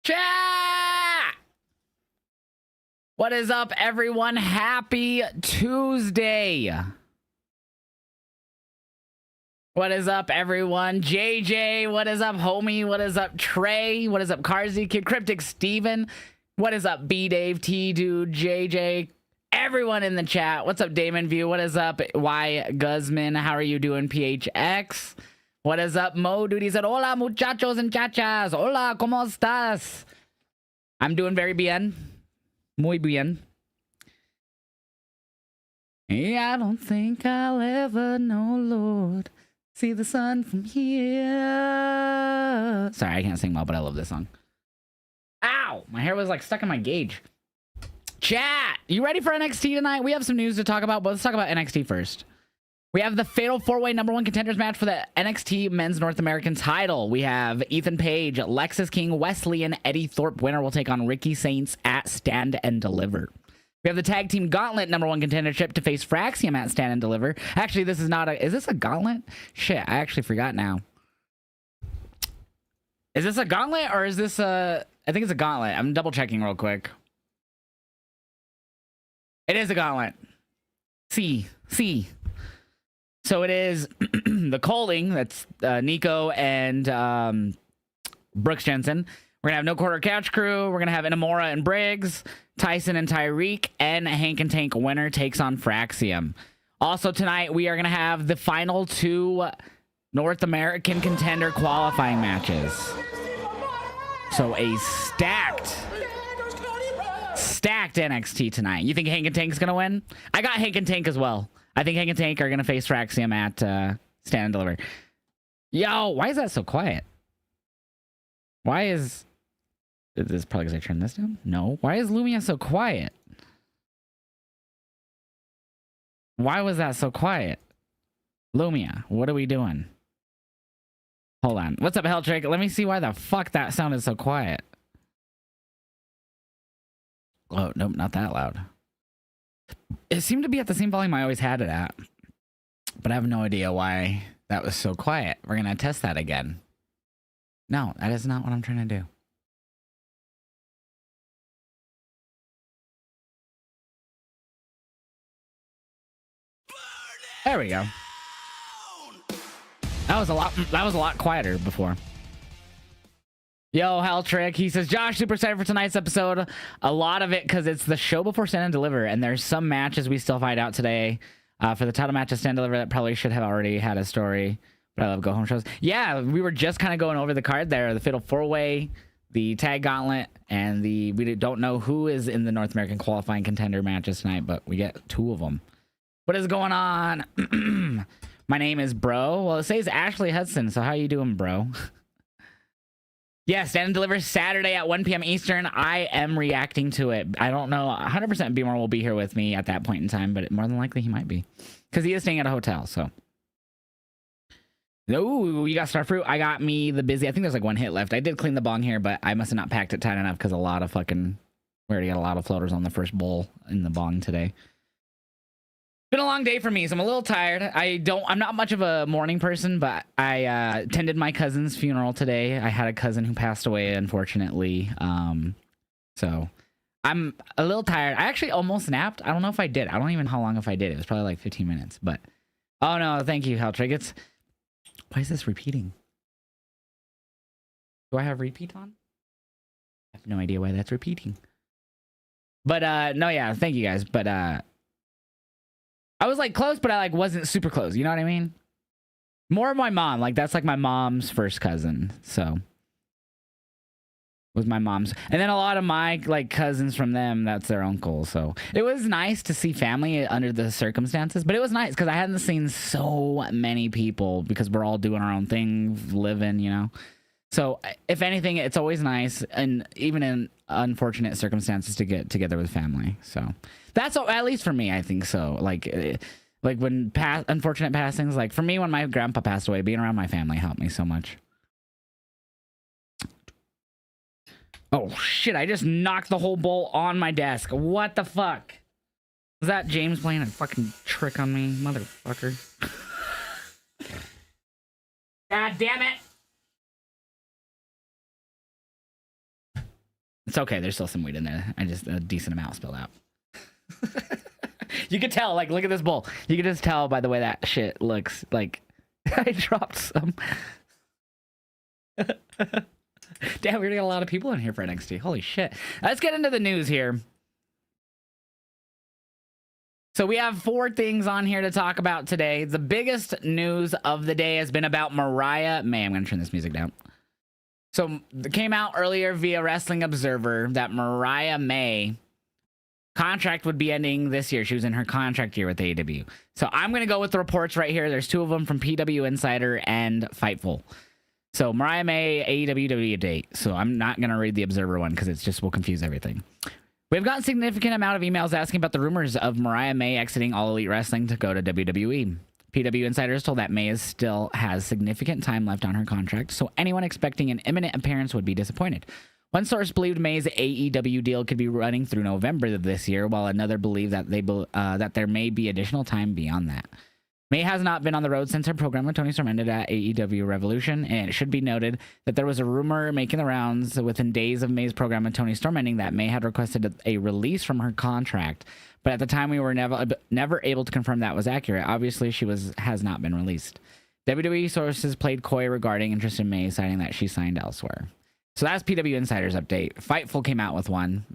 Chat! What is up, everyone? Happy Tuesday. What is up, everyone? JJ, what is up, homie? What is up, Trey? What is up, Carzy Kid, Cryptic Steven? What is up, B Dave, T Dude, JJ? Everyone in the chat. What's up, Damon View? What is up, Y Guzman? How are you doing, PHX? What is up, Mo Dude? He said, hola, muchachos and chachas. Hola, ¿cómo estás? I'm doing very bien. Muy bien. Yeah, I don't think I'll ever know, Lord. See the sun from here. Sorry, I can't sing well, but I love this song. Ow! My hair was like stuck in my gauge. Chat! You ready for NXT tonight? We have some news to talk about, but let's talk about NXT first. We have the Fatal 4-Way #1 Contenders match for the NXT Men's North American title. We have Ethan Page, Lexis King, Wesley, and Eddie Thorpe. Winner will take on Ricky Saints at Stand and Deliver. We have the Tag Team Gauntlet #1 Contendership to face Fraxium at Stand and Deliver. Actually, this is not a... Is this a Gauntlet? Shit, I actually forgot now. Is this a Gauntlet or is this a... I think it's a Gauntlet. I'm double checking real quick. It is a Gauntlet. C. So it is the Coling, that's Nico and Brooks Jensen. We're going to have No Quarter Couch Crew. We're going to have Inamura and Briggs, Tyson and Tyreek, and Hank and Tank. Winner takes on Fraxium. Also tonight, we are going to have the final 2 North American Contender qualifying matches. So a stacked NXT tonight. You think Hank and Tank's going to win? I got Hank and Tank as well. I think Hank and Tank are going to face Fraxium at Stand and Deliver. Yo, why is that so quiet? Why is... This is probably because I turned this down? No. Why is Lumia so quiet? Why was that so quiet? Lumia, what are we doing? Hold on. What's up, Helltrick? Let me see why the fuck that sounded so quiet. Oh, nope, not that loud. It seemed to be at the same volume I always had it at. But I have no idea why that was so quiet. We're going to test that again. No, that is not what I'm trying to do. There we go. That was a lot quieter before. Yo, Helltrick, he says, Josh, super excited for tonight's episode. A lot of it because it's the show before Stand and Deliver, and there's some matches we still find out today for the title match of Stand and Deliver that probably should have already had a story, but I love go-home shows. Yeah, we were just kind of going over the card there, the Fatal 4-Way, the Tag Gauntlet, and we don't know who is in the North American qualifying contender matches tonight, but we get 2 of them. What is going on? My name is Bro. Well, it says Ashley Hudson, so how you doing, bro? Yeah, Stand and Deliver Saturday at 1 p.m. Eastern. I am reacting to it. I don't know. 100% Beamer will be here with me at that point in time, but more than likely he might be. Because he is staying at a hotel, so. Ooh, you got Starfruit. I got me the Busy. I think there's like 1 hit left. I did clean the bong here, but I must have not packed it tight enough because a lot of fucking... We already got a lot of floaters on the first bowl in the bong today. Been a long day for me, so I'm a little tired. I'm not much of a morning person, but I attended my cousin's funeral today. I had a cousin who passed away, unfortunately. So I'm a little tired. I actually almost napped. I don't know if I did. I don't even know how long if I did. It was probably like 15 minutes, but oh no, thank you, Helltrick. Why is this repeating? Do I have repeat on? I have no idea why that's repeating. But no, yeah, thank you guys. But I was like close, but I like wasn't super close. You know what I mean? More of my mom. Like that's like my mom's first cousin. So was my mom's. And then a lot of my like cousins from them, that's their uncle. So it was nice to see family under the circumstances. But it was nice because I hadn't seen so many people because we're all doing our own thing, living, you know. So if anything, it's always nice, and even in unfortunate circumstances, to get together with family. So that's at least for me, I think so. Like when unfortunate passings, like for me, when my grandpa passed away, being around my family helped me so much. Oh shit! I just knocked the whole bowl on my desk. What the fuck? Was that James playing a fucking trick on me, motherfucker? God damn it! It's okay. There's still some weed in there. I just a decent amount spilled out. You can tell. Like, look at this bowl. You can just tell by the way that shit looks. Like, I dropped some. Damn, we're gonna get a lot of people in here for NXT. Holy shit. Let's get into the news here. So we have 4 things on here to talk about today. The biggest news of the day has been about Mariah May. I'm going to turn this music down. So it came out earlier via Wrestling Observer that Mariah May contract would be ending this year. She was in her contract year with AEW. So I'm going to go with the reports right here. There's 2 of them from PW Insider and Fightful. So Mariah May, AEW date. So I'm not going to read the Observer one because it's just will confuse everything. We've gotten a significant amount of emails asking about the rumors of Mariah May exiting All Elite Wrestling to go to WWE. PW Insider is told that May still has significant time left on her contract, so anyone expecting an imminent appearance would be disappointed. One source believed May's AEW deal could be running through November of this year, while another believed that that there may be additional time beyond that. May has not been on the road since her program with Tony Storm ended at AEW Revolution, and it should be noted that there was a rumor making the rounds within days of May's program with Tony Storm ending that May had requested a release from her contract, but at the time we were never able to confirm that was accurate. Obviously, she has not been released. WWE sources played coy regarding interest in May, citing that she signed elsewhere. So that's PW Insider's update. Fightful came out with one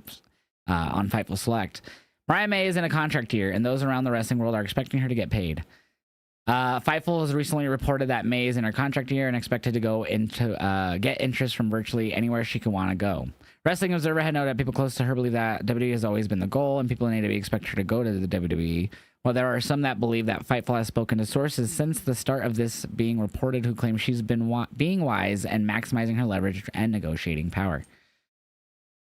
on Fightful Select. Mariah May is in a contract year, and those around the wrestling world are expecting her to get paid. Fightful has recently reported that May is in her contract year and expected to go into get interest from virtually anywhere she could want to go. Wrestling Observer had noted that people close to her believe that WWE has always been the goal, and people in AEW expect her to go to the WWE. While there are some that believe that Fightful has spoken to sources since the start of this being reported who claim she's been being wise and maximizing her leverage and negotiating power.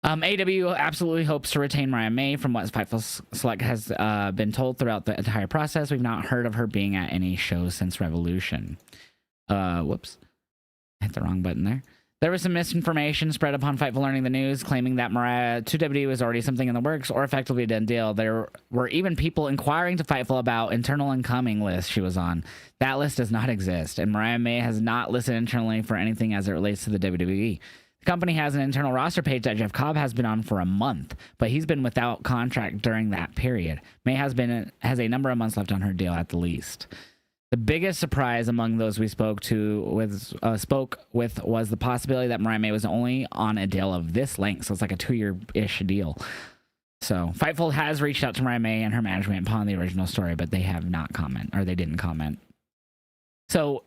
AEW absolutely hopes to retain Mariah May. From what Fightful Select has been told throughout the entire process, we've not heard of her being at any shows since Revolution. Whoops. I hit the wrong button there. There was some misinformation spread upon Fightful learning the news, claiming that Mariah to WWE was already something in the works or effectively a done deal. There were even people inquiring to Fightful about internal incoming lists she was on. That list does not exist, and Mariah May has not listed internally for anything as it relates to the WWE. The company has an internal roster page that Jeff Cobb has been on for a month, but he's been without contract during that period. May has a number of months left on her deal at the least. The biggest surprise among those we spoke with was the possibility that Mariah May was only on a deal of this length, so it's like a 2-year-ish deal. So Fightful has reached out to Mariah May and her management upon the original story, but they have not they didn't comment. So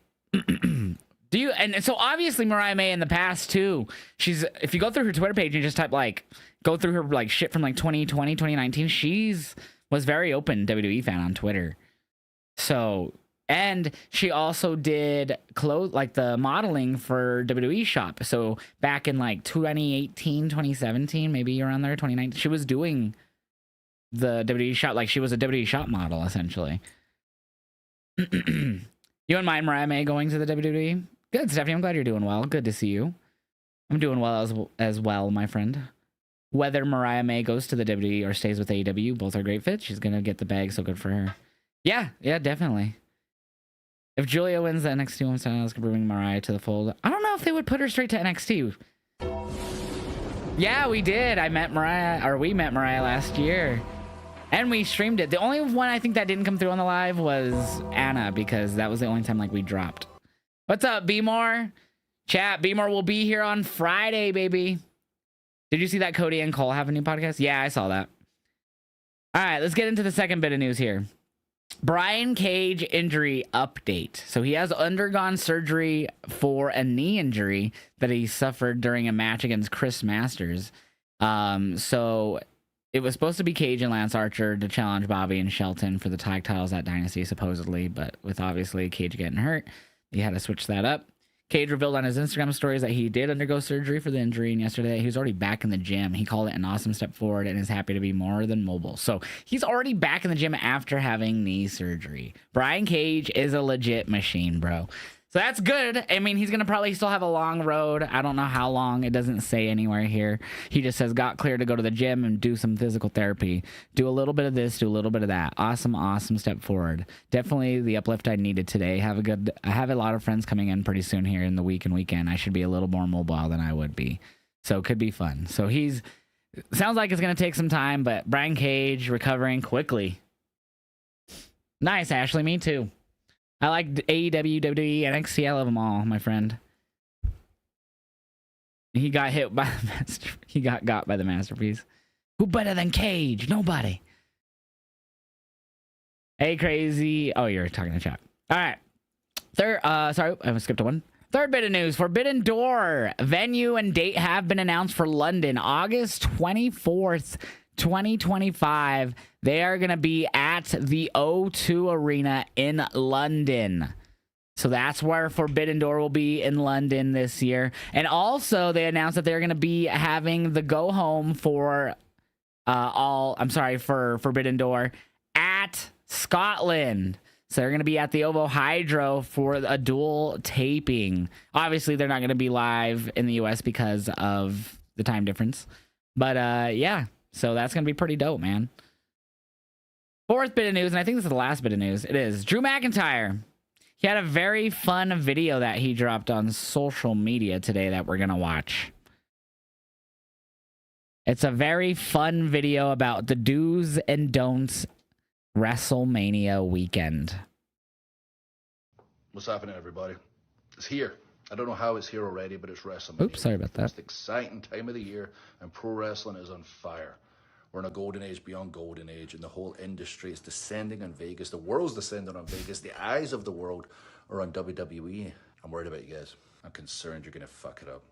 so obviously Mariah May in the past too, if you go through her Twitter page and just type go through her shit from 2020, 2019, she's was very open WWE fan on Twitter. So, and she also did the modeling for WWE Shop. So back in 2018, 2017, maybe around there, 2019, she was doing the WWE Shop, she was a WWE Shop model essentially. You wouldn't mind Mariah May going to the WWE? Good, Stephanie. I'm glad you're doing well. Good to see you. I'm doing well as well, my friend. Whether Mariah May goes to the WWE or stays with AEW, both are great fits. She's gonna get the bag, so good for her. Yeah, definitely. If Julia wins the NXT Women's title, could bring Mariah to the fold. I don't know if they would put her straight to NXT. Yeah, we did. We met Mariah last year. And we streamed it. The only one I think that didn't come through on the live was Anna, because that was the only time we dropped. What's up, B-More? Chat, B-More will be here on Friday, baby. Did you see that Cody and Cole have a new podcast? Yeah, I saw that. All right, let's get into the second bit of news here. Brian Cage injury update. So he has undergone surgery for a knee injury that he suffered during a match against Chris Masters. So it was supposed to be Cage and Lance Archer to challenge Bobby and Shelton for the tag titles at Dynasty, supposedly. But with obviously Cage getting hurt, he had to switch that up. Cage revealed on his Instagram stories that he did undergo surgery for the injury, and yesterday he was already back in the gym. He called it an awesome step forward and is happy to be more than mobile. So he's already back in the gym after having knee surgery. Brian Cage is a legit machine, bro. So that's good. I mean, he's going to probably still have a long road. I don't know how long. It doesn't say anywhere here. He just says got cleared to go to the gym and do some physical therapy. Do a little bit of this, do a little bit of that. Awesome step forward. Definitely the uplift I needed today. I have a lot of friends coming in pretty soon here in the week and weekend. I should be a little more mobile than I would be. So it could be fun. So sounds like it's going to take some time, but Brian Cage recovering quickly. Nice, Ashley. Me too. I like AEW, WWE, NXT. I love them all, my friend. He got hit by the he got by the masterpiece. Who better than Cage? Nobody. Hey, crazy. Oh, you're talking to chat. All right. Third, sorry, I skipped one. Third bit of news. Forbidden Door venue and date have been announced for London, August 24th, 2025. They are going to be at the O2 Arena in London. So that's where Forbidden Door will be in London this year. And also they announced that they're going to be having the go home for for Forbidden Door at Scotland. So they're going to be at the Ovo Hydro for a dual taping. Obviously, they're not going to be live in the US because of the time difference. But yeah, so that's going to be pretty dope, man. Fourth bit of news, and I think this is the last bit of news. It is Drew McIntyre. He had a very fun video that he dropped on social media today that we're going to watch. It's a very fun video about the do's and don'ts WrestleMania weekend. What's happening, everybody? It's here. I don't know how it's here already, but it's WrestleMania. Oops, sorry about that. It's the exciting time of the year, and pro wrestling is on fire. We're in a golden age beyond golden age, and the whole industry is descending on Vegas. The world's descending on Vegas. The eyes of the world are on WWE. I'm worried about you guys. I'm concerned you're going to fuck it up.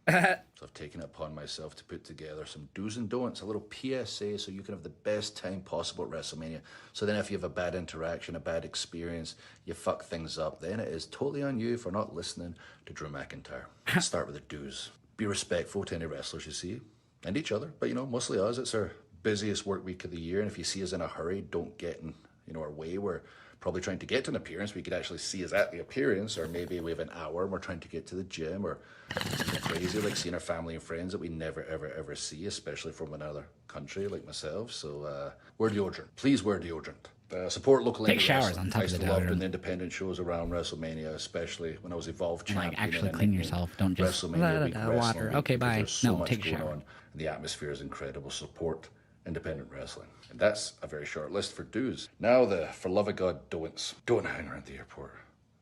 So I've taken it upon myself to put together some do's and don'ts, a little PSA so you can have the best time possible at WrestleMania. So then if you have a bad interaction, a bad experience, you fuck things up, then it is totally on you for not listening to Drew McIntyre. Let's start with the do's. Be respectful to any wrestlers you see, and each other, but mostly us. It's our busiest work week of the year, and if you see us in a hurry, don't get in our way. We're probably trying to get to an appearance. We could actually see us at the appearance, or maybe we have an hour and we're trying to get to the gym, or something crazy like seeing our family and friends that we never ever see, especially from another country like myself. So wear deodorant. Please wear deodorant. Support local. Take showers on top of the deodorant. I loved doing the independent shows around WrestleMania, especially when I was Evolve champion. Like actually clean yourself. Don't just water. Okay, bye. So no, take a shower. And the atmosphere is incredible. Support independent wrestling. And that's a very short list for do's. Now the for love of God don'ts. Don't hang around the airport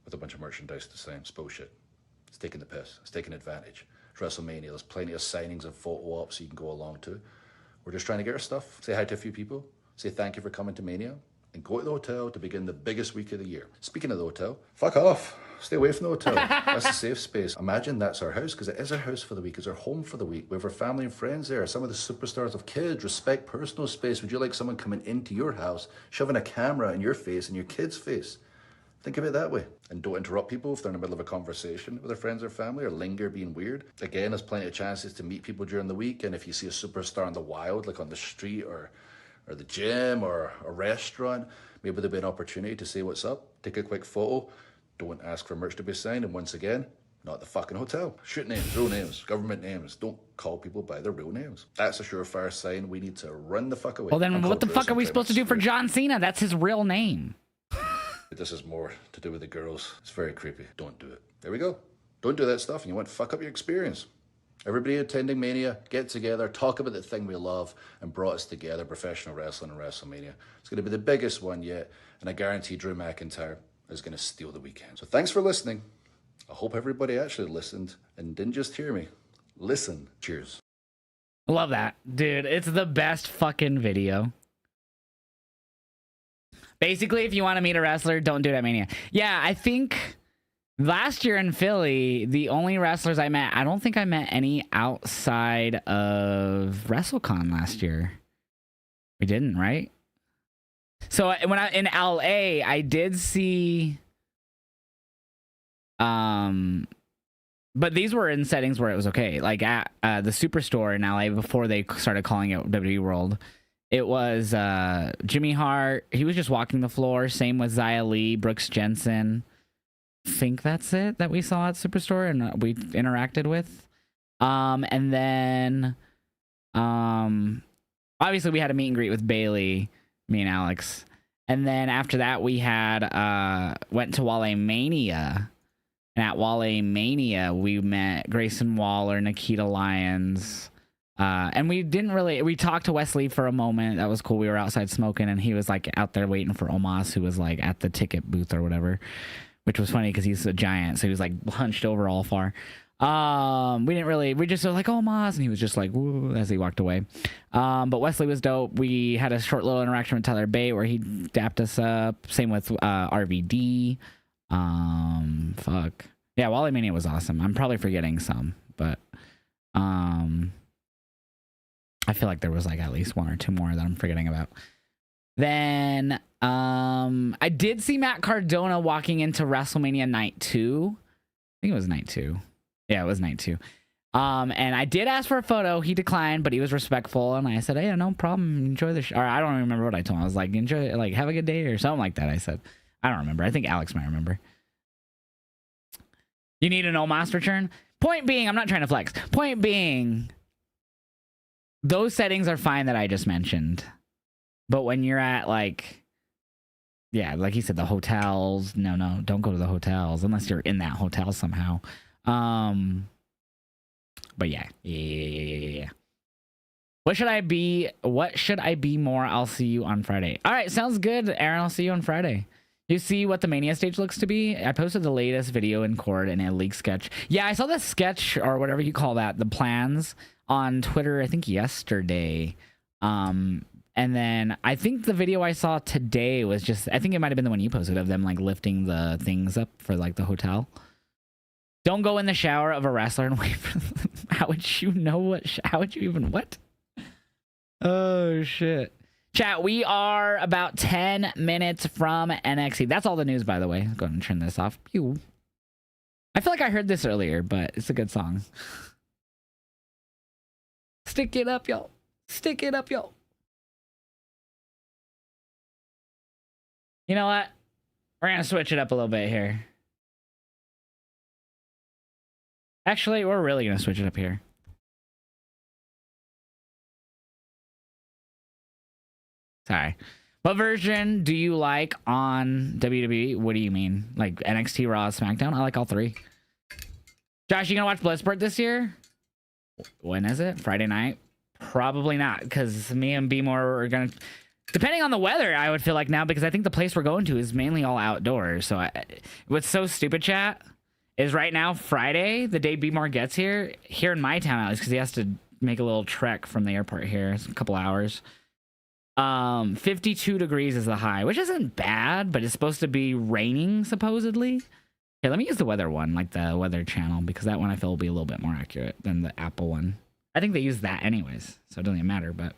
with a bunch of merchandise to sign. It's bullshit. It's taking the piss. It's taking advantage. It's WrestleMania. There's plenty of signings and photo ops you can go along to. We're just trying to get our stuff, say hi to a few people, say thank you for coming to Mania, and go to the hotel to begin the biggest week of the year. Speaking of the hotel, fuck off. Stay away from the hotel. That's a safe space. Imagine that's our house, because it is our house for the week. It's our home for the week. We have our family and friends there. Some of the superstars have kids. Respect personal space. Would you like someone coming into your house, shoving a camera in your face and your kid's face? Think of it that way. And don't interrupt people if they're in the middle of a conversation with their friends or family, or linger being weird. Again, there's plenty of chances to meet people during the week, and if you see a superstar in the wild, like on the street or the gym or a restaurant, maybe there'll be an opportunity to say what's up, take a quick photo. Don't ask for merch to be signed, and once again, not the fucking hotel. Shoot names, real names, government names. Don't call people by their real names. That's a surefire sign we need to run the fuck away. Well, then what the fuck are we supposed to do for John Cena? That's his real name. This is more to do with the girls. It's very creepy. Don't do it. There we go. Don't do that stuff, and you want to fuck up your experience. Everybody attending Mania, get together, talk about the thing we love, and brought us together, professional wrestling and WrestleMania. It's going to be the biggest one yet, and I guarantee Drew McIntyre is going to steal the weekend. So thanks for listening. I hope everybody actually listened and didn't just hear me. Listen. Cheers. Love that. Dude, it's the best fucking video. Basically, if you want to meet a wrestler, don't do it at Mania. Yeah, I think last year in Philly, the only wrestlers I met, I don't think I met any outside of WrestleCon last year. We didn't, right? So when I in LA, I did see but these were in settings where it was okay. Like at the Superstore in LA before they started calling it WWE World. It was Jimmy Hart. He was just walking the floor. Same with Xia Li, Brooks Jensen. Think that's it that we saw at Superstore and we interacted with. And then obviously we had a meet and greet with Bailey, me and Alex. And then after that we had went to Wale Mania. And And at Wale Mania, we met Grayson Waller, Nikita Lyons. And we talked to Wesley for a moment. That was cool. We were outside smoking, and he was like out there waiting for Omos, who was like at the ticket booth or whatever, which was funny because he's a giant. So he was like hunched over all far. We just were like, Omos, and he was just like, woo, as he walked away. But Wesley was dope. We had a short little interaction with Tyler Bate where he dapped us up. Same with RVD. Fuck. Yeah, Wally Mania was awesome. I'm probably forgetting some, but I feel like there was like at least one or two more that I'm forgetting about. Then I did see Matt Cardona walking into WrestleMania Night 2. I think it was Night 2. Yeah, it was Night 2. And I did ask for a photo. He declined, but he was respectful. And I said, hey, no problem. Enjoy the show. Or I don't remember what I told him. I was like, enjoy, like, have a good day or something like that. I said, I don't remember. I think Alex might remember. You need an Omos return? Point being, I'm not trying to flex. Point being, those settings are fine that I just mentioned. But when you're at, like, yeah, like he said, the hotels. No, don't go to the hotels unless you're in that hotel somehow. But yeah. What should I be more? I'll see you on Friday. All right, sounds good, Aaron. I'll see you on Friday. You see what the Mania stage looks to be? I posted the latest video in Cord and a leak sketch. Yeah, I saw the sketch, or whatever you call that, the plans on Twitter, I think yesterday. And then I think the video I saw today was just, I think it might have been the one you posted of them like lifting the things up for like the hotel. Don't go in the shower of a wrestler and wait for them. How would you know how would you even, what? Oh, shit. Chat, we are about 10 minutes from NXT. That's all the news, by the way. Go ahead and turn this off. Pew. I feel like I heard this earlier, but it's a good song. Stick it up, y'all. Stick it up, y'all. You know what? We're going to switch it up a little bit here. Actually, we're really going to switch it up here. Sorry. What version do you like on WWE? What do you mean? Like NXT, Raw, SmackDown? I like all three. Josh, you gonna watch Bloodsport this year? When is it? Friday night? Probably not, because me and B More are gonna... Depending on the weather, I would feel like now, because I think the place we're going to is mainly all outdoors. So what's so stupid, chat, is right now, Friday, the day B More gets here in my town at least, because he has to make a little trek from the airport here. It's a couple hours. 52 degrees is the high, which isn't bad, but it's supposed to be raining supposedly. Okay, let me use the weather one, like the weather channel, because that one I feel will be a little bit more accurate than the Apple one. I think they use that anyways, so it doesn't even matter. But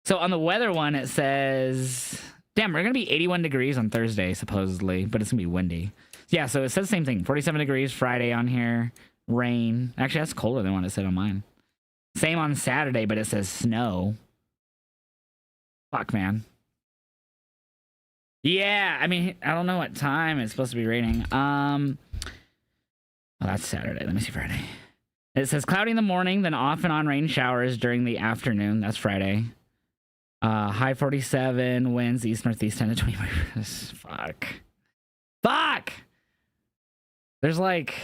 so on the weather one, it says, damn, we're gonna be 81 degrees on Thursday supposedly, but it's gonna be windy. Yeah, so it says the same thing. 47 degrees Friday on here, rain. Actually, that's colder than what it said on mine. Same on Saturday, but it says snow. Fuck, man. Yeah, I mean, I don't know what time it's supposed to be raining. Oh, that's Saturday. Let me see Friday. It says cloudy in the morning, then off and on rain showers during the afternoon. That's Friday. High 47, winds east northeast 10 to 20 miles. Fuck. There's like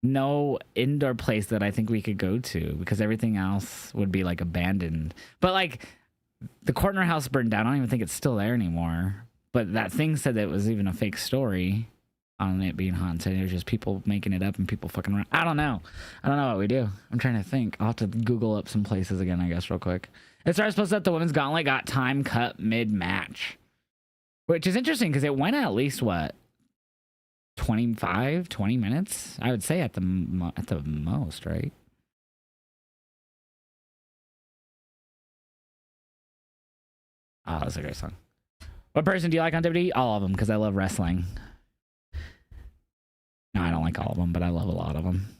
no indoor place that I think we could go to because everything else would be like abandoned. But like the corner house burned down. I don't even think it's still there anymore. But that thing said that it was even a fake story on it being haunted. It was just people making it up and people fucking around. I don't know what we do. I'm trying to think. I'll have to Google up some places again, I guess, real quick. It started supposed that the women's gauntlet got time cut mid-match, which is interesting because it went at least, what, 20 minutes? I would say at the most, right? Oh, that's a great song. What person do you like on WWE? All of them, because I love wrestling. No, I don't like all of them, but I love a lot of them.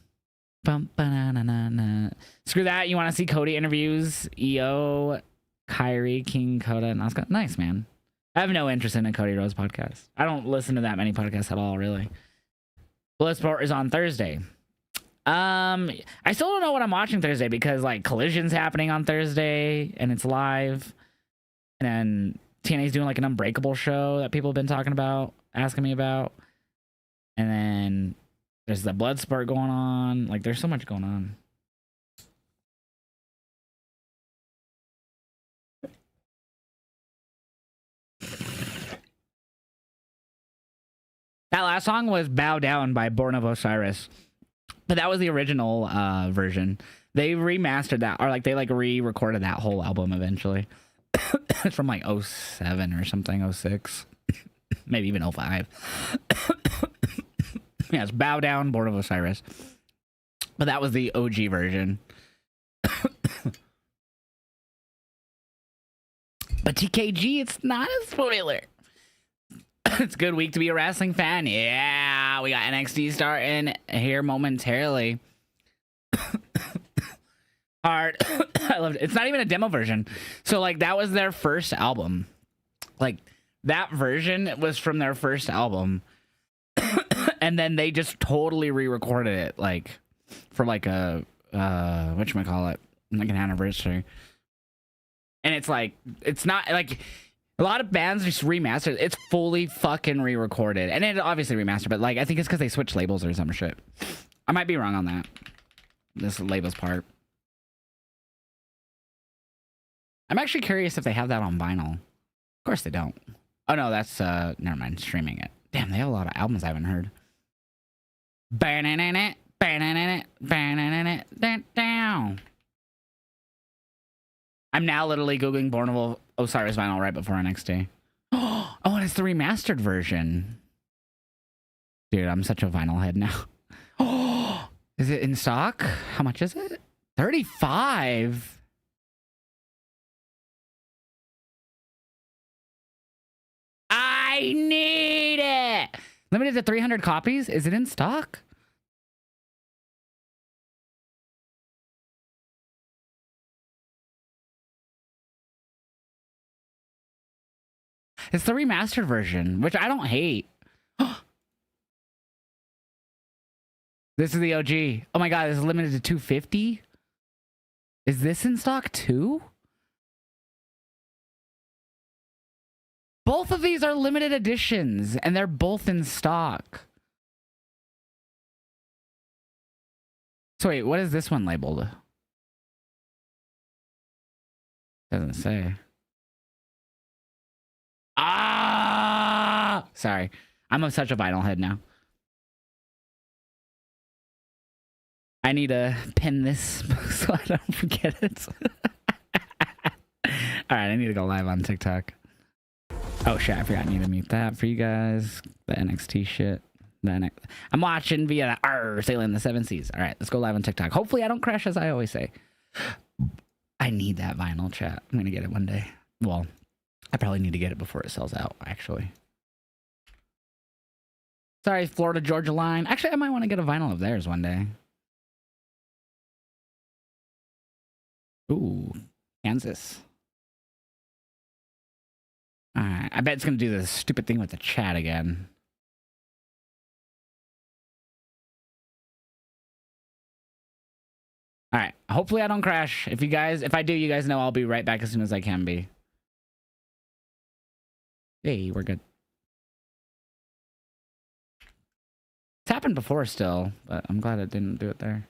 Screw that. You want to see Cody interviews? EO, Kyrie, King, Coda, and Asuka. Nice, man. I have no interest in a Cody Rhodes podcast. I don't listen to that many podcasts at all, really. Bloodsport is on Thursday. I still don't know what I'm watching Thursday because like Collision's happening on Thursday and it's live. And then TNA's doing like an Unbreakable show that people have been talking about, asking me about. And then there's the blood spurt going on. Like, there's so much going on. That last song was Bow Down by Born of Osiris. But that was the original version. They remastered that, or like they like re-recorded that whole album eventually. It's from like 07 or something, 06. Maybe even 05. Yeah, it's Bow Down, Born of Osiris. But that was the OG version. But TKG, it's not a spoiler. It's a good week to be a wrestling fan. Yeah, we got NXT starting here momentarily. Hard. I loved it. It's not even a demo version. So, like, that was their first album. Like, that version was from their first album. And then they just totally re-recorded it, like, for, like, a, whatchamacallit, like an anniversary. And it's, like, it's not, like, a lot of bands just remastered. It's fully fucking re-recorded. And it obviously remastered, but, like, I think it's because they switched labels or some shit. I might be wrong on that. This labels part. I'm actually curious if they have that on vinyl. Of course they don't. Oh, no, that's, never mind, streaming it. Damn, they have a lot of albums I haven't heard. Down. I'm now literally Googling Born of Osiris vinyl right before NXT. Oh, and it's the remastered version. Dude, I'm such a vinyl head now. Oh, is it in stock? How much is it? $35. I need it. Limited to 300 copies. Is it in stock? It's the remastered version, which I don't hate. This is the OG. Oh my god, this is limited to 250? Is this in stock too? Both of these are limited editions, and they're both in stock. So wait, what is this one labeled? Doesn't say. Ah! Sorry. I'm such a vinyl head now. I need to pin this so I don't forget it. Alright, I need to go live on TikTok. Oh shit, I forgot I need to mute that for you guys. The NXT shit. I'm watching via sailing the 7 seas. Alright, let's go live on TikTok. Hopefully I don't crash, as I always say. I need that vinyl, chat. I'm gonna get it one day. Well, I probably need to get it before it sells out, actually. Sorry, Florida Georgia line. Actually, I might want to get a vinyl of theirs one day. Ooh, Kansas. Alright, I bet it's gonna do this stupid thing with the chat again. Alright, hopefully I don't crash. If I do, you guys know I'll be right back as soon as I can be. Hey, we're good. It's happened before still, but I'm glad it didn't do it there.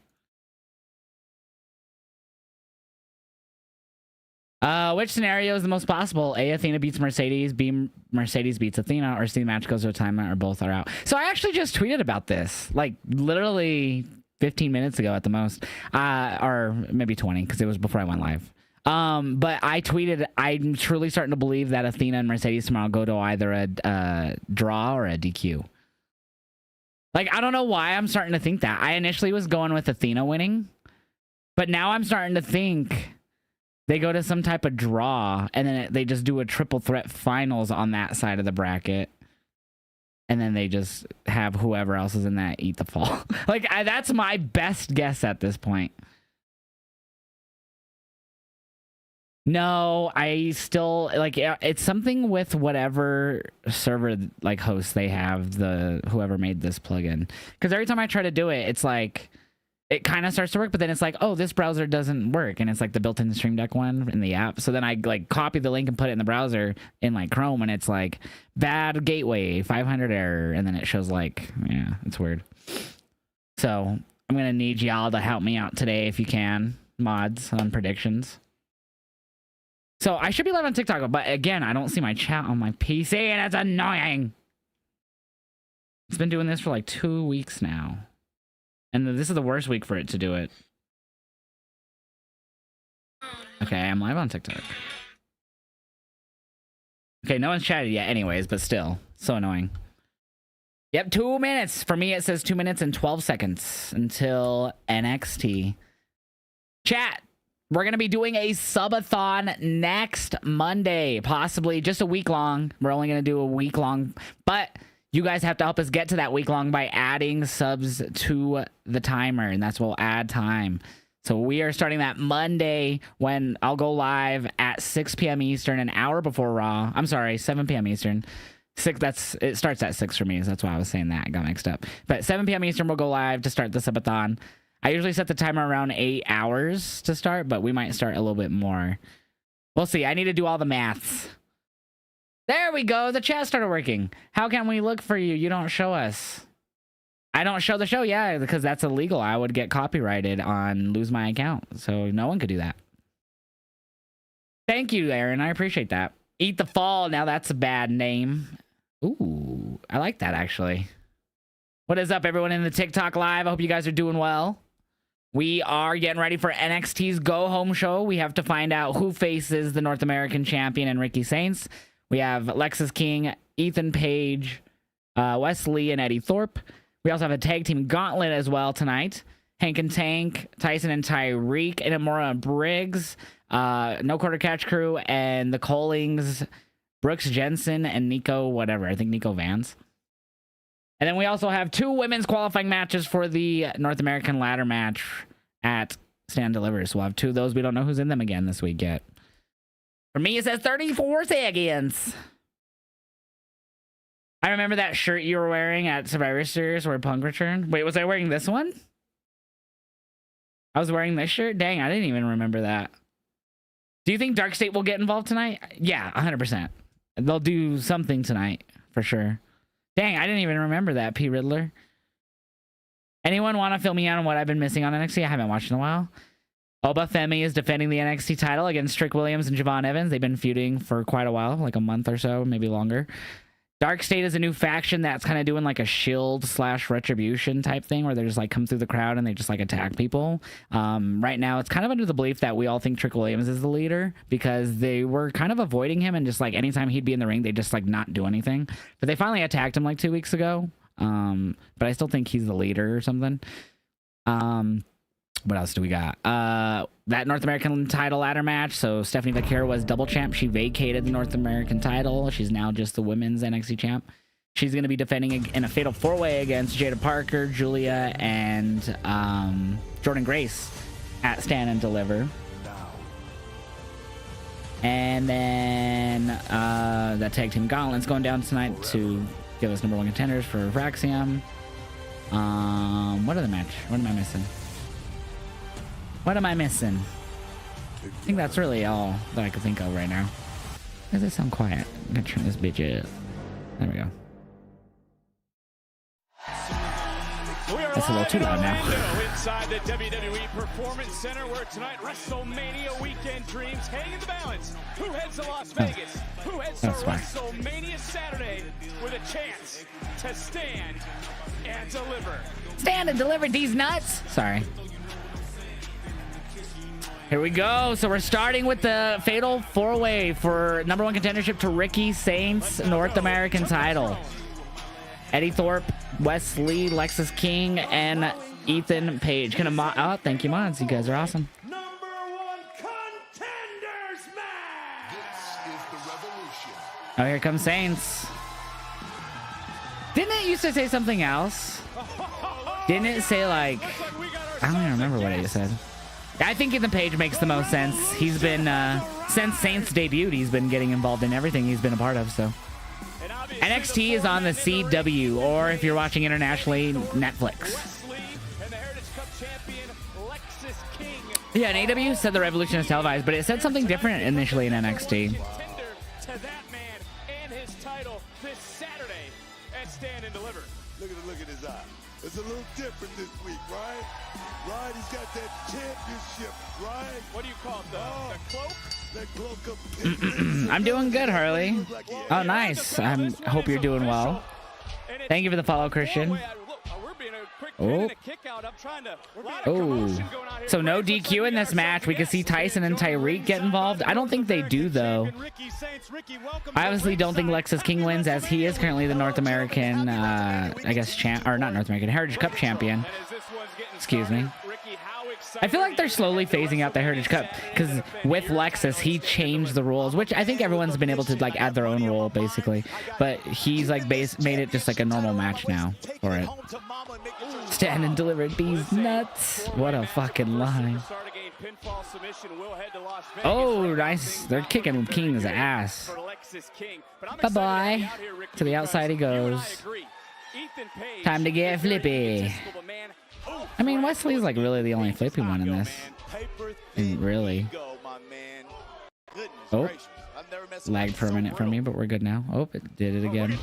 Which scenario is the most possible? A, Athena beats Mercedes, B, Mercedes beats Athena, or C, the match goes to a timeout, or both are out. So I actually just tweeted about this, like literally 15 minutes ago at the most, or maybe 20, because it was before I went live. But I tweeted, I'm truly starting to believe that Athena and Mercedes tomorrow go to either a draw or a DQ. Like, I don't know why I'm starting to think that. I initially was going with Athena winning, but now I'm starting to think they go to some type of draw, and then they just do a triple threat finals on that side of the bracket. And then they just have whoever else is in that eat the fall. Like, that's my best guess at this point. No, I still, like, it's something with whatever server, like, host they have, whoever made this plugin. Because every time I try to do it, it's like, it kind of starts to work, but then it's like, oh, this browser doesn't work, and it's like the built-in Stream Deck one in the app. So then I like copy the link and put it in the browser in like Chrome, and it's like bad gateway 500 error, and then it shows like, yeah, it's weird. So I'm gonna need y'all to help me out today if you can, mods, on predictions. So I should be live on TikTok, but again, I don't see my chat on my PC, and it's annoying. It's been doing this for like 2 weeks now. And this is the worst week for it to do it. Okay, I'm live on TikTok. Okay, no one's chatted yet anyways, but still. So annoying. Yep, 2 minutes. For me, it says 2 minutes and 12 seconds until NXT. Chat, we're going to be doing a subathon next Monday. Possibly just a week long. We're only going to do a week long, but you guys have to help us get to that week long by adding subs to the timer, and that's what will add time. So we are starting that Monday when I'll go live at 6 p.m. Eastern, an hour before Raw. I'm sorry, 7 p.m. Eastern. It starts at 6 for me, so that's why I was saying that. I got mixed up. But 7 p.m. Eastern, we'll go live to start the subathon. I usually set the timer around 8 hours to start, but we might start a little bit more. We'll see. I need to do all the maths. There we go. The chat started working. How can we look for you? You don't show us. I don't show the show. Yeah, because that's illegal. I would get copyrighted on lose my account. So no one could do that. Thank you, Aaron. I appreciate that. Eat the Fall. Now that's a bad name. Ooh, I like that actually. What is up, everyone in the TikTok live? I hope you guys are doing well. We are getting ready for NXT's Go Home show. We have to find out who faces the North American champion and Ricky Saints. We have Lexus King, Ethan Page, Wesley, and Eddie Thorpe. We also have a tag team gauntlet as well tonight. Hank and Tank, Tyson and Tyreek, Inamura and Briggs, No Quarter Catch Crew, and the Collings, Brooks Jensen, and Nico whatever. I think Nico Vance. And then we also have 2 women's qualifying matches for the North American ladder match at Stand Deliver. So we'll have 2 of those. We don't know who's in them again this week yet. For me, it says 34 seconds. I remember that shirt you were wearing at Survivor Series where Punk returned. Wait, was I wearing this one? I was wearing this shirt? Dang, I didn't even remember that. Do you think Dark State will get involved tonight? Yeah, 100%. They'll do something tonight, for sure. Dang, I didn't even remember that, P. Riddler. Anyone want to fill me in on what I've been missing on NXT? I haven't watched in a while. Oba Femi is defending the NXT title against Trick Williams and Javon Evans. They've been feuding for quite a while, like a month or so, maybe longer. Dark State is a new faction that's kind of doing like a shield / retribution type thing where they just like come through the crowd and they just like attack people. Right now, it's kind of under the belief that we all think Trick Williams is the leader because they were kind of avoiding him and just like anytime he'd be in the ring, they just like not do anything. But they finally attacked him like 2 weeks ago. But I still think he's the leader or something. What else do we got? That North American title ladder match. So Stephanie Vaquero was double champ. She vacated the North American title. She's now just the women's NXT champ. She's going to be defending in a fatal 4-way against Jada Parker, Julia, and Jordan Grace at Stand and Deliver. And then that tag team gauntlet's going down tonight to give us #1 contenders for Vraxium. What other match? What am I missing? What am I missing? I think that's really all that I could think of right now. Why does it sound quiet? I'm gonna turn this bitch up. There we go. That's a little too loud now. Inside the WWE Performance Center, where tonight WrestleMania weekend dreams hang in the balance. Who heads to Las Vegas? Who heads to WrestleMania Saturday with a chance to stand and deliver? Stand and deliver these nuts. Sorry. Here we go. So we're starting with the fatal 4-way for #1 contendership to Ricky Saints North American title. Eddie Thorpe, Wesley, Lexus King, and Ethan Page. Oh, thank you, mods. You guys are awesome. #1 contenders match. This is the revolution. Oh, here comes Saints. Didn't it used to say something else? Didn't it say like... I don't even remember what it said. I think Ethan Page makes the most sense. He's been, since Saints debuted, he's been getting involved in everything he's been a part of, so. NXT is on the CW, or if you're watching internationally, Netflix. And the Heritage Cup champion Yeah, and AW said the Revolution is televised, but it said something different initially in NXT. Contender to that man and his title this Saturday at Stand and Deliver. Look at his eye. It's a little different this week, right? Right, he's got that championship, right? What do you call it? The cloak? That cloak of I'm doing good, Harley. Oh, nice. I hope you're doing well. Thank you for the follow, Christian. Oh. Oh. So no DQ in this match. We can see Tyson and Tyreek get involved. I don't think they do, though. I obviously don't think Lexus King wins, as he is currently the North American, I guess, or not North American, Heritage Cup champion. Excuse me. I feel like they're slowly phasing out the Heritage Cup, because with Lexus, he changed the rules, which I think everyone's been able to like add their own rule, basically. But he's like made it just like a normal match now for it. Stand and deliver these nuts. What a fucking line. Oh, nice. They're kicking King's ass. Bye-bye. To the outside he goes. Time to get flippy. I mean, Wesley's like really the only flippy one in this. And really. Oh. Lagged for a minute from me, but we're good now. Oh, it did it again.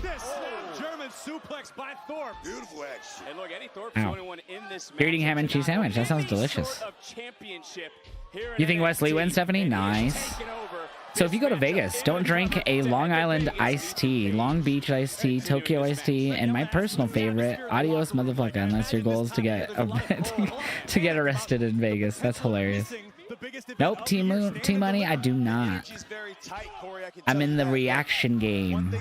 Suplex by Thorpe. Beautiful action. And look, Eddie Thorpe's the only one in this match. You're eating ham and cheese sandwich. That sounds delicious. You think Wesley wins, Stephanie? Nice. So if you go to Vegas, don't drink a Long Island iced tea, Long Beach iced tea, Tokyo iced tea, and my personal favorite, Adios Motherfucker, unless your goal is to get to get arrested in Vegas. That's hilarious. Nope, Team Money, I do not. I'm in the reaction game.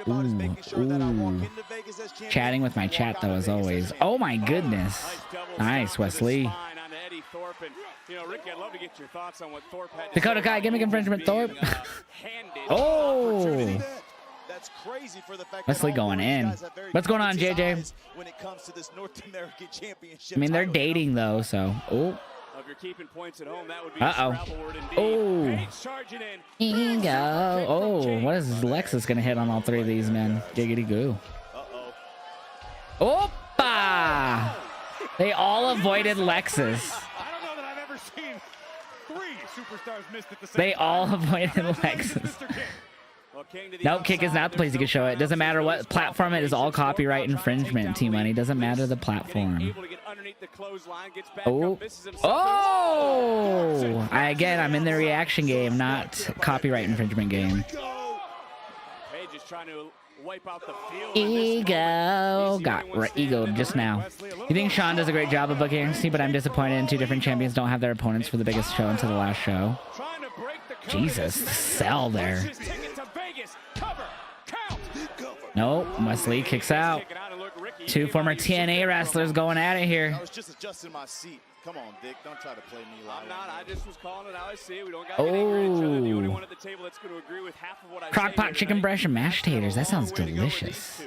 Ooh, ooh. Chatting with my chat, though, as always. Oh, my goodness. Nice, Wesley. Dakota Kai, gimmick infringement, Thorpe. Oh. Wesley going in. What's going on, JJ? I mean, they're dating, though, so. Oh. Uh-oh. Oh. Ego. Oh, what is Lexus going to hit on all three of these men? Giggity goo. Opa! They all avoided Lexus. They all avoided Lexus. Nope, kick is not the place you can show it. Doesn't matter what platform it is, all copyright infringement, Team Money. Doesn't matter the platform. Oh. Oh! Again, I'm in the reaction game, not copyright infringement game. Ego got egoed just now. You think Sean does a great job of booking NXT, but I'm disappointed in two different champions don't have their opponents for the biggest show until the last show. Jesus, sell there. Nope, Wesley kicks out. Two former TNA wrestlers going at it here. I was just adjusting my seat. Come on, Dick. Don't try to play me live. I'm not. I just was calling it how I see it. We don't got to get angry at each other. The only one at the table that's going to agree with half of what I say. Crockpot chicken breast and mashed taters. That sounds delicious.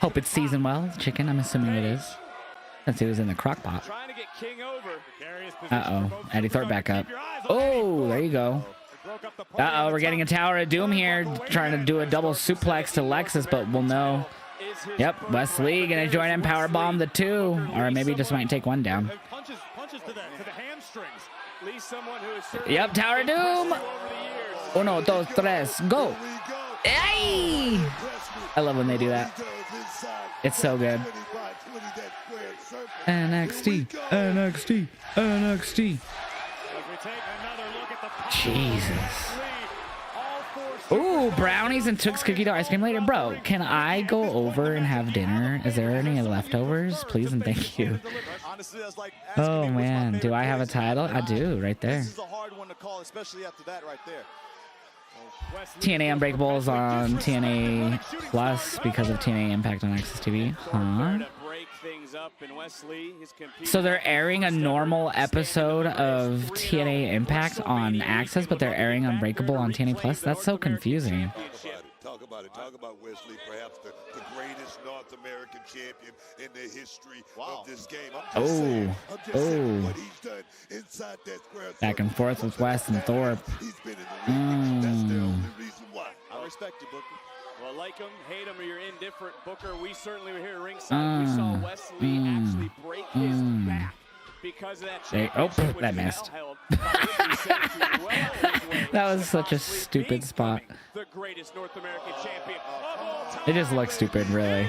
Hope it's seasoned well. Chicken, I'm assuming it is. Since it was in the crockpot. Uh-oh. Eddie Thorpe back up. Oh, there you go. Uh-oh, we're getting a Tower of Doom here. Trying to do a double suplex to Lexus, but we'll know. Yep, Wesley gonna join him, powerbomb the two, or maybe just might take one down. Yep, Tower of Doom. Uno, dos, tres, go. Hey! I love when they do that. It's so good. NXT, NXT, NXT. Jesus. Ooh, brownies and Took's cookie dough ice cream later. Bro, can I go over and have dinner? Is there any leftovers? Please and thank you. Oh, man. Do I have a title? I do, right there. TNA Unbreakable is on TNA Plus because of TNA Impact on Access TV. Huh? So they're airing a normal episode of TNA Impact on Access, but they're airing Unbreakable on TNA Plus? That's so confusing. Talk about it. Talk about Wesley, perhaps the greatest North American champion in the history of this game. Oh. Back and forth with West and Thorpe. He's been in the ring. That's the only reason why. I respect you, Booker. Well, like him, hate him, or you're indifferent, Booker. We certainly were here ringside. We saw Wesley actually break his back because of that There, oh, championship, that which is missed. held by Ricky Sainz, who's well on his way That was to such a possibly stupid spot. becoming the greatest North American champion of all time. It just looks stupid, really.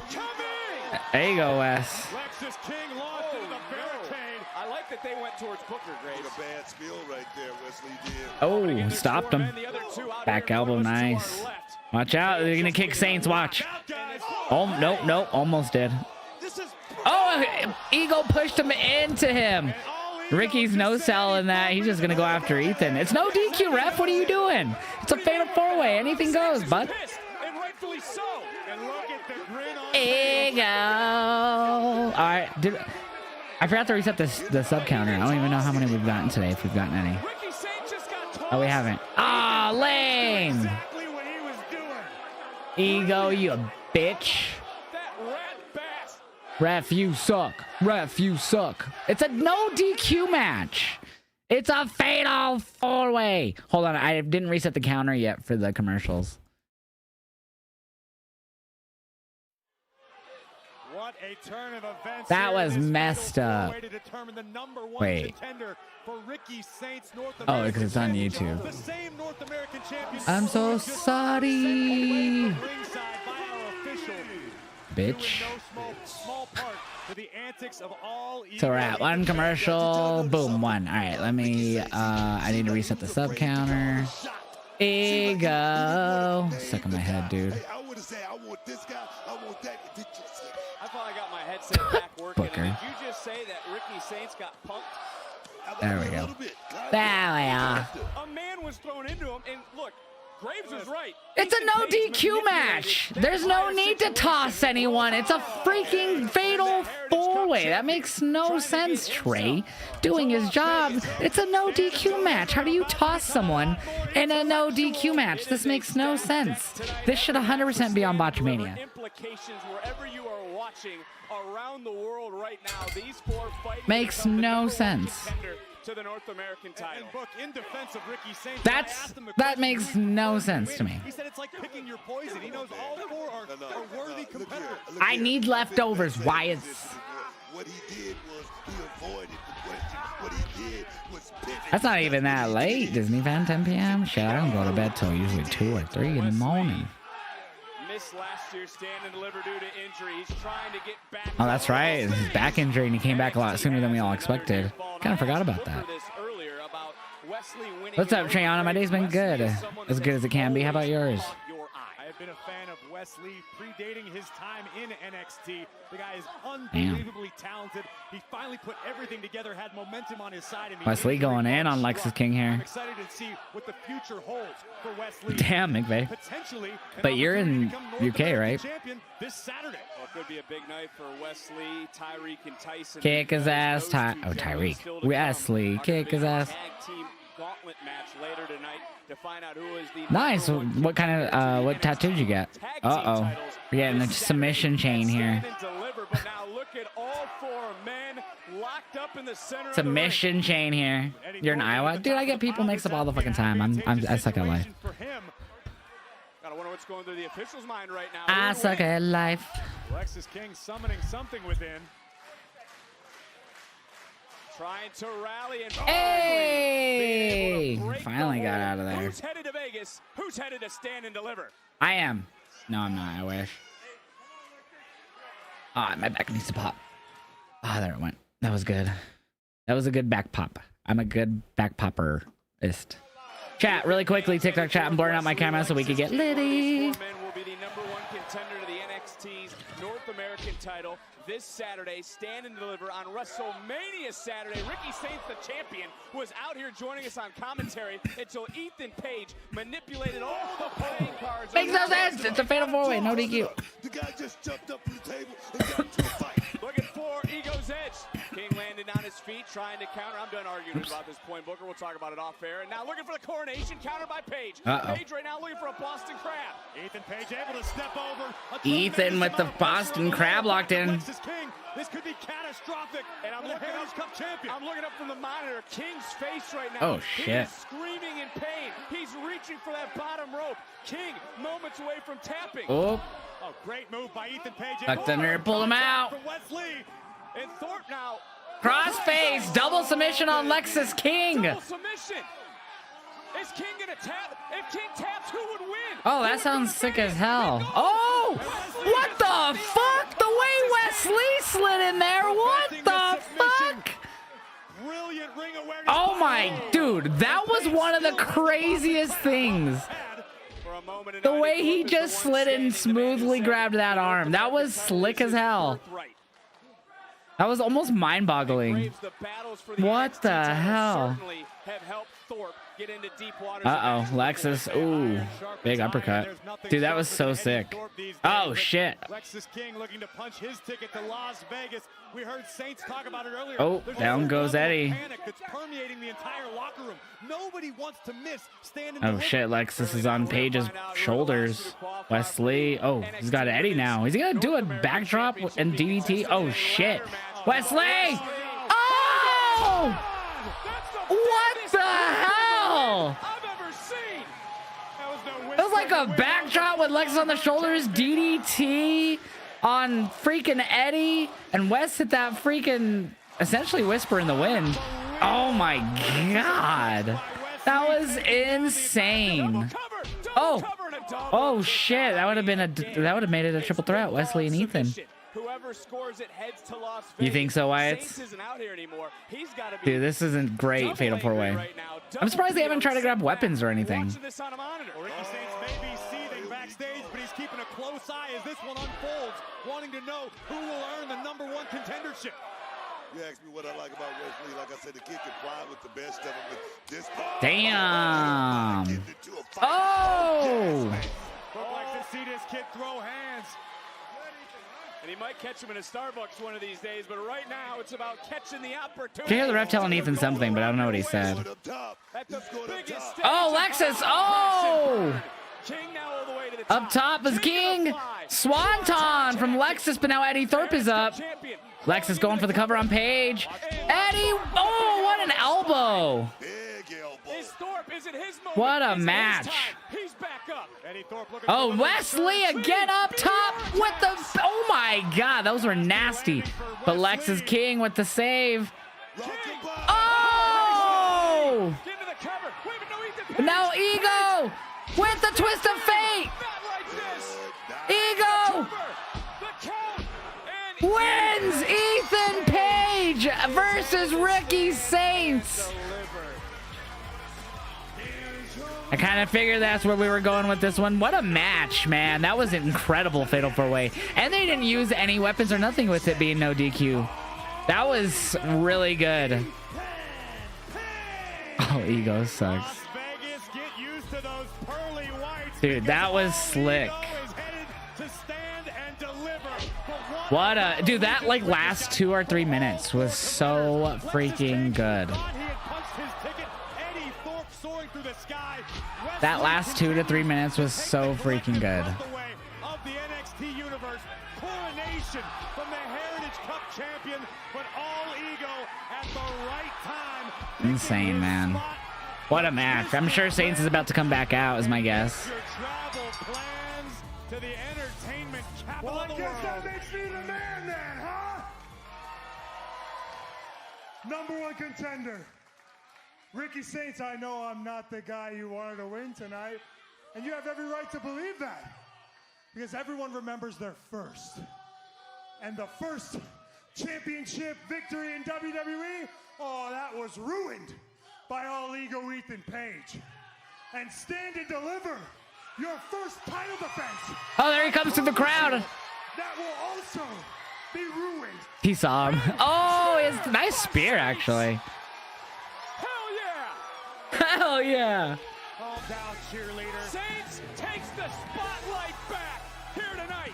There you go, Wes. Lexus King launched into the barricade. I like that they went towards Booker, Graves. A bad skill right there, Wesley did. Oh, stopped him. Back elbow, nice. Watch out, they're gonna kick Saints, watch. Oh, nope, nope, almost did. Oh, Ego pushed him into him. Ricky's no selling that. He's just gonna go after Ethan. It's no DQ, ref. What are you doing? It's a fatal four-way. Anything goes, bud. And rightfully so. And look at the grin on Ego. All right, I forgot to reset the sub counter. I don't even know how many we've gotten today, if we've gotten any. Ricky Sainz just got tossed. Oh, we haven't. Ah, lame. Exactly what he was doing. Ego, you a bitch. That rat bass. Ref, you suck. Ref, you suck. It's a no DQ match. It's a fatal four-way. Hold on, I didn't reset the counter yet for the commercials. What a turn of events. That was messed up. Wait. Oh, because it's on YouTube. I'm so sorry. Bitch. So we're at one commercial. Boom, one. All right, let me, I need to reset the sub counter. Ego. Stuck in my head, dude. I would have said, I want this guy, I want that. Did you see? I thought I got my headset back working. Booker. Did you just say that Ricky Sainz got punked? There we go. There we are. A man was thrown into him, and look, Graves was right. It's a no DQ match. There's no need to toss anyone. It's a freaking fatal four-way. That makes no sense, Trey. Doing his job. It's a no DQ match. How do you toss someone in a no DQ match? This makes no sense. This should 100% be on Botchamania. Implications wherever you are watching around the world right now. These four fighting Makes no sense. to the North American title. Book in defense of Ricky Sainz. That makes no sense to me. He said it's like picking your poison. He knows all four are worthy competitors. I need leftovers. Why is... What he did was he avoided the question. What he did was pivot. That's not even that late. Disney fan, 10 p.m. Shit, I don't go to bed till usually 2 or 3 in the morning. Missed last year's stand and deliver due to injury. He's trying to get back. Oh, that's right. It's his back injury, and he came back a lot sooner than we all expected. Kind of forgot about that. What's up, Treyana? My day's been good. As good as it can be. How about yours? I have been a fan of Wesley predating his time in NXT. The guy is unbelievably talented. He finally put everything together, had momentum on his side. And Wesley going in on Lexus King here. I'm excited to see what the future holds for Wesley. Damn, McVay. Potentially, But you're in UK, right? Champion this Saturday. Well, it could be a big night for Wesley, Tyreek, and Tyson. Kick his ass. Tyreek. Wesley. Kick his ass. Tag team gauntlet match later tonight to find out who is the Nice. What kind of, what tattoo did you get? Uh-oh. We're getting a submission chain here. But now look at all four men locked up in the center. Submission chain here. You're in Iowa? Dude, I get people mixed up all the fucking time. I suck at life. Gotta wonder what's going through the official's mind right now. I suck at life. Lexus King summoning something within. Trying to rally and Hey! Finally got out of there. Who's headed to Vegas? Who's headed to stand and deliver? I am. No, I'm not. I wish. Ah, my back needs to pop. Ah, there it went. That was good. That was a good back pop. I'm a good back popper-ist. Chat, really quickly, TikTok chat. I'm blurring out my camera so we can get litty. Four men will be the #1 contender to the NXT's North American title this Saturday. Stand and deliver on WrestleMania Saturday. Ricky Sainz, the champion, was out here joining us on commentary until Ethan Page manipulated all the playing cards. Makes no sense. It's a fatal four-way. No DQ. The guy just jumped up from the table and got into a fight. Looking for Ego's edge. King landed on his feet, trying to counter. I'm done arguing about this point, Booker. We'll talk about it off air. And now looking for the coronation, countered by Page. Page right now looking for a Boston Crab. Ethan Page able to step over. Ethan with the Boston Crab locked in. This could be catastrophic. And I'm looking up, Cup champion. I'm looking up from the monitor. King's face right now. Oh, He shit. is screaming in pain. He's reaching for that bottom rope. King moments away from tapping. Oh. Oh, great move by Ethan Page. Tucked under, pull him out. For Wesley. And Thorpe now Crossface, double submission on Lexus King. Double submission. Is King gonna tap? If King taps, who would win? Oh, that sounds sick as hell. Oh, what the fuck? The way Wesley slid in there. What the fuck? Brilliant ring awareness. Oh my, dude, that was one of the craziest things. The way he just slid in and smoothly grabbed that arm. That was slick as hell. That was almost mind-boggling. What the hell? Uh-oh, Lexus. Ooh, big uppercut. Dude, that was so sick. Oh, shit. Lexus King looking to punch his ticket to Las Vegas. We heard Saints talk about it earlier. Oh, down goes Eddie. Panic that's permeating the entire locker room. Nobody wants to miss standing. Oh, shit, Lexus is on Paige's shoulders. Wesley. Oh, he's got Eddie now. Is he gonna do a backdrop and DDT? Oh, shit. Wesley! Oh! What the hell? It was like a backdrop with Lexus on the shoulders, DDT on freaking Eddie, and Wes hit that freaking essentially whisper in the wind. Oh my god. That was insane. Oh shit, that would have made it a triple threat, Wesley and Ethan. Whoever scores it heads to Las Vegas. You think so, Wyatt? Dude, this isn't great, Fatal 4-Way. I'm surprised they haven't tried to grab weapons or anything. Ricky Saints may be seething backstage, but he's keeping a close eye as this one unfolds, wanting to know who will earn the #1 contendership. You asked me what I like about Wesley. Like I said, the kid can fly with the best of them. But this damn. Oh! I'd like to see this kid throw hands. And he might catch him in a Starbucks one of these days, but right now it's about catching the opportunity. Can you hear the ref telling Ethan something, but I don't know what he said. Oh, Lexus! Oh! Up top is King. Swanton from Lexus, but now Eddie Thorpe is up. Lexus going for the cover on Paige. Eddie! Oh, what an elbow! What a match. Oh, Wesley again up top with the... Oh my god, those were nasty. But Lexus King with the save. Oh! Now Ego with the twist of fate. Ego wins. Ethan Page versus Ricky Saints. I kind of figured that's where we were going with this one. What a match, man. That was an incredible Fatal 4-Way. And they didn't use any weapons or nothing with it being no DQ. That was really good. Oh, Ego sucks. Dude, that was slick. What a... Dude, that like last 2 or 3 minutes was so freaking good. That last 2 to 3 minutes was so freaking good. Insane, man. What a match. I'm sure Saints is about to come back out, is my guess. Well, I guess that makes me the man then, huh? #1 contender. Ricky Saints, I know I'm not the guy you wanted to win tonight, and you have every right to believe that, because everyone remembers their first. And the first championship victory in WWE, oh, that was ruined by All Ego Ethan Page. And Stand and Deliver, your first title defense. Oh, there he comes to the crowd. That will also be ruined. He saw him. Oh, it's a nice spear, actually. Hell yeah! Calm down, cheerleader. Saints takes the spotlight back here tonight.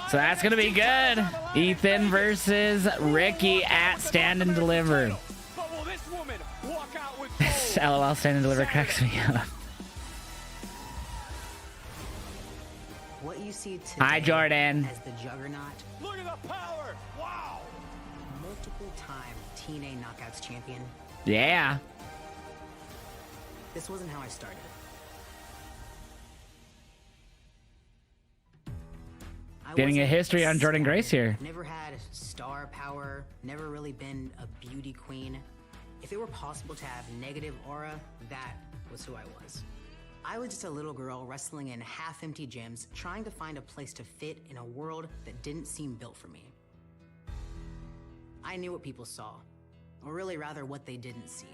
So that's gonna be good. Ethan versus Ricky at Stand and Deliver. But will this woman walk out with LOL, Stand and Deliver cracks me up. What you see today Hi, Jordan. as the Juggernaut. Look at the power! Wow! Multiple-time TNA Knockouts champion. Yeah. This wasn't how I started. I Getting a history on Jordan Grace here. Never had star power, never really been a beauty queen. If it were possible to have negative aura, that was who I was. I was just a little girl wrestling in half-empty gyms, trying to find a place to fit in a world that didn't seem built for me. I knew what people saw, or really rather what they didn't see.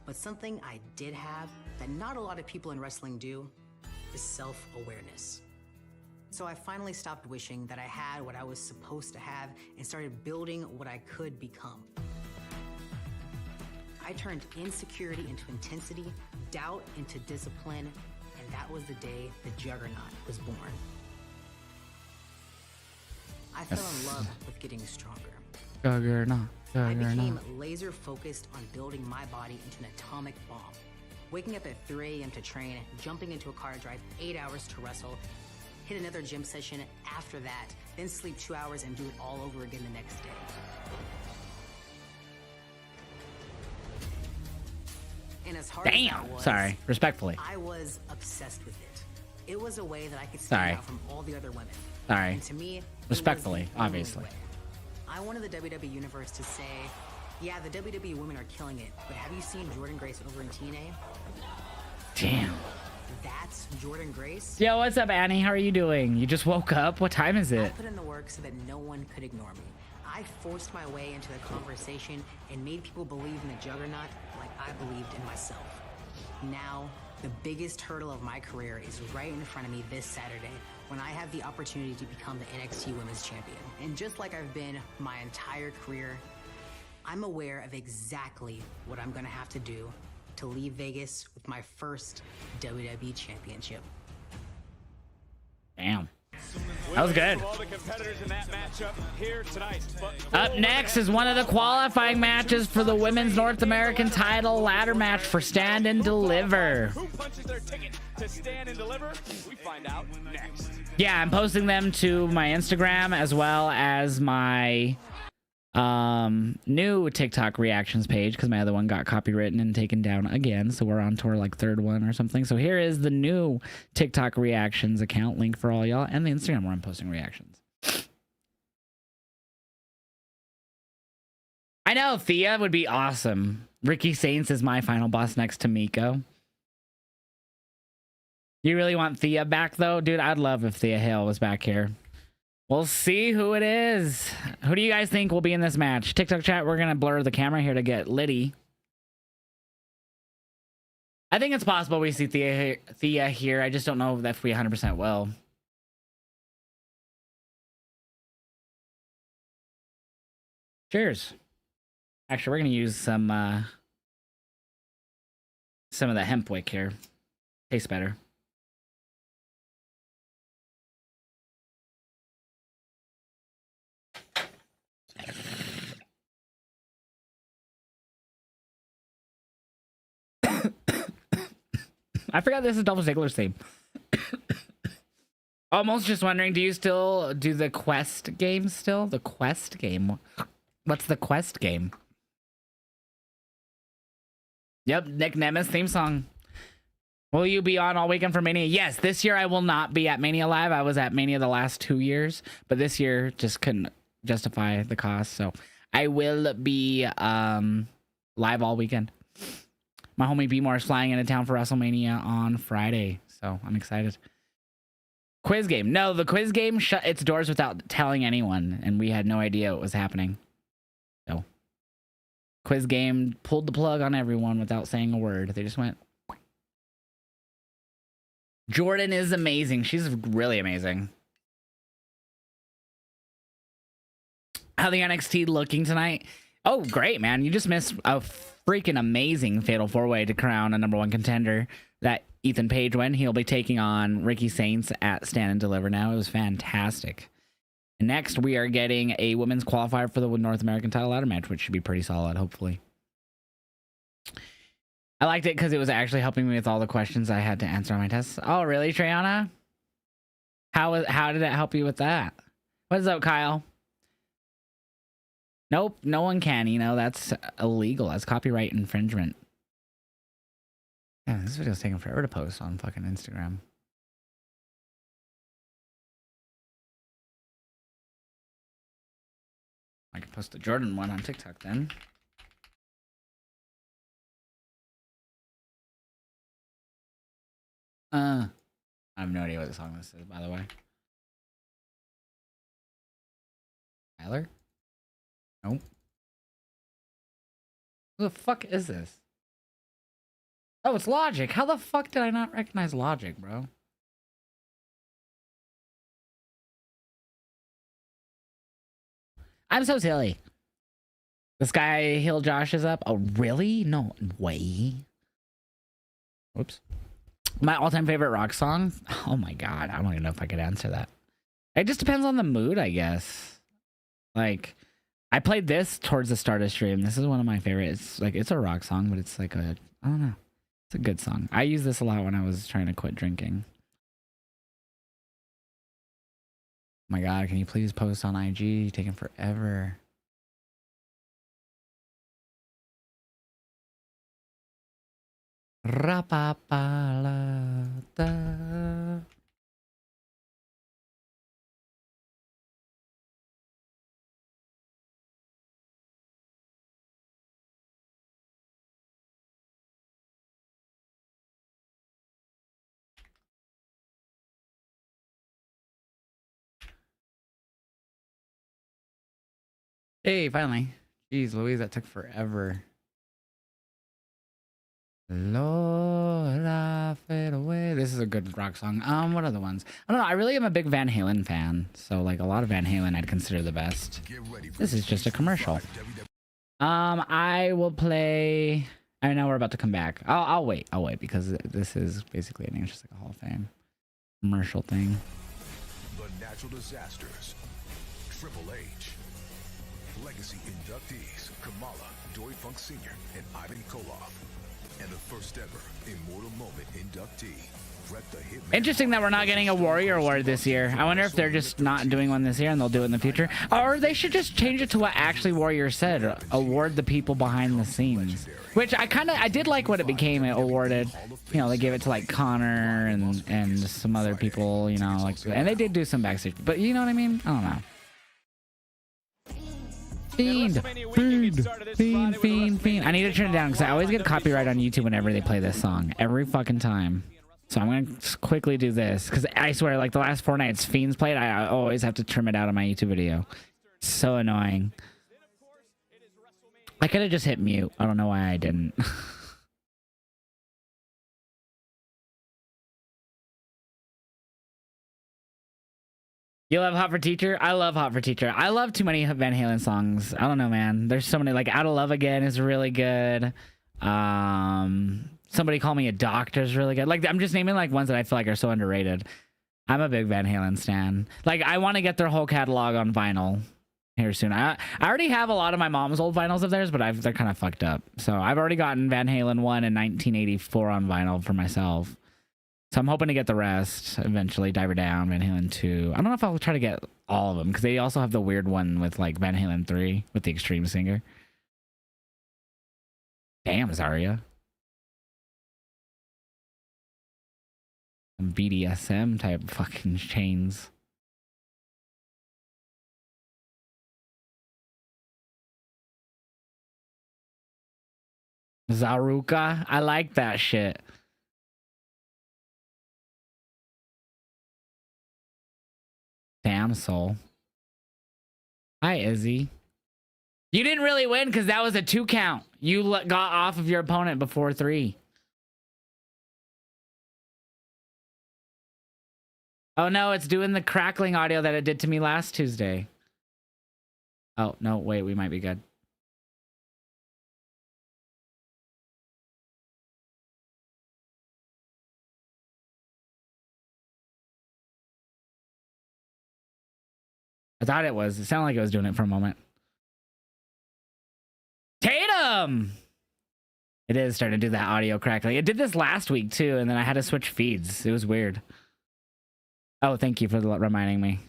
But something I did have that not a lot of people in wrestling do is self-awareness. So I finally stopped wishing that I had what I was supposed to have and started building what I could become. I turned insecurity into intensity, doubt into discipline, and that was the day the Juggernaut was born. I fell in love with getting stronger. Juggernaut. I became laser focused on building my body into an atomic bomb. Waking up at 3 a.m. to train, jumping into a car to drive 8 hours to wrestle, hit another gym session after that, then sleep 2 hours and do it all over again the next day. And as hard as that was, sorry, respectfully. I was obsessed with it. It was a way that I could stand out from all the other women. Sorry. And to me, Respectfully, it was the only obviously. way. I wanted the WWE Universe to say, yeah, the WWE women are killing it, but have you seen Jordan Grace over in TNA? Damn. That's Jordan Grace? Yo, what's up, Annie? How are you doing? You just woke up? What time is I it? put in the work so that no one could ignore me. I forced my way into the conversation and made people believe in the Juggernaut like I believed in myself. Now, the biggest hurdle of my career is right in front of me this Saturday when I have the opportunity to become the NXT Women's Champion. And just like I've been my entire career, I'm aware of exactly what I'm gonna have to do to leave Vegas with my first WWE Championship. Damn. That was good. All the competitors in that matchup here tonight. Up next is one of the qualifying matches for the Women's North American title ladder match for Stand and Deliver. Who punches their ticket to Stand and Deliver? We find out next. Yeah, I'm posting them to my Instagram as well as my new TikTok reactions page because my other one got copywritten and taken down again, so we're on to our like third one or something. So here is the new TikTok reactions account link for all y'all, and the Instagram where I'm posting reactions. I know Thea would be awesome. Ricky Saints is my final boss next to Miko. You really want Thea back though? Dude, I'd love if Thea Hail was back here. We'll see who it is. Who do you guys think will be in this match? TikTok chat, we're going to blur the camera here to get Liddy. I think it's possible we see Thea here. I just don't know if we 100% will. Cheers. Actually, we're going to use some of the hemp wick here. Tastes better. I forgot this is Dolph Ziggler's theme. Almost just wondering, do you still do the quest game still? The quest game? What's the quest game? Yep, Nick Nemeth theme song. Will you be on all weekend for Mania? Yes, this year I will not be at Mania Live. I was at Mania the last 2 years, but this year just couldn't justify the cost. So I will be live all weekend. My homie B-More is flying into town for WrestleMania on Friday, so I'm excited. Quiz game. No, the quiz game shut its doors without telling anyone, and we had no idea what was happening. So, quiz game pulled the plug on everyone without saying a word. They just went. Jordan is amazing. She's really amazing. How the NXT looking tonight? Oh, great, man. You just missed a freaking amazing Fatal 4-Way to crown a #1 contender that Ethan Page went. He'll be taking on Ricky Saints at Stand and Deliver now. It was fantastic. And next, we are getting a women's qualifier for the North American title ladder match, which should be pretty solid, hopefully. I liked it because it was actually helping me with all the questions I had to answer on my tests. Oh, really, Triana? How did it help you with that? What's up, Kyle? Nope, no one can. You know, that's illegal. That's copyright infringement. Yeah, this video's taking forever to post on fucking Instagram. post the Jordan one on TikTok then. I have no idea what the song this is, by the way. Tyler? Nope. Who the fuck is this? Oh, it's Logic. How the fuck did I not recognize Logic, bro? I'm so silly. This guy Heeljosh is up. Oh, really? No way. Whoops. My all-time favorite rock song? Oh my god, I don't even know if I could answer that. It just depends on the mood, I guess. Like, I played this towards the start of stream. This is one of my favorites. Like, it's a rock song, but it's like a, I don't know. It's a good song. I used this a lot when I was trying to quit drinking. Oh my god, can you please post on IG? Taking forever. Rapapalata. Hey, finally. Jeez Louise, that took forever. Lord, I fade away. This is a good rock song. What other ones? I don't know. I really am a big Van Halen fan. So, like, a lot of Van Halen I'd consider the best. This is just a commercial. I will play... I know we're about to come back. I'll wait. I'll wait because this is basically, I think it's just like a Hall of Fame commercial thing. The Natural Disasters. Triple H. Legacy inductees Kamala, Dory Funk Sr., and Ivan Koloff. And the first ever Immortal Moment inductee, Brett the Hitman. Interesting that we're not getting a Warrior Award this year. I wonder if they're just not doing one this year and they'll do it in the future. Or they should just change it to what actually Warrior said. Award the people behind the scenes. Which I did like what it became. It awarded, you know, they gave it to like Connor and some other people, you know, like, and they did do some backstage. But you know what I mean? I don't know. Fiend. I need to turn it down because I always get copyright on YouTube whenever they play this song. Every fucking time. So I'm going to quickly do this because I swear, like the last 4 nights Fiend's played, I always have to trim it out of my YouTube video. So annoying. I could have just hit mute. I don't know why I didn't. You love Hot for Teacher? I love Hot for Teacher. I love too many Van Halen songs. I don't know, man. There's so many. Like Out of Love Again is really good. Somebody Call Me a Doctor is really good. Like I'm just naming like ones that I feel like are so underrated. I'm a big Van Halen stan. Like I want to get their whole catalog on vinyl here soon. I already have a lot of my mom's old vinyls of theirs, but they're kind of fucked up. So I've already gotten Van Halen 1 in 1984 on vinyl for myself. So I'm hoping to get the rest eventually. Diver Down, Van Halen 2. I don't know if I'll try to get all of them because they also have the weird one with like Van Halen 3 with the Extreme Singer. Damn, Zarya. Some BDSM type fucking chains. Zaruka. I like that shit. Damn soul. Hi, Izzy. You didn't really win because that was a 2 count. You got off of your opponent before 3. Oh no, it's doing the crackling audio that it did to me last Tuesday. Oh no, wait, we might be good. I thought it was. It sounded like it was doing it for a moment. Tatum! It is starting to do that audio crackling. It did this last week too, and then I had to switch feeds. It was weird. Oh, thank you for reminding me.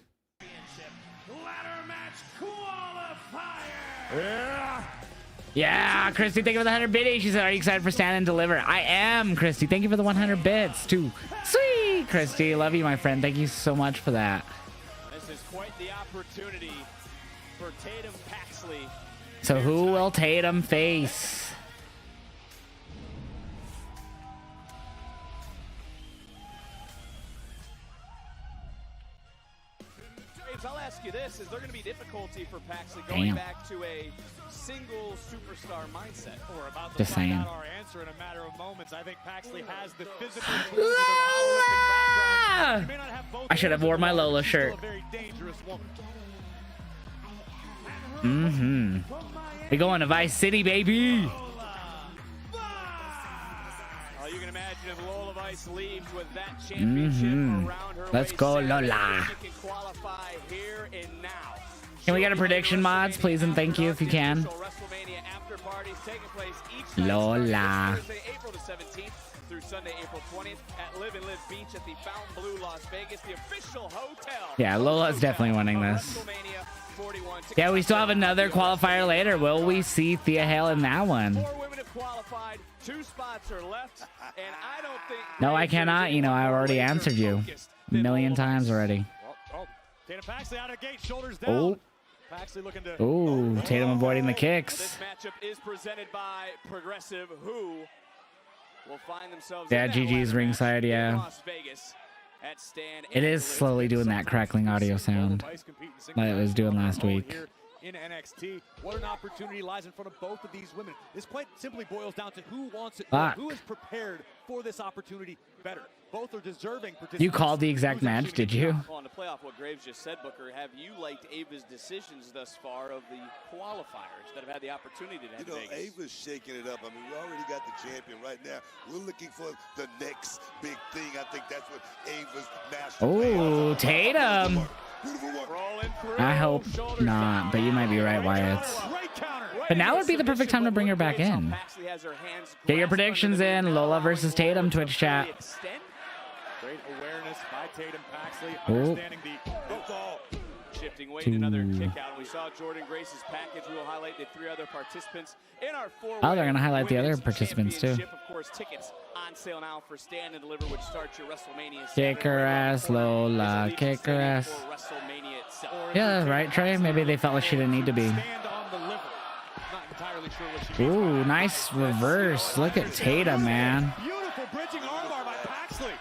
Yeah, Christy, thank you for the 100 biddies. She said, are you excited for Stand and Deliver? I am, Christy. Thank you for the 100 bits, too. Sweet, Christy. Love you, my friend. Thank you so much for that. This is quite the opportunity for Tatum Paxley. So who will Tatum face? I'll ask you this: is there going to be difficulty for Paxley going back to a single superstar mindset? We're about to find out our answer in a matter of moments. I think Paxley has the physical tools with her powerlifting background. I should have worn my Lola shirt. We going to Vice City, baby. You can imagine if Lola Vice leaves with that championship around her. Let's go, Lola. Can we get a prediction, mods, please and thank you if you can. Lola. April the 17th through Sunday, April 20th at Live and Live Beach at the Fountain Las Vegas, the official hotel. Yeah, Lola's definitely winning this. Yeah, we still have another qualifier later. Will we see Thea Hail in that one? 4 women have qualified. 2 spots are left, and I don't think. No, I cannot. You know, I've already answered you a million times already. Tatum Paxley out of gate, shoulders down. Paxley looking to. Ooh, Tatum avoiding the kicks. This matchup is presented by Progressive, who will find themselves. Yeah, GG's ringside. Yeah. Las Vegas at Stan. It is slowly doing that crackling audio sound like it was doing last week. In NXT, what an opportunity lies in front of both of these women. This quite simply boils down to who wants it, who is prepared for this opportunity better. Both are deserving participants. You called the exact match, did you? On to play off what Graves just said, Booker, have you liked Ava's decisions thus far of the qualifiers that have had the opportunity to head to Vegas? Ava's shaking it up. I mean, we already got the champion right now. We're looking for the next big thing. I think that's what Ava's national. Oh, Tatum. I hope not, but you might be right, Wyatt. But now would be the perfect time to bring her back in. Get your predictions in. Lola versus Tatum, Twitch chat. Great awareness by Tatum Paxley, understanding the football. Shifting weight, another kick out. We saw Jordan Grace's package. We will highlight the 3 other participants in our 4. Oh, they're gonna highlight the other participants too. Of course, tickets on sale now for Stand and Deliver, which starts your WrestleMania. Kick her ass, Lola. Kick her ass. Yeah, right, Trey. Maybe they felt like she didn't need to be. Ooh, nice reverse. Look at Tatum, man. Beautiful bridging armbar by Paxley.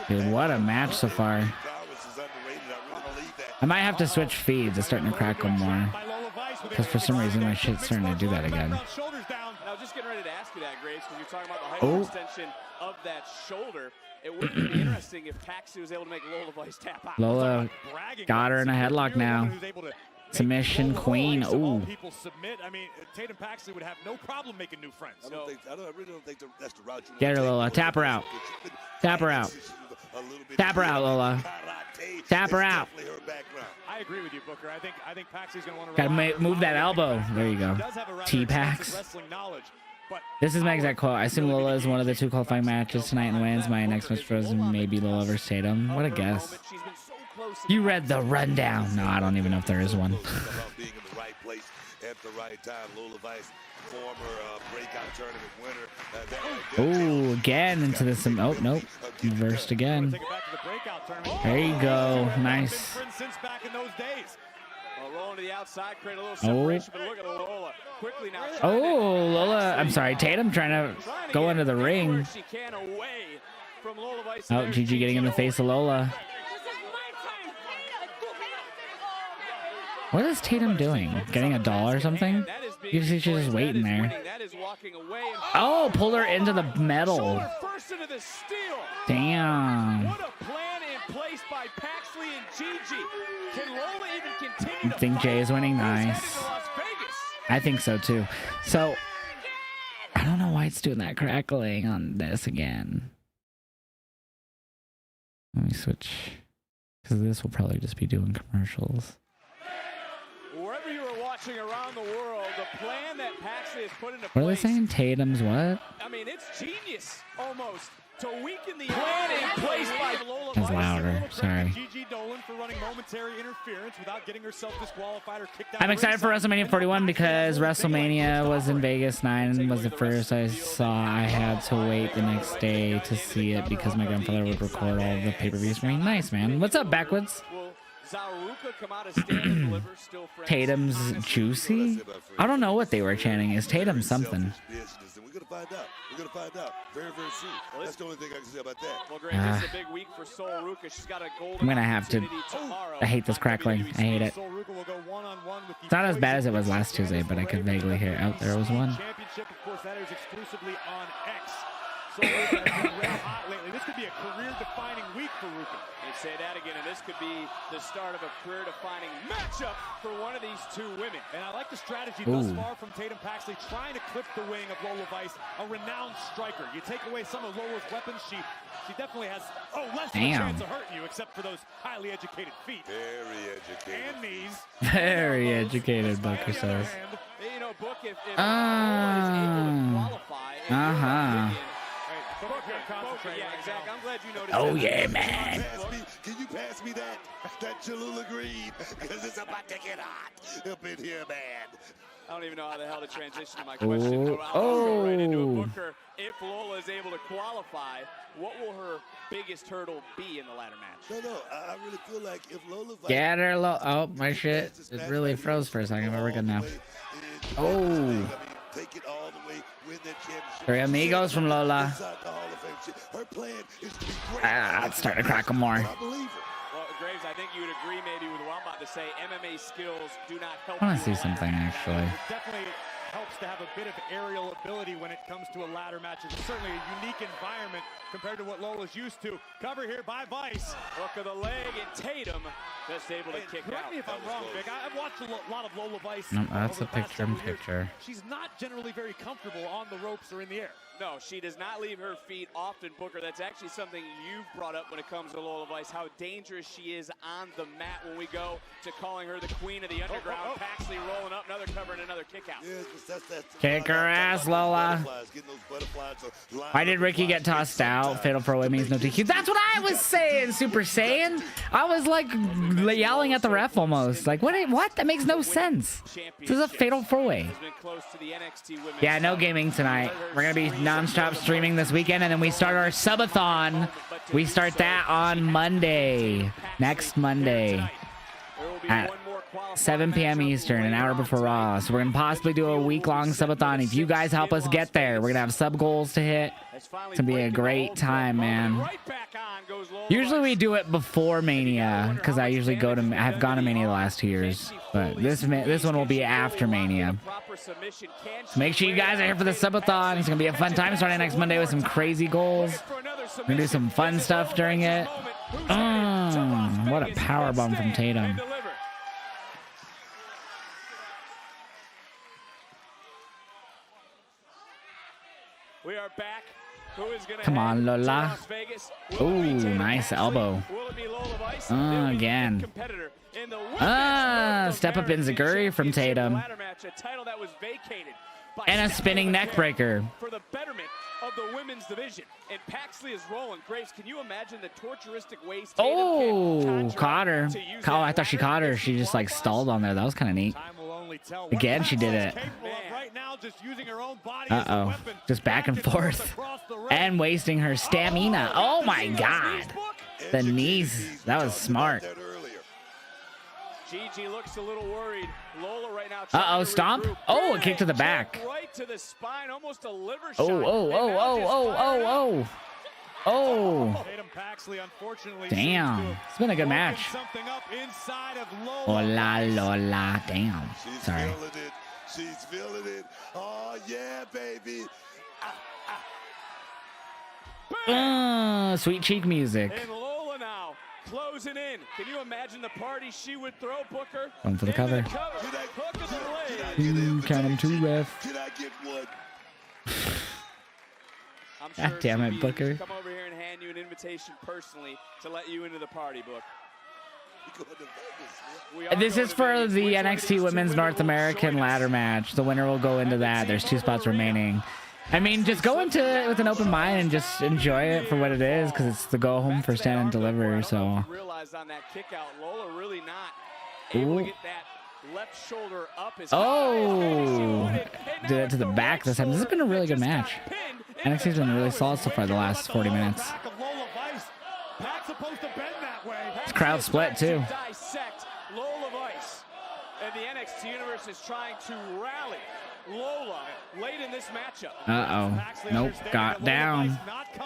Dude, what a match so far. I might have to switch feeds. It's starting to crackle more. Because for some reason my shit's starting to do that again. Now, just getting ready to ask you that, Graves, because you're talking about the hyperextension of that shoulder. It would be interesting if Paxley was able to make Lola Vice tap out. Lola got her in a headlock now. Submission queen. Ooh. People submit. I mean, Tatum Paxley would have no problem making new friends. I really don't think that's the route. Get her, Lola. Tap her out. Tap her out. Tap her out, Lola. Tap her out. I agree with you, Booker. I think Paxley's going to want to gotta move that elbow. There you go. T-Pax. This is my exact quote. I assume Lola is one of the 2 qualifying matches tonight and wins. My next match was maybe Lola versus Tatum. What a guess. You read the rundown. No, I don't even know if there is one. Being in the right place at the right time. Lola Vice, former breakout tournament winner. Oh, again into this. Oh, nope. Reversed again. There you go. Nice. Rolling to the outside, create a little separation, but look at Lola. Quickly now. Oh, Lola. I'm sorry, Tatum trying to go into the ring. Oh, GG getting in the face of Lola. What is Tatum doing? Getting a doll or something? You see she's just waiting there. Oh, pulled her into the metal. Damn. What a plan in place by Paxley and Gigi. Can Lola even continue to I think Jay is winning. Nice. I think so too. So I don't know why it's doing that crackling on this again. Let me switch, because this will probably just be doing commercials. Wherever you are watching around the world, the plan that Paxley has put into place. What are they saying? Tatum's what? I mean, it's genius almost to weaken the plan in place by Lola. That's louder. Sorry. I'm excited for WrestleMania 41 because WrestleMania was in Vegas. 9 was the first I saw. I had to wait the next day to see it because my grandfather would record all of the pay-per-views for me. Nice, man. What's up, Backwoods? Tatum's juicy? I don't know what they were chanting. Is Tatum something? We're gonna find out. We're gonna find out very, very soon. That's the only thing I can say about that. Well, Greg, this is a big week for Sol Ruca. She's got a golden I'm gonna have to. I hate this crackling. I hate it. It's not as bad as it was last Tuesday, but I could vaguely hear. Oh, there was one. Championship, of course, that is exclusively on X. Sol Ruca has been red hot lately. This could be a career-defining week for Ruca. And say that again, and this could be the start of a career-defining matchup for one of these two women. And I like the strategy thus far from Tatum Paxley, trying to clip the wing of Lola Vice, a renowned striker. You take away some of Lola's weapons, she definitely has less of a chance of hurting you, except for those highly educated feet. Very educated. And knees. Very educated, Booker says. You know, Book, if Lola is able to qualify, yeah, exactly. I'm glad you noticed. Oh yeah, man. Can you pass me that Cholula Green? Because it's about to get hot up in here, man. I don't even know how the hell to transition to my question. I'll go right into it. Booker, if Lola is able to qualify, what will her biggest hurdle be in the ladder match? No, I really feel like if Lola... Get her low. Oh, my shit. It really froze for a second, but we're good now. Oh. Take it all the way, win that championship. Three amigos from Lola. Her plan is to be great. It's starting to crackle more. Well, Graves, I think you would agree maybe with what I'm about to say. MMA skills do not help. I want to see something, actually. It definitely helps to have a bit of aerial ability when it comes to a ladder match. It's certainly a unique environment compared to what Lola's used to. Cover here by Vice. Hook of the leg, and Tatum just able to kick out. Correct me if I'm wrong, Vic. I've watched a lot of Lola Vice. No, that's a picture-in-picture. She's not generally very comfortable on the ropes or in the air. No, she does not leave her feet often, Booker. That's actually something you've brought up when it comes to Lola Vice, how dangerous she is on the mat when we go to calling her the queen of the underground. Paxley rolling up, another cover and another kick out. Kick her ass, Lola. Why did Ricky get tossed out? Fatal 4-way means no DQ. That's what I was saying, Super Saiyan. I was like yelling at the ref almost. Like, what? That makes no sense. This is a fatal 4-way. Yeah, no gaming tonight. We're going to be non-stop streaming this weekend, and then we start our subathon. We start that on Monday. Next Monday. At 7 p.m. Eastern, an hour before Raw. So we're going to possibly do a week-long subathon. If you guys help us get there, we're going to have sub goals to hit. It's going to be a great time, man. Usually we do it before Mania, because I usually have gone to Mania the last 2 years. But this one will be after Mania. So make sure you guys are here for the subathon. It's going to be a fun time starting next Monday with some crazy goals. We're going to do some fun stuff during it. What a powerbomb from Tatum. We are back. Who is gonna Come on, Lola. Ooh, nice elbow. Again. Step up enziguri from Tatum. And a spinning neck breaker. For the betterment of the women's division. And Paxley is rolling. Graves, can you imagine the torturistic ways? Oh, caught her. Oh, I thought she caught her. She just like stalled on there. That was kind of neat. Again, she did it. Uh-oh. Just back and forth. And wasting her stamina. Oh my god. The knees. That was smart. Gigi looks a little worried. Lola right now. Uh-oh, stomp. Oh, a kick to the back. Right to the spine, almost a liver shot. Oh. Damn. It's been a good match. Lola. Damn. Sorry. She's feeling it. Oh, yeah, baby. Sweet cheek music. And Lola now closing in. Can you imagine the party she would throw, Booker? Going for the cover. Count them two, ref. Can I get one? God damn it, Booker. Come over here and hand you an invitation personally to let you into the party, Book. This is for the NXT Women's North American ladder match. The winner will go into that. There's 2 spots remaining. I mean, just go into it with an open mind and just enjoy it for what it is, because it's the go home for stand and deliver. So. Oh, did it to the back this time. This has been a really good match. NXT's been really solid so far the last 40 minutes. This crowd split too. Heeljosh is trying to rally Lola late in this matchup. Uh-oh. Nope. Got down.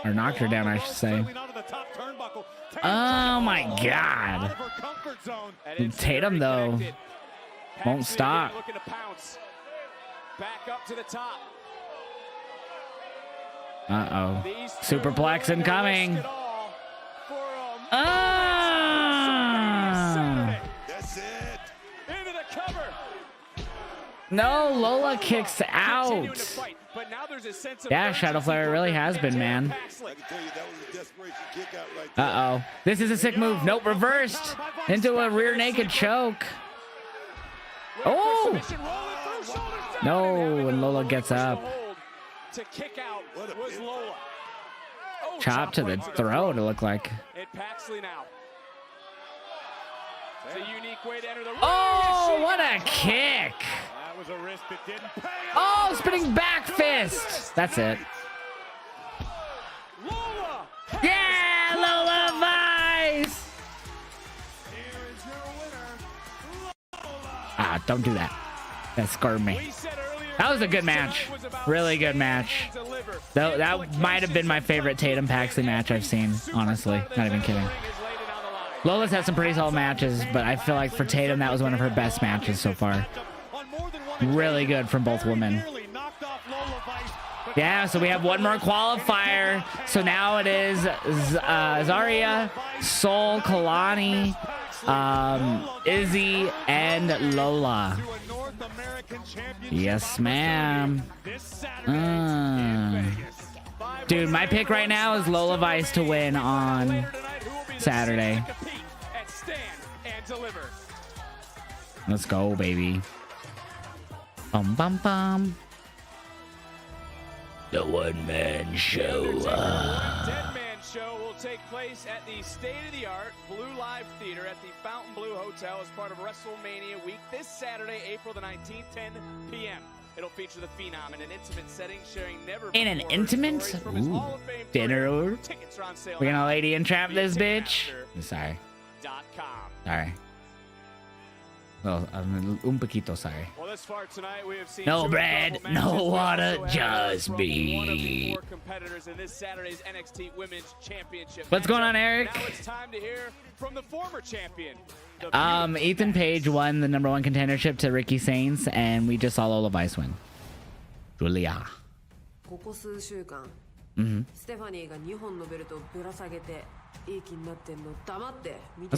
Or knocked her down, I should say. Oh, my God. Tatum, though, won't stop. Looking to pounce. Back up to the top. Uh-oh. Superplex incoming. That's it. Into the cover. No, Lola kicks out. Yeah, Shadow Flare really has been, man. Uh-oh. This is a sick move. Nope, reversed into a rear naked choke. Oh! No, and Lola gets up. To kick out was Lola. Chop to the throat, it looked like. Paxley now. It's a unique way to enter the ring. Oh, what a kick! That was a risk that didn't pay. Oh, spinning back fist. That's it. Lola. Yeah, Lola Vice. Ah, don't do that. That scarred me. That was a good match. Really good match. That might have been my favorite Tatum Paxley match I've seen, honestly. Not even kidding. Lola's had some pretty solid matches, but I feel like for Tatum, that was one of her best matches so far. Really good from both women. Yeah, so we have one more qualifier. So now it is Zarya, Sol, Kalani, Izzy, and Lola. Yes, ma'am. Dude, my pick right now is Lola Vice to win on Saturday. Let's go, baby. Bum, bum, bum. The one-man show. Dead Man Show will take place at the state-of-the-art Blue Live Theater at the Fountain Blue Hotel as part of WrestleMania week this Saturday, April the 19th, 10 p.m. It'll feature the Phenom in an intimate setting, sharing never in an intimate dinner. Tickets are on sale. We're gonna lady and trap this bitch. Sorry. Sorry. Well, I'm un poquito sorry. Well, this far tonight, we have seen no bread, no water, just me. Competitors in this Saturday's NXT Women's Championship. What's going on, Eric? Now it's time to hear from the former champion. Ethan Page won the #1 contendership to Ricky Saints, and we just saw Lola Vice win. Julia. That's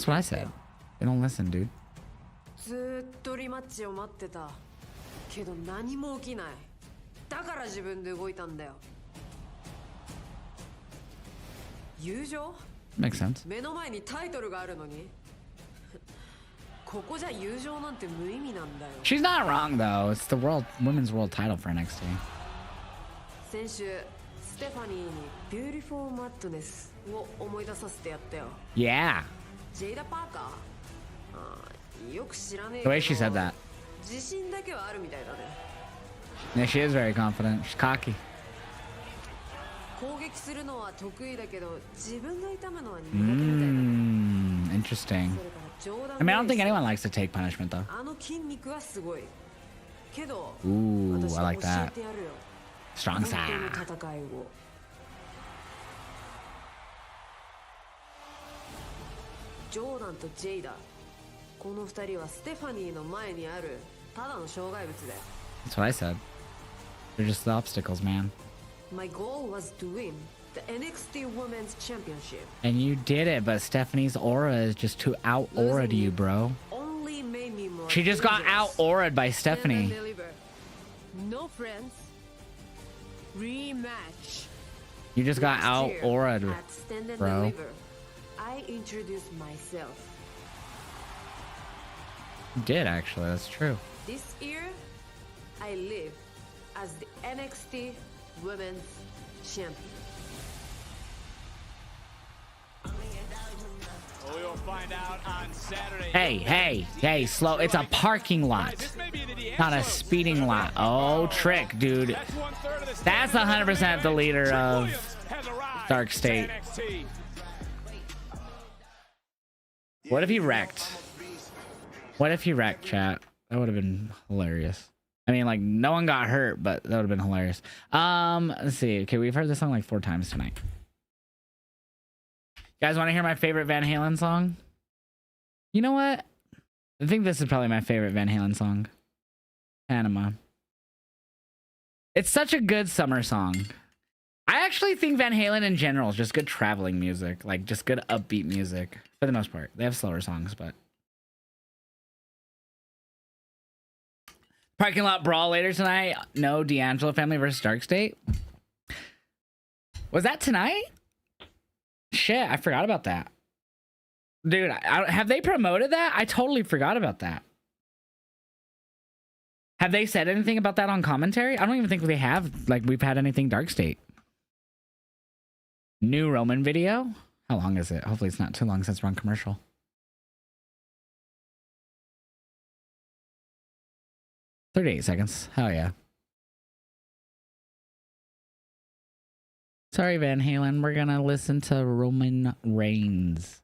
what I said. They don't listen, dude. ずっとリマッチを待ってたけど何も起きないだから自分で動いたんだよ友情 Makes sense. 目の前にタイトルがあるのにここじゃ友情なんて無意味なんだよ She's not wrong though. It's the women's world title for NXT. 先週ステファニーにビューティフォーマットネスを思い出させてやったよ Yeah. ジェイダ・パーカー The way she said that. Yeah, she is very confident. She's cocky. Interesting. I mean, I don't think anyone likes to take punishment, though. Ooh, I like that. Strong side. Jordan to Jada. この二人はステファニーの前にあるただの障害物だよ That's what I said. They're just the obstacles, man. My goal was to win the NXT Women's Championship. And you did it, but Stephanie's aura is just too out-aura'd you, bro. Only made me more She just got out-aura'd by Stephanie. No friends. Rematch. You just got out-aura'd, bro. I introduced myself. You did, actually. That's true. This year, I live as the NXT Women's Champion. We will find out on Saturday. Hey, slow. It's a parking lot, not a speeding lot. Oh, trick, dude. That's 100% the leader of Dark State. What if he wrecked? What if he wrecked, chat? That would have been hilarious. I mean, like, no one got hurt, but that would have been hilarious. Let's see. Okay, we've heard this song like 4 times tonight. You guys want to hear my favorite Van Halen song? You know what? I think this is probably my favorite Van Halen song. Panama. It's such a good summer song. I actually think Van Halen in general is just good traveling music. Like, just good upbeat music. For the most part. They have slower songs, but... Parking lot brawl later tonight. No, D'Angelo family versus Dark State. Was that tonight? Shit, I forgot about that. Dude, have they promoted that? I totally forgot about that. Have they said anything about that on commentary? I don't even think they have. Like, we've had anything Dark State. New Roman video? How long is it? Hopefully it's not too long since we're on commercial. 38 seconds. Hell yeah. Sorry, Van Halen. We're gonna listen to Roman Reigns.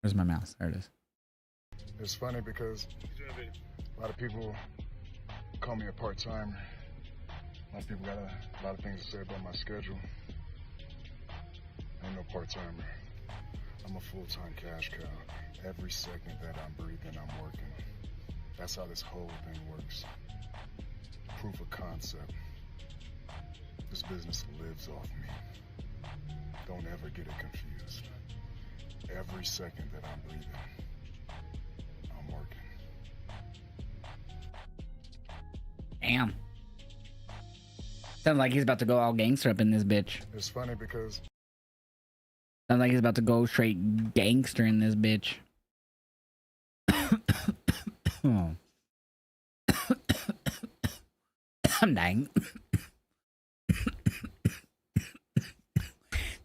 Where's my mouse? There it is. It's funny because a lot of people call me a part-timer. A lot of people got a lot of things to say about my schedule. I'm no part-timer. I'm a full-time cash cow. Every second that I'm breathing, I'm working. That's how this whole thing works. Proof of concept. This business lives off me. Don't ever get it confused. Every second that I'm breathing, I'm working. Damn. Sounds like he's about to go all gangster up in this bitch. It's funny because... Sounds like he's about to go straight gangster in this bitch. Oh. I'm dying.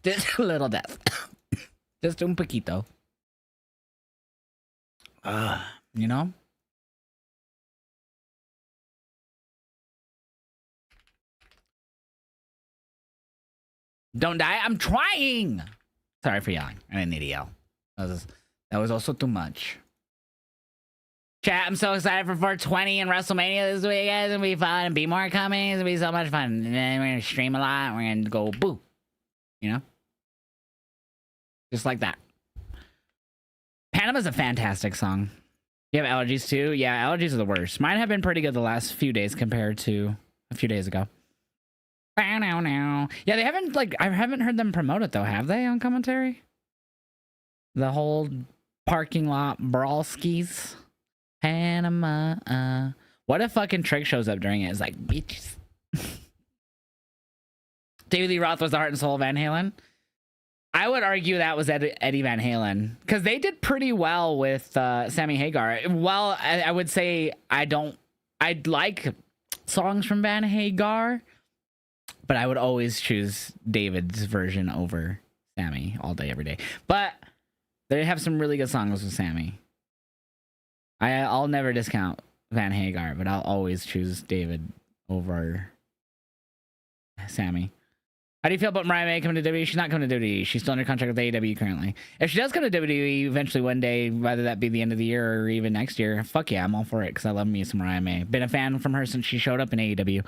Just a little death. Just un poquito. You know? Don't die. I'm trying. Sorry for yelling. I didn't need to yell. That was also too much. Chat, I'm so excited for 420 and WrestleMania this week, guys. It's gonna be fun. And be more coming. It's gonna be so much fun. And then we're gonna stream a lot. We're gonna go boo. You know? Just like that. Panama's a fantastic song. You have allergies too? Yeah, allergies are the worst. Mine have been pretty good the last few days compared to a few days ago. Yeah, they haven't, like, I haven't heard them promote it though, have they, on commentary? The whole parking lot brawl skis. Panama. What if fucking Trick shows up during it? It's like, bitches. David Lee Roth was the heart and soul of Van Halen. I would argue that was Eddie Van Halen, because they did pretty well with Sammy Hagar. Well, I would say I'd like songs from Van Hagar, but I would always choose David's version over Sammy all day, every day. But they have some really good songs with Sammy. I'll never discount Van Hagar, but I'll always choose David over Sammy. How do you feel about Mariah May coming to WWE? She's not coming to WWE. She's still under contract with AEW currently. If she does come to WWE eventually one day, whether that be the end of the year or even next year, fuck yeah, I'm all for it, because I love me some Mariah May. Been a fan from her since she showed up in AEW.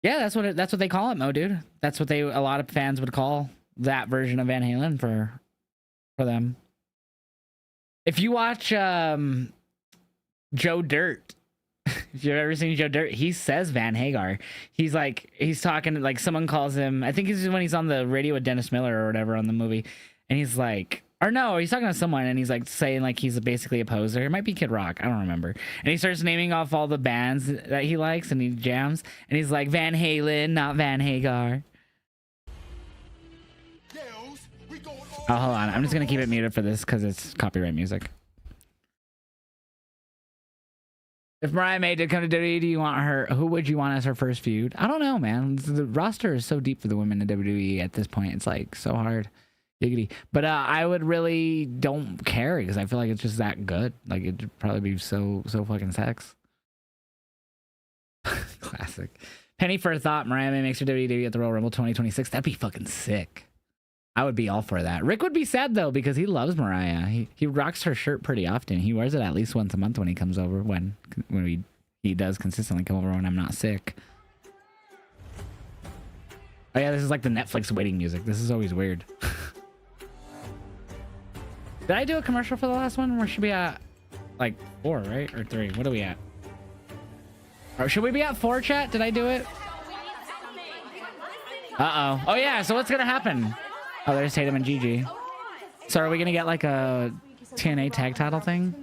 Yeah, that's what they call it, Mo, dude. That's what a lot of fans would call that version of Van Halen for them. If you watch Joe Dirt, if you've ever seen Joe Dirt, he says Van Hagar. He's talking, like, someone calls him, I think it's when he's on the radio with Dennis Miller or whatever on the movie, and he's like, or no, he's talking to someone and he's like saying like he's basically a poser. It might be Kid Rock, I don't remember. And he starts naming off all the bands that he likes and he jams, and he's like, Van Halen, not Van Hagar. Oh, hold on. I'm just going to keep it muted for this because it's copyright music. If Mariah May did come to WWE, do you want her? Who would you want as her first feud? I don't know, man. The roster is so deep for the women in WWE at this point. It's like so hard. Giggity. But I would really don't care because I feel like it's just that good. Like it'd probably be so fucking sex. Classic. Penny for a thought. Mariah May makes her WWE debut at the Royal Rumble 2026. That'd be fucking sick. I would be all for that. Rick would be sad though because he loves Mariah. He rocks her shirt pretty often. He wears it at least once a month when he comes over. When he does consistently come over when I'm not sick. Oh yeah, this is like the Netflix waiting music. This is always weird. Did I do a commercial for the last one? Where should we at? Like 4, right? Or 3? What are we at? Or should we be at 4, chat? Did I do it? Uh-oh. Oh yeah, so what's gonna happen? Oh, there's Tatum and Gigi. So are we gonna get like a TNA tag title thing?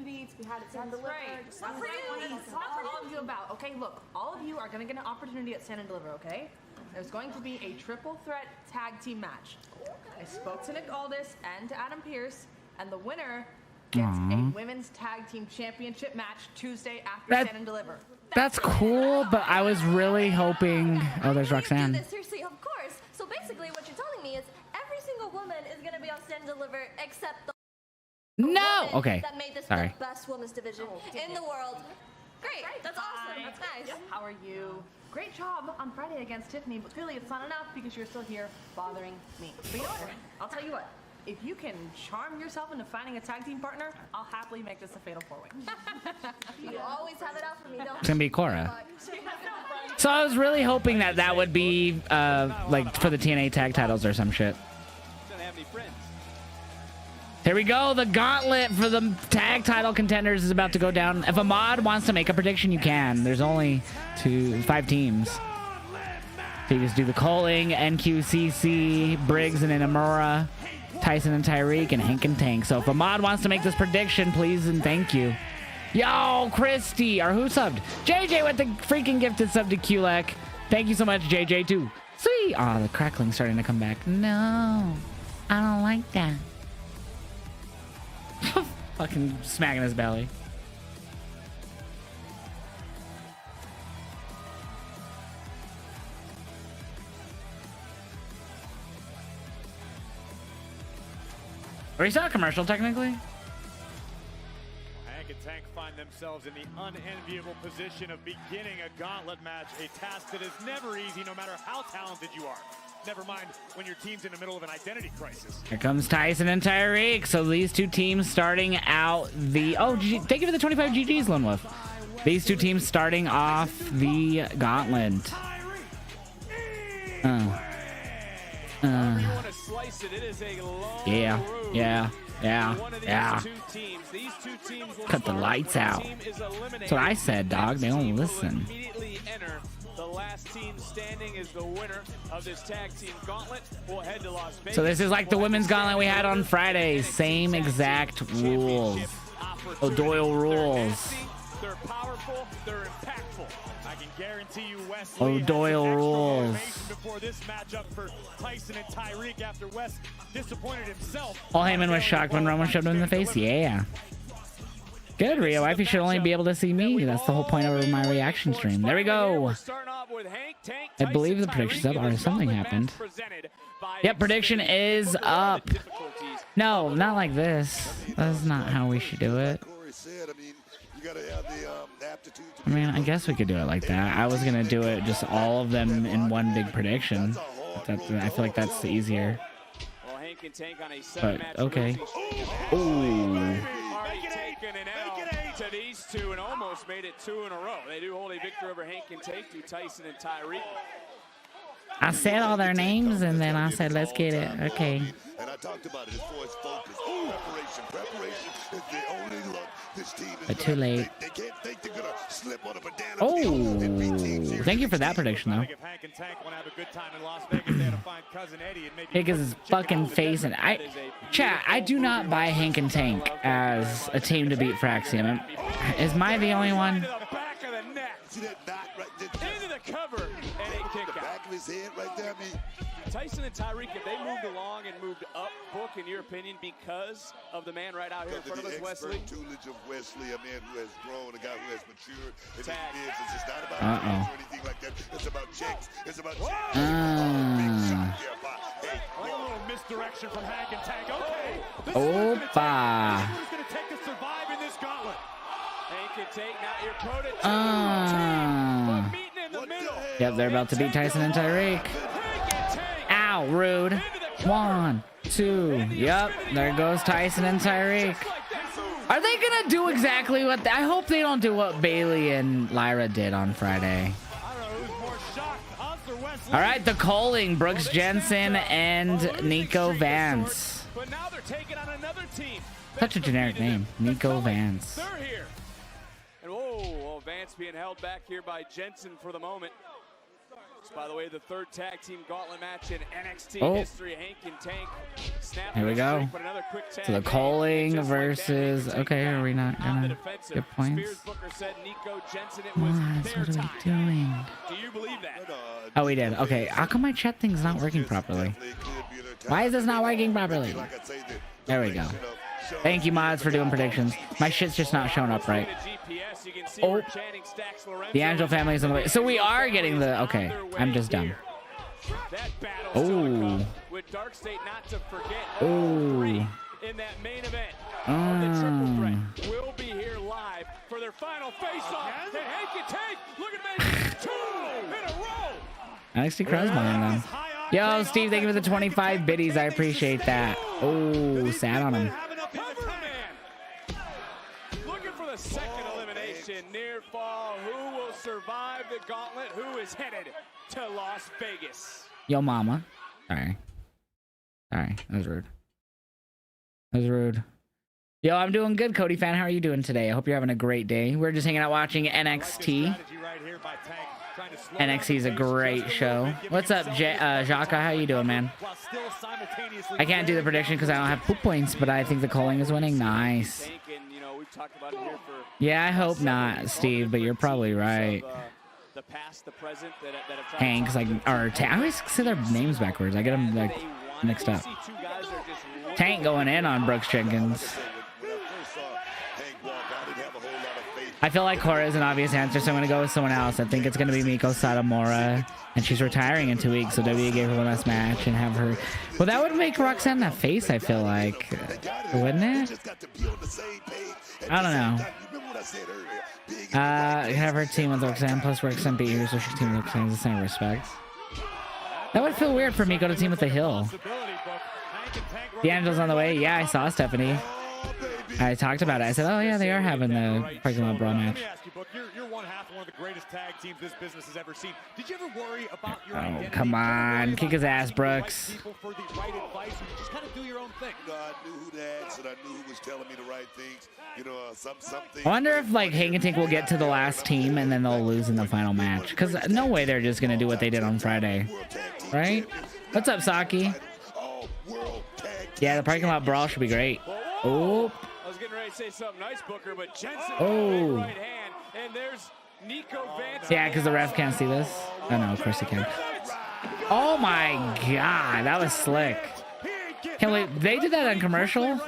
Okay, look, all of you are gonna get an opportunity at Stand and Deliver, okay? There's going to be a triple threat tag team match. I spoke to Nick Aldis and to Adam Pearce, and the winner gets a women's tag team championship match Tuesday after Stand and Deliver. That's cool, but I was really hoping. Oh, there's Roxanne. Seriously, of course. So basically, what you're telling me is every single woman is gonna be on Stand and Deliver except the No. Okay. that made this Sorry. the best women's division in the world. Great. That's awesome. That's nice. Yep. How are you? Great job on Friday against Tiffany, but clearly it's not enough because you're still here bothering me. But you know what? I'll tell you what. If you can charm yourself into finding a tag team partner, I'll happily make this a fatal 4-way. You always have it out for me, don't It's gonna be Cora. So I was really hoping that that would be like for the TNA tag titles or some shit. Here we go. The gauntlet for the tag title contenders is about to go down. If Ahmad wants to make a prediction, you can. There's only 5 teams. So you just do the Coling, NQCC, Briggs and Inamura, Tyson and Tyreek, and Hank and Tank. So if Ahmad wants to make this prediction, please and thank you. Yo, Christy, or who subbed? JJ with the freaking gifted sub to QLEC. Thank you so much, JJ, too. Sweet. Oh, the crackling's starting to come back. No, I don't like that. Fucking smacking his belly. Are we still a commercial technically? Hank and Tank find themselves in the unenviable position of beginning a gauntlet match, a task that is never easy no matter how talented you are. Never mind when your team's in the middle of an identity crisis. Here comes Tyson and Tyreek. So these two teams starting out the... Oh, thank you for the 25 GGs, Lone Wolf. These two teams starting off the gauntlet. Yeah. Cut the lights out. That's what I said, dog. They don't listen. The last team standing is the winner of this tag team gauntlet. We'll head to Las Vegas. So this is like the women's gauntlet we had on Friday. Same exact rules. O'Doyle rules. They're powerful, they're impactful. I can guarantee you Wesley O'Doyle rules. Before this matchup for Tyson and Tyreek after Wes disappointed himself. Paul Heyman was shocked when Roman shoved him in the face. Yeah. Good, Rio. Wifey should only be able to see me. That's the whole point of my reaction stream. There we go. I believe the prediction's up, or something happened. Yep, prediction is up. No, not like this. That's not how we should do it. I mean, I guess we could do it like that. I was gonna do it just all of them in one big prediction. I feel like that's the easier. But okay. Ooh. To these two and almost made it 2 in a row. They do hold a victory over Hank and Tank to Tyson and Tyreek. I said all their names and then I said, let's get it. Okay. And I talked about it as far as focus. Preparation is the only luck this team is. But too late. They can't think they're gonna slip on a banana. Oh, thank you for that prediction, though. Take his fucking face and chat. I do not buy Hank and Tank as a team to beat Fraxium. Is Mai the only one? See that knot right there? Into the cover and a kick the out. back of his head right there. I mean, Tyson and Tyreek, if they moved along and moved up, book, in your opinion, because of the man right out here in front of us, Wesley? Tutelage of Wesley, a man who has grown, a guy who has matured. It's just not about or anything like that. It's about checks. It's about checks. A little misdirection from Hank and Tank. Okay. This is who's going to take to survive in this gauntlet. Hank and Tank, now you're meeting in the middle. Yep, they're about to beat Tyson and Tyreek. Ow, rude. 1, 2. Yep, there goes Tyson and Tyreek. Are they gonna do exactly what I hope they don't do what Bailey and Lyra did on Friday. All right, the calling, Brooks Jensen and Nico Vance. But now they're taking on another team. Such a generic name, Nico Vance. They're here. And whoa, Vance being held back here by Jensen for the moment. It's, by the way, the third tag team gauntlet match in NXT history. Hank and Tank. Here we go. So the calling versus. Okay, are we not gonna get points? What are we doing? Do you believe that? Oh, we did. Okay, how come my chat thing's not working properly? Why is this not working properly? There we go. Thank you, mods, for doing predictions. My shit's just not showing up right. Oh, the Angel family is on the way. So we are getting the. Okay, I'm just dumb. Oh. Oh. In that main event of the triple threat will be here live for their final face-off. And Hank and Tank, look at me, 2 in a row. NXT crowd's behind them. Yo, Steve, thank you for the 25 biddies. I appreciate that. Oh, sad on him. Looking for the second elimination, near fall. Who will survive the gauntlet? Who is headed to Las Vegas? Yo, mama. Sorry. Sorry, that was rude. That was rude. Yo, I'm doing good, Cody fan. How are you doing today? I hope you're having a great day. We're just hanging out watching NXT. NXT is a great show. What's up, Jaka? How you doing, man? I can't do the prediction because I don't have poop points, but I think the calling is winning. Nice. Yeah, I hope not, Steve, but you're probably right. Hanks, like, or I always say their names backwards. I get them like mixed up. Tank going in on Brooks Jenkins. I feel like Cora is an obvious answer, so I'm going to go with someone else. I think it's going to be Miko Satomura, and she's retiring in 2 weeks, so WWE gave her one last match and have her... Well, that would make Roxanne that face, I feel like. Wouldn't it? I don't know. Have her team with Roxanne, plus Roxanne beat her, so she's team with Roxanne in the same respect. That would feel weird for Miko to team with the Hill. The Angel's on the way. Yeah, I saw Stephanie. I talked about it. I said, oh, yeah, they are having the parking lot brawl match. You're one of the greatest tag teams this business has ever seen. Did you ever worry about your identity? Come on. Kick his ass, Brooks. For the right advice, and just kind of do your own thing. I knew who to ask, and I knew who was telling me the right things. You know, something. I wonder if, like, Hank and Tank will get to the last team, and then they'll lose in the final match. Because no way they're just going to do what they did on Friday. Right? What's up, Saki? Yeah, the parking lot brawl should be great. Oh. I was getting ready to say something nice, Booker, but Jensen right hand, and there's Nico Vance. Yeah, because the ref can't see this. Oh, no, of course he can. Oh, my God. That was slick. Can't believe they did that on commercial.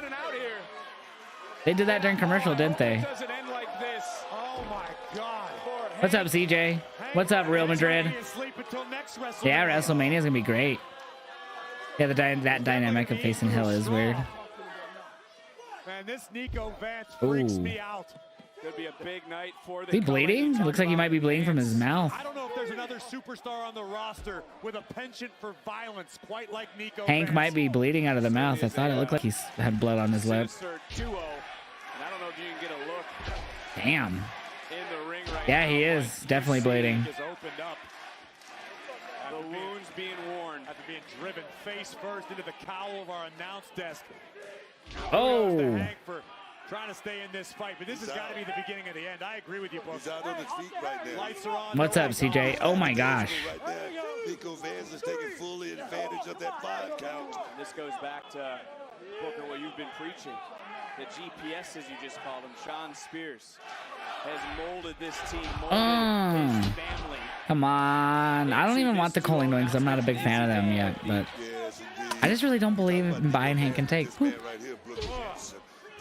They did that during commercial, didn't they? What's up, CJ? What's up, Real Madrid? Yeah, WrestleMania is going to be great. Yeah, that dynamic of facing Hill is weird. Man, this Nico Vance freaks me out. Could be a big night for the. Is he bleeding? Looks like he might be bleeding from his mouth. I don't know if there's another superstar on the roster with a penchant for violence quite like Nico Hank Vance. might be bleeding out of the mouth. I thought it looked like he had blood on his lip. Damn. Yeah, he is definitely bleeding. The wounds being worn after being driven face first into the cowl of our announce desk. Oh. Hank for trying to stay in this fight, but this has got to be the beginning of the end. I agree with you, Buck. He's out on his feet right now. Lights are on. What's up, CJ? Oh my gosh. Nico Vance is taking fully advantage of that 5 count. And this goes back to Booker, what you've been preaching. The GPS, as you just called him, Sean Spears, has molded this team, molded his family. Come on. I don't even want the calling going because I'm not a big fan of them yet, but I just really don't believe in buying Hank and Take.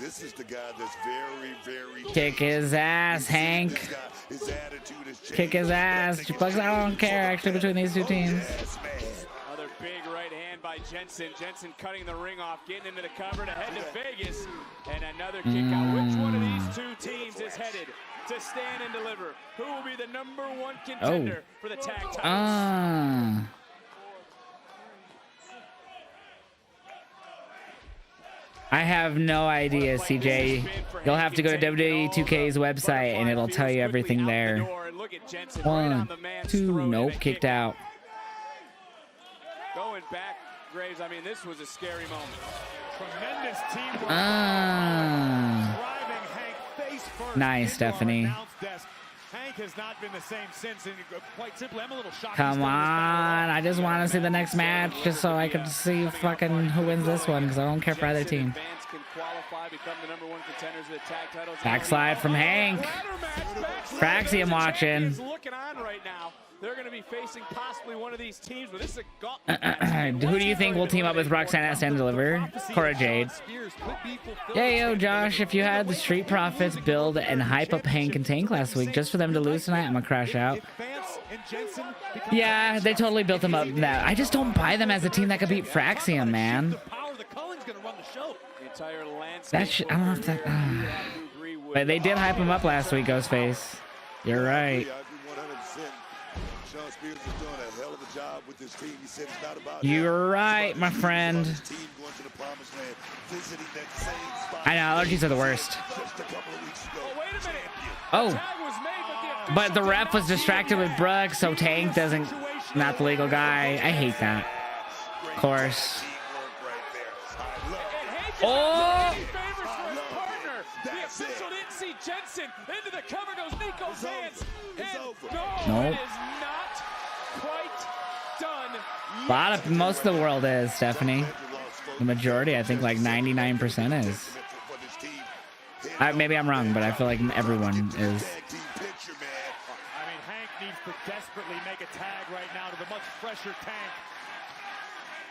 This is the guy that's very, very. Kick his ass, Hank. Kick his ass. Bucks, I don't care actually between these two teams. Another big right hand by Jensen. Jensen cutting the ring off, getting into the cover to head to Vegas. And another kick out. Which one of these two teams is headed to stand and deliver? Who will be the #1 contender for the tag titles? I have no idea, CJ. You'll have to go to WWE 2K's website and it'll tell you everything there. 1, 2, nope, kicked out. Going back, Graves, I mean, this was a scary moment. Tremendous teamwork. Nice, Stephanie. Hank has not been the same since, and quite simply, I'm a little shocked. Come on, I just want to see the next match just so I can see fucking who wins this one because I don't care for either team. Backslide from Hank. Fraxy, I'm watching. They're going to be facing possibly one of these teams, but this is a gauntlet. Who do you think will team up with Roxanne at Stand and Deliver? Cora Jade. Yeah, yo, Josh, if you had the Street Profits build and hype up Hank and Tank last week just for them to lose tonight, I'm gonna crash out. Yeah, they totally built them up. That I just don't buy them as a team that could beat Fraxium, man. That shit, I don't know if that. But they did hype him up last week, Ghostface. You're right. You're right, my friend. I know, allergies are the worst. Oh, but the ref was distracted with Brooks, so Tank doesn't, not the legal guy. I hate that. Of course. Oh! Jensen into the cover goes Nico's hands. Nope. Most of the world is, Stephanie. The majority, I think like 99% is. Maybe I'm wrong, but I feel like everyone is. I mean, Hank needs to desperately make a tag right now to the much fresher Tank.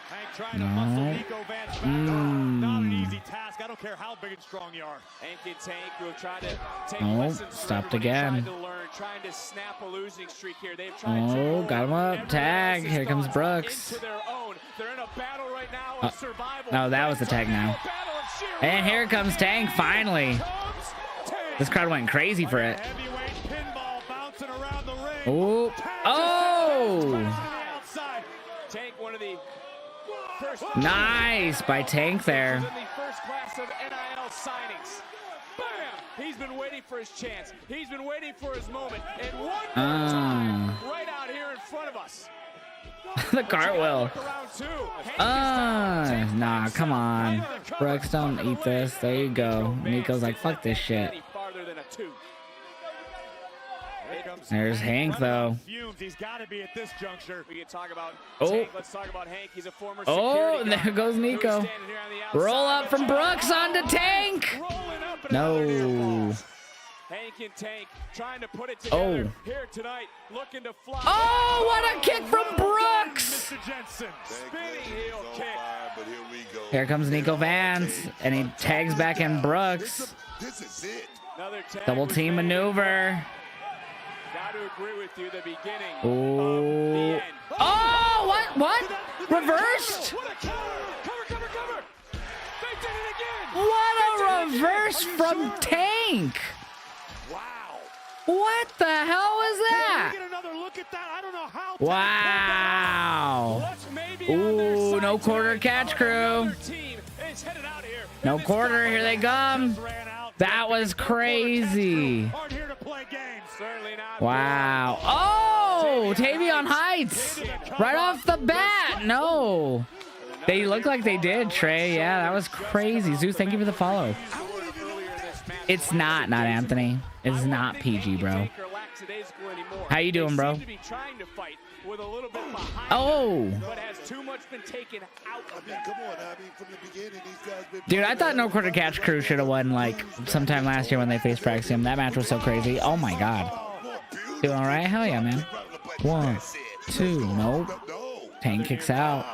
Hank trying to muscle Nico Vance back. Not an easy task. I don't care how big and strong you are. Hank and Tank will try to take lessons. Stopped again. Trying to snap a losing streak here. Got him up. Tag. Here comes Brooks. They're in a battle right now of survival. No, that was the tag now. And here comes Tank finally. This crowd went crazy for it. Oh. Oh. Tank, one of the first nice by Tank there. First class of NIL signings. Bam! He's been waiting for his chance. He's been waiting for his moment. And one more time, right out here in front of us. The cartwheel. Nah, come on. Brooks, don't eat this. There you go. Nico's like, fuck this shit. There's Hank, though. He's got to be at this juncture. We can talk about Tank. Let's talk about Hank. He's a former and there goes Nico. Roll up from Brooks onto Tank. No. Hank and Tank trying to put it together here tonight, looking to fly. Oh, what a kick from Brooks! Mr. Jensen. Spinning heel kick. Here comes Nico Vance, and he tags back in Brooks. This is it. Double team maneuver. Got to agree with you, the beginning of the end. Oh, what? Reversed? What a cover. They did it again. What a reverse from Tank. Wow. What the hell was that? Get another look at that. I don't know how. Wow. Ooh, no quarter catch crew. No quarter, here they come. That was crazy. Wow. Oh, Tavion Heights. Right off the bat. No. They look like they did, Trey. Yeah, that was crazy. Zeus, thank you for the follow. It's not Anthony. It's not PG, bro. How you doing, bro? Oh. Dude, I thought No Quarter Catch Crew should have won like sometime last year when they faced Praxium. That match was so crazy. Oh my god. Doing all right? Hell yeah, man. 1, 2, nope. Tank kicks out.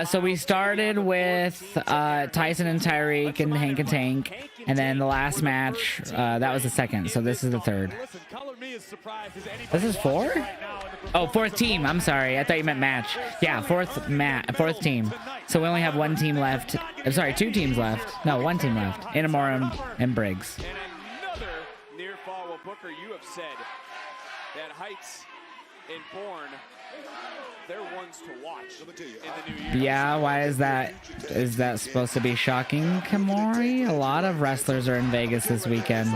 So we started with Tyson and Tyreek and Hank and Tank, and then the last match that was the second. So this is the third. This is 4? Oh, fourth team. I'm sorry. I thought you meant match. Yeah, fourth team. So we only have one team left. I'm sorry, 2 teams left. No, 1 team left. Inamorum and Briggs. And another near fall. Well, Booker, you have said that Heights and Bourne, they're one ones to watch in the new year. Yeah, why is that? Is that supposed to be shocking, Kamori? A lot of wrestlers are in Vegas this weekend.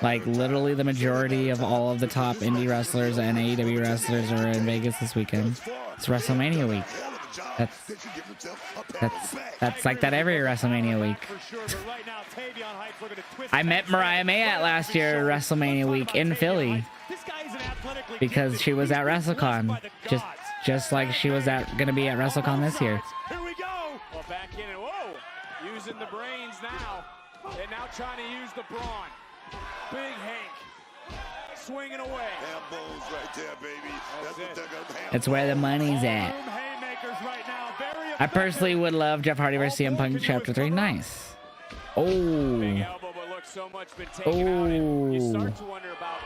Like, literally the majority of all of the top indie wrestlers and AEW wrestlers are in Vegas this weekend. It's WrestleMania week. That's like that every WrestleMania week. I met Mariah May at last year WrestleMania week in Philly because she was at WrestleCon, just like she was gonna be at WrestleCon this year. Here we go. Well, back in and whoa, using the brains now, and now trying to use the brawn. Big Hank swinging away. Ham bones right there, baby. That's what they're gonna have. It's where the money's at. I personally would love Jeff Hardy versus CM Punk Chapter 3. Nice. Oh. Big elbow, but look, so much been taken out, and you start to wonder about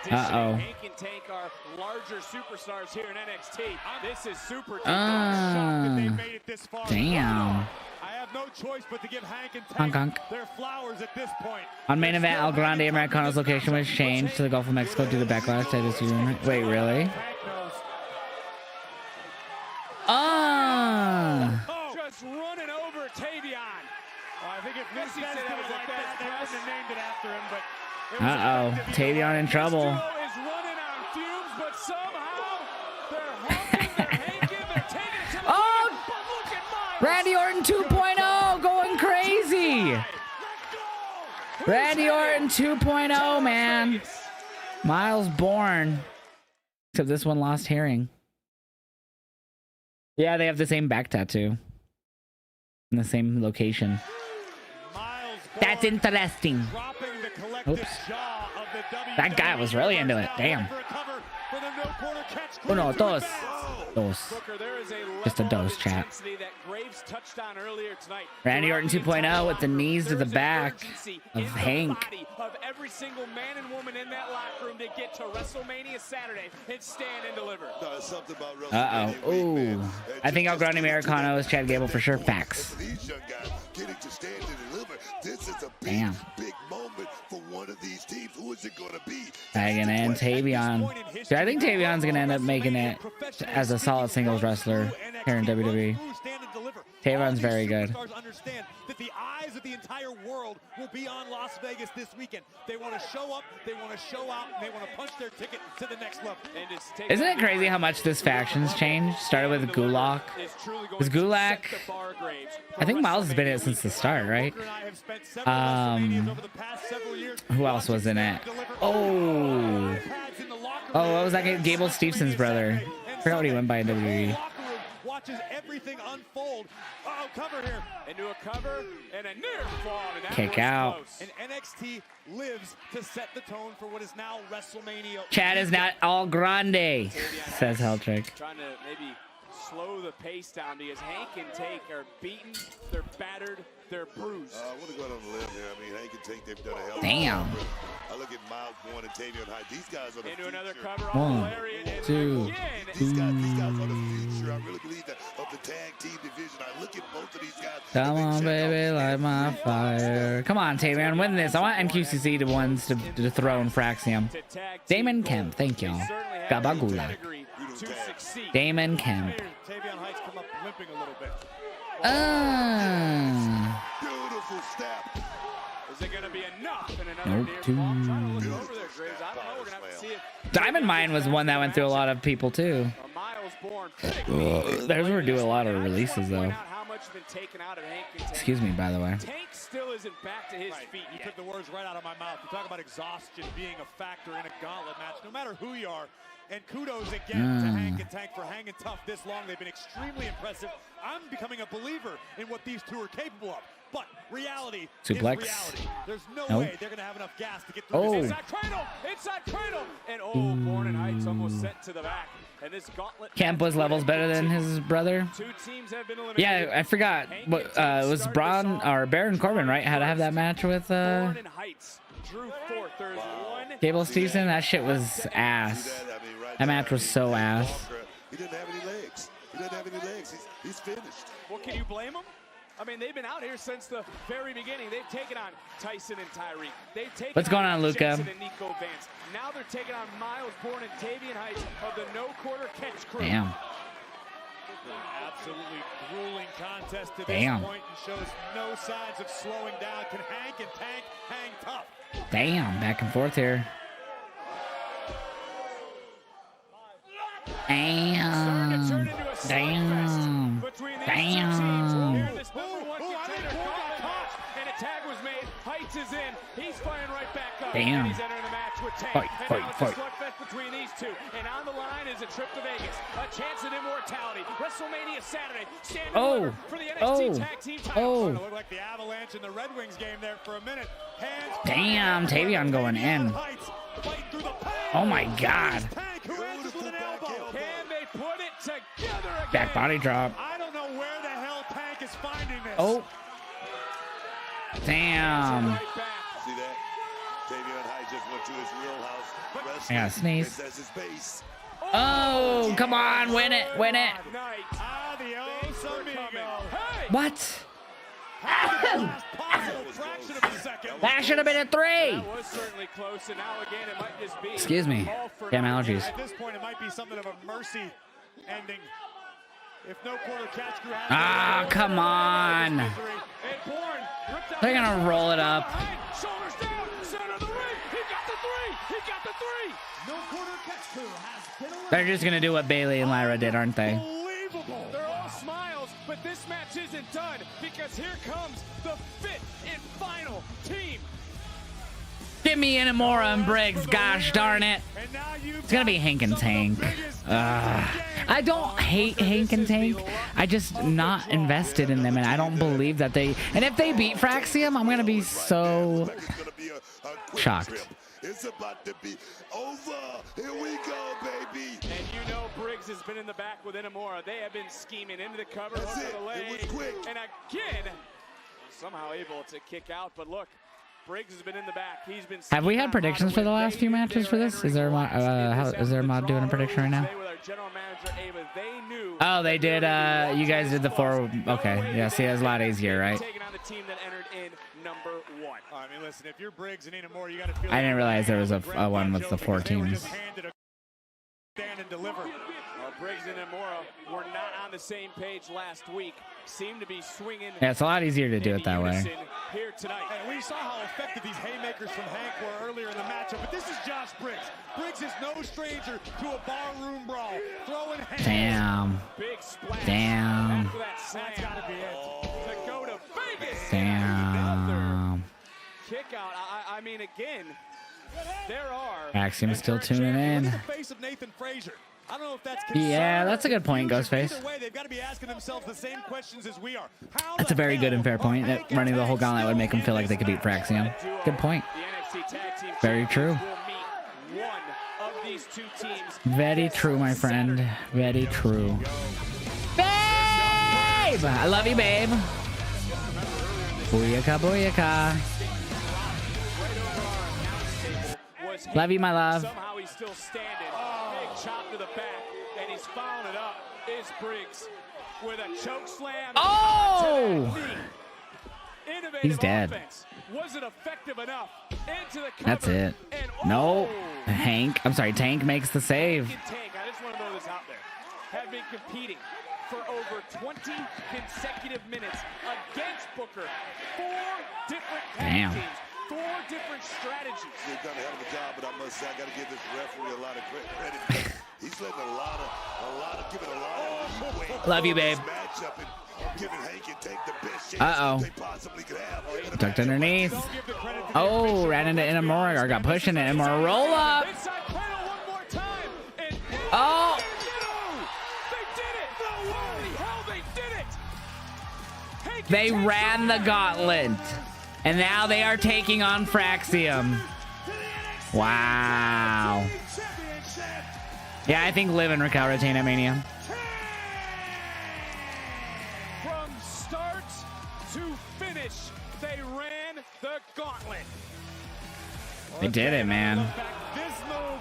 conditioning. Hank and Tank are larger superstars here in NXT. This is super shocked that they made it this far. Damn. I have no choice but to give Hank and Tank their flowers at this point. On main event, El Grande Americano's location was changed to the Gulf of Mexico due to backlash to this season. Wait, really? Just running over Tavion. I think if Missy said it was like that, they wouldn't have named it after him, but Tavion in trouble. Is running on fumes, but somehow they're humping, they're hanking, they're taking it to the look at Miles. Randy Orton 2.0 going crazy. Randy Orton 2.0, man. Miles born. Except this one lost hearing. Yeah, they have the same back tattoo. In the same location. That's interesting. Oops. That guy was really into it. Damn. Uno, dos. Dos. Just a dose, chat. Randy Orton 2.0 with the knees to the back of Hank. Of every single man and woman in that locker room to get to WrestleMania Saturday and stand and deliver. Uh-oh. Ooh. I think El Grande Americano is Chad Gable for sure. Facts. Damn. Big moment for one of these teams. Who is it going to be? Dragon and Tavion. Dude, I think Tavion's going to end up making it as a solid singles wrestler here in WWE. Tavion's very good. Understand that the eyes of the entire world will be on Las Vegas this weekend. They want to show up, they want to show out, and they want to punch their ticket to the next level. Isn't it crazy how much this faction's changed? Started with Gulak. Was Gulak? I think Miles has been in it since the start, right? Who else was in it? Oh, what was that guy? Gable Stevenson's brother. I forgot what he went by in WWE. Watches everything unfold. Uh-oh, cover here. Into a cover and a near fall. And that kick out. And NXT lives to set the tone for what is now WrestleMania. Chad is not all grande, says Heltrick. Trying to maybe slow the pace down because Hank and Tank are beaten, they're battered, they're bruised. I want to go on a limb here. I mean, Hank and Tank, they've done a hell of a Damn. job. I look at Miles Born and Tavion Hyde. These guys are the Into future. another cover One, on two, these guys are the future. I really believe that of the tag team division. I look at both of these guys. Come on, baby, light my fire. Come on, Tavion, win this. I want NQCC to ones to dethrone Fraxium. Damon Kemp, thank y'all. Gabagula. Damon Kemp. Tavion Hyde's come up limping a little bit. Beautiful step. Is it going to be enough in another near fall? I'm trying to look over there, Graves. I don't know. We're going to have to see it. Diamond Mine was one that went through a lot of people too. Miles Born. Theirs were doing a lot of releases though. Excuse me, by the way. Tank still isn't back to his feet. You took the words right out of my mouth. You talk about exhaustion being a factor in a gauntlet match, no matter who you are. And kudos again to Hank and Tank for hanging tough this long. They've been extremely impressive. I'm becoming a believer in what these two are capable of. But reality Suplex. is reality. There's no Nope. way they're going to have enough gas to get through Oh. this. Inside cradle. And Born and Heights almost sent to the back. And this gauntlet. Camp was levels better than his brother. Two teams have been eliminated. Yeah, I forgot. What it was Braun or Baron Corbin, right? Had to have that match with Born and Heights drew forth. There's one. Gable Stevenson. That shit was ass. That match was so ass. He didn't have any legs. He doesn't have any legs. He's finished. Well, can you blame him? I mean, they've been out here since the very beginning. They've taken on Tyson and Tyreek. They've taken What's going on, Luca? Jensen and Nico Vance. Now they're taking on Miles Born and Tavion Heights of the No Quarter Catch crew. Damn. Absolutely grueling contest to Damn. this point and shows no signs of slowing down. Can Hank and Tank hang tough? Damn, back and forth here. Damn. Damn. Damn. And a tag was made. Heights is in. He's firing right back up. Damn. And he's entering the match with Tank. Fight, and fight, now it's fight. a slugfest between these two. And on the line is a trip to Vegas. A chance at immortality. WrestleMania Saturday. Stand for the NXT Tag Team title. It looked like the Avalanche and the Red Wings game there for a minute. Hands Damn, Tavion going in. Oh my God. Can they put it together again? Back body drop. I don't know where the hell Tank is finding this. Oh. Damn. See that? Tavion High just went to his wheelhouse. I gotta sneeze. That's his base. Oh, come on, win it, win it. Adios, amigo. What? That should have been a 3. That was certainly close, and now again it might just be. Excuse me. Damn allergies. At this point, it might be something of a mercy ending. If no quarter catch crew has Ah, come on. They're gonna roll it up. Shoulders down, center of the ring. He got the 3. He got the 3. No quarter catch crew has been They're just gonna do what Bailey and Lyra did, aren't they? They're all smiles, but this match isn't done because here comes the 5th and final team. Give me Inamura and Briggs, gosh darn it. It's gonna be Hank and Tank. I don't hate Hank and Tank. I just not invested in them, and I don't believe that they. And if they beat Fraxium, I'm gonna be so shocked. It's about to be over. Here we go, baby. And you know Briggs has been in the back with Inamura. They have been scheming into the cover, That's over it. the leg, It was quick. and again somehow able to kick out. But look, Briggs has been in the back. He's been. Have we had predictions for the last few matches for this? Is there a mod doing a prediction right now? Oh, they did. You guys did the 4. Okay, yeah. See, that's a lot easier, right? Taking on the team that entered in number 1. I mean, listen, if you're Briggs and Inamura, you got to feel. I didn't realize there was a one with the 4 teams. Stand and deliver. Briggs and Inamura were not on the same page last week. Seem to be swinging. Yeah, it's a lot easier to do it that way. Here tonight. And we saw how effective these haymakers from Hank were earlier in the matchup, but this is Josh Briggs. Briggs is no stranger to a barroom brawl. Throwing hands. Damn. Big splash. Damn. After that slam. That's gotta be it. To go to Vegas. Damn. Kick out. I mean, again, there are. Fraxium's still tuning in. The face of Nathan Frazier. I don't know if that's Yeah, that's a good point, Ghostface. Either way, they've got to be asking themselves the same questions as we are. That's a very good and fair point. That running the whole gauntlet would make them feel like they could beat Fraxium. Good point. Very true. Very true, my friend. Very true. Babe! I love you, babe. Booyaka, booyaka. Love you, my love. Somehow he's still standing. Big chop to the back, and he's following it up. Is Briggs with a choke slam? Oh! He's dead. Offense. Was it effective enough? Into the cover. That's it. No. Hank. I'm sorry. Tank makes the save. Tank, I just want to throw this out there. Have been competing for over 20 consecutive minutes against Booker. 4 different tag teams. 4 different strategies. They've done a hell of a job, but I must say I got to give this referee a lot of credit. He's letting giving a lot of leeway. Love you, babe. Matchup and giving Hank and Tank the best Uh-oh. they possibly could have. Ducked underneath. Oh, ran into Inamura. Or got pushed into Inamura. Roll up. Oh. They ran the gauntlet. And now they are taking on Fraxium. Wow. Yeah, I think Liv and Raquel retain at Mania. From start to finish, they ran the gauntlet. They did it, man.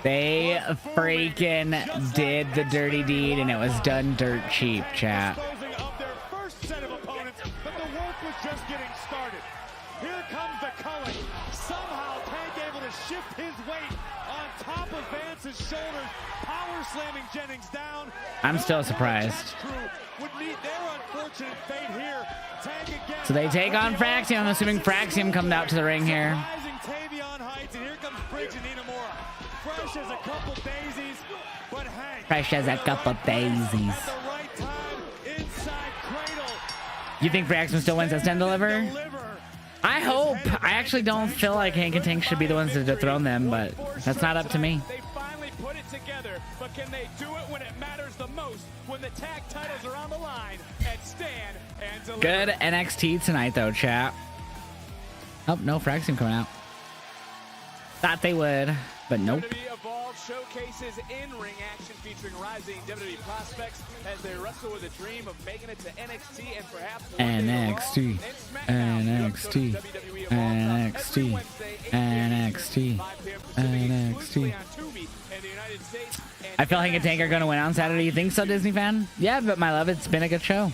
They freaking did the dirty deed, and it was done dirt cheap, chat. Of their first set of opponents, but the work was just getting started. Here comes the culling. Somehow Tank able to shift his weight on top of Vance's shoulders, power slamming Jennings down. I'm still surprised. unfortunate fate here. Tag again. So they take on Fraxium. I'm assuming Fraxium comes out to the ring here. Rising Tavion Heights, and here comes Bridge and Inamura. Fresh as a couple daisies, but hey. Fresh as a couple daisies. At the right time, inside cradle. You think Fraxium still wins at Stand Deliver? I hope. I actually don't feel like Hank and Tank should be the ones to dethrone them, but that's not up to me. They finally put it together, but can they do it when it matters the most? When the tag titles are on the line at Stand and Deliver. Good NXT tonight, though, chat. Oh, no Fraxium coming out. Thought they would, but nope. WWE Evolve showcases in-ring action featuring rising WWE prospects as they wrestle with a dream of making it to NXT and perhaps NXT, NXT, NXT, NXT, NXT. I feel like Hank and Tank are going to win on Saturday. You think so, Disney fan? Yeah, but my love, it's been a good show.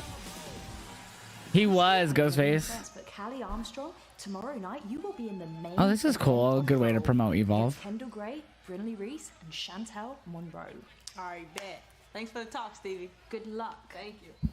He was Ghostface. But Callie Armstrong, tomorrow night you will be in the main. Oh, this is cool. A good way to promote Evolve. Kendall Gray, Brinley Reese, and Chantel Monroe. All right, bet. Thanks for the talk, Stevie. Good luck. Thank you.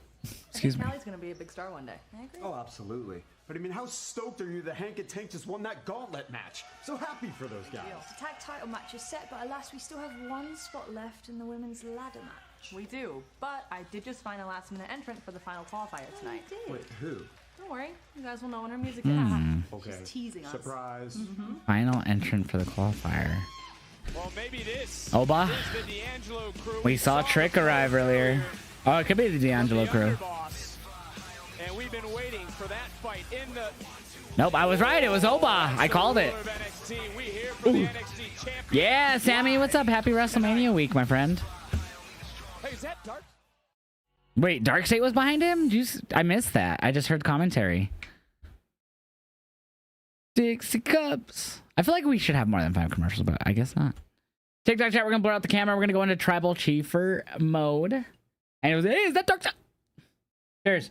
Excuse me. Callie's gonna be a big star one day. I agree. Oh, absolutely. But I mean, how stoked are you that Hank and Tank just won that gauntlet match? So happy for those guys. The tag title match is set, but alas, we still have one spot left in the women's ladder match. We do, but I did just find a last-minute entrant for the final qualifier tonight. Wait, who? Don't worry, you guys will know when her music hits. Okay. She's teasing us. Surprise. Final entrant for the qualifier. Well, maybe this Oba. is the D'Angelo crew. We saw Trick arrive earlier. Oh, it could be the D'Angelo crew. And we've been waiting for that fight in the Nope, I was right. It was Oba. I called it. Ooh. Yeah, Sammy, what's up? Happy WrestleMania week, my friend. Hey, is that Dark? Wait, Darkseid was behind him? I missed that. I just heard commentary. Dixie Cups. I feel like we should have more than 5 commercials, but I guess not. TikTok chat, we're going to blur out the camera. We're going to go into Tribal Chiefer mode. And it was, hey, is that Darkseid? Cheers.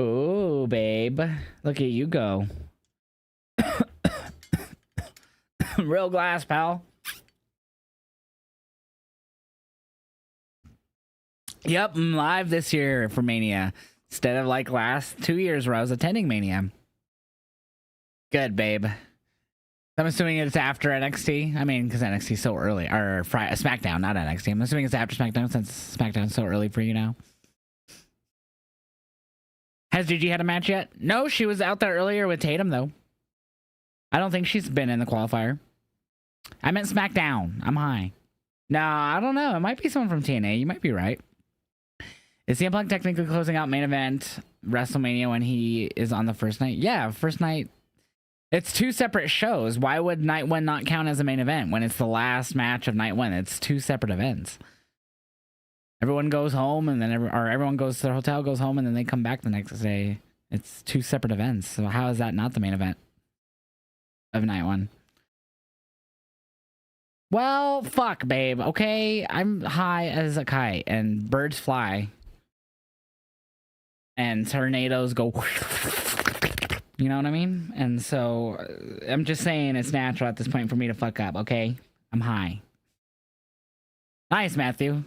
Ooh, babe. Look at you go. Real glass, pal. Yep, I'm live this year for Mania. Instead of like last 2 years where I was attending Mania. Good, babe. I'm assuming it's after NXT. I mean, because NXT's so early. Or SmackDown, not NXT. I'm assuming it's after SmackDown since SmackDown's so early for you now. Has Gigi had a match yet? No, she was out there earlier with Tatum, though. I don't think she's been in the qualifier. I meant SmackDown. I'm high. No, I don't know. It might be someone from TNA. You might be right. Is CM Punk technically closing out main event WrestleMania when he is on the first night? Yeah, first night. It's 2 separate shows. Why would night 1 not count as a main event when it's the last match of night 1? It's 2 separate events. Everyone goes home and then everyone goes to their hotel, goes home, and then they come back the next day. It's 2 separate events. So how is that not the main event of night 1? Well, fuck, babe. Okay, I'm high as a kite, and birds fly, and tornadoes go. You know what I mean? And so I'm just saying it's natural at this point for me to fuck up. Okay, I'm high. Nice, Matthew.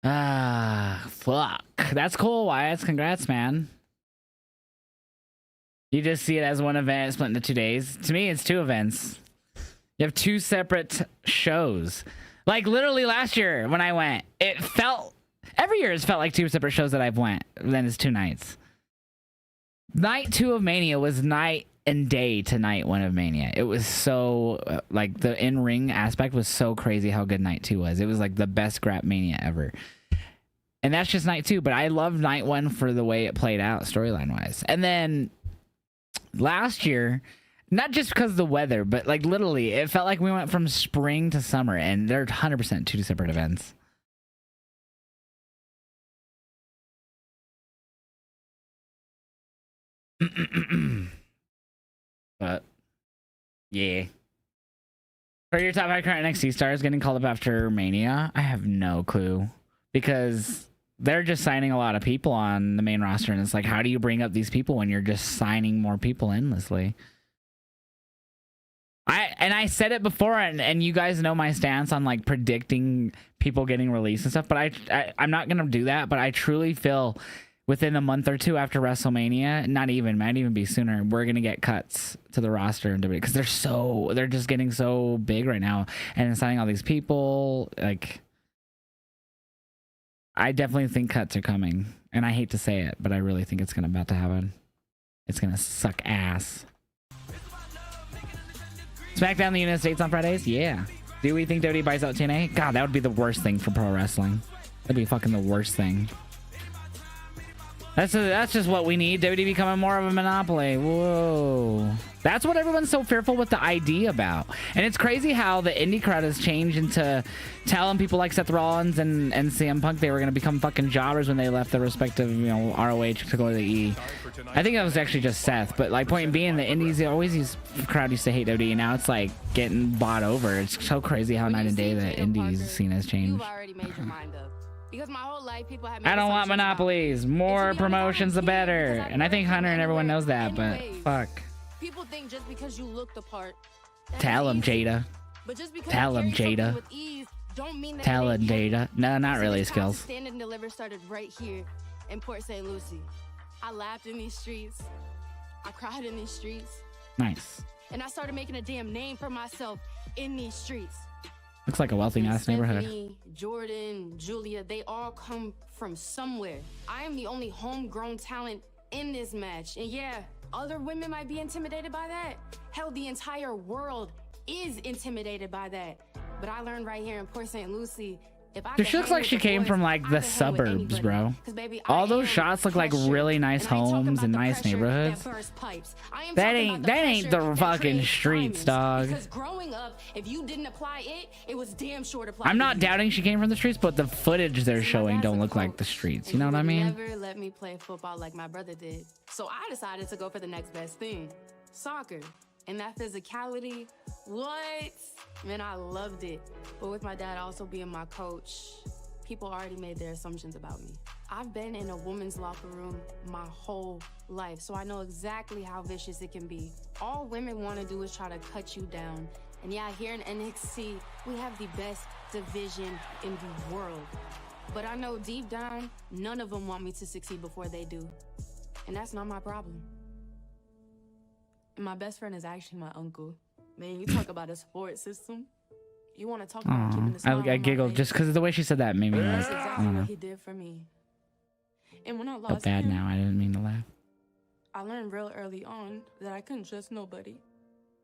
Fuck. That's cool, Wyatt. Congrats, man. You just see it as one event split into 2 days. To me, it's 2 events. You have 2 separate shows. Like, literally last year when I went, it felt... Every year it's felt like 2 separate shows that I've went. Then it's 2 nights. Night 2 of Mania was night and day to night 1 of Mania. It was so... like, the in-ring aspect was so crazy how good night 2 was. It was, like, the best Scrap Mania ever. And that's just night 2. But I love night 1 for the way it played out storyline-wise. And then... last year, not just because of the weather, but like literally, it felt like we went from spring to summer, and they're 100% 2 separate events. But yeah, for your top 5 current NXT stars getting called up after Mania, I have no clue because they're just signing a lot of people on the main roster, and it's like, how do you bring up these people when you're just signing more people endlessly? I said it before, and you guys know my stance on like predicting people getting released and stuff, but I'm not gonna do that. But I truly feel within a month or two after WrestleMania, might even be sooner, we're gonna get cuts to the roster and because they're just getting so big right now, and signing all these people. Like, I definitely think cuts are coming, and I hate to say it, but I really think it's about to happen. It's gonna suck ass. SmackDown in the United States on Fridays? Yeah. Do we think WWE buys out TNA? God, that would be the worst thing for pro wrestling. That'd be fucking the worst thing. That's just what we need. WWE becoming more of a monopoly. Whoa. That's what everyone's so fearful with the ID about. And it's crazy how the indie crowd has changed into telling people like Seth Rollins and CM Punk they were going to become fucking jobbers when they left their respective, ROH to go to the E. I think that was actually just Seth. But like, point being, the indies, crowd used to hate WWE, and now it's like getting bought over. It's so crazy how night and day the indies scene has changed. You've already made your mind up. Because my whole life, people have I don't want monopolies. More promotions, the better. And I think Hunter and everyone knows that, but fuck. People think just because you look the part. Tell him, Jada. Tell him, Jada. Tell him, Jada. No, not really, Skills. Stand and Deliver started right here in Port St. Lucie. I laughed in these streets. I cried in these streets. Nice. And I started making a damn name for myself in these streets. Looks like a wealthy ass neighborhood. Stephanie, Jordan, Julia, they all come from somewhere. I am the only homegrown talent in this match. And yeah, other women might be intimidated by that. Hell, the entire world is intimidated by that. But I learned right here in Port St. Lucie, She looks like she came from like the suburbs, bro. All those shots look like really nice homes and nice neighborhoods. That ain't the fucking streets, dog. Because growing up, if you didn't apply it, it was damn sure to apply. I'm not doubting she came from the streets, but the footage they're showing don't look like the streets. You know what I mean? Never let me play football like my brother did. So I decided to go for the next best thing, soccer. And that physicality, what? Man, I loved it. But with my dad also being my coach, people already made their assumptions about me. I've been in a woman's locker room my whole life, so I know exactly how vicious it can be. All women want to do is try to cut you down. And yeah, here in NXT, we have the best division in the world. But I know deep down, none of them want me to succeed before they do. And that's not my problem. And my best friend is actually my uncle. Man, you talk about a support system. You want to talk about keeping the smile I giggled just because of the way she said that made me like, That's exactly what he did for me. And when I felt lost bad him, now. I didn't mean to laugh. I learned real early on that I couldn't trust nobody.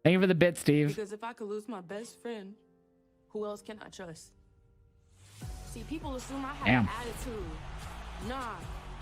Thank you for the bit, Steve. Because if I could lose my best friend, who else can I trust? See, people assume I have Damn. an attitude. Nah,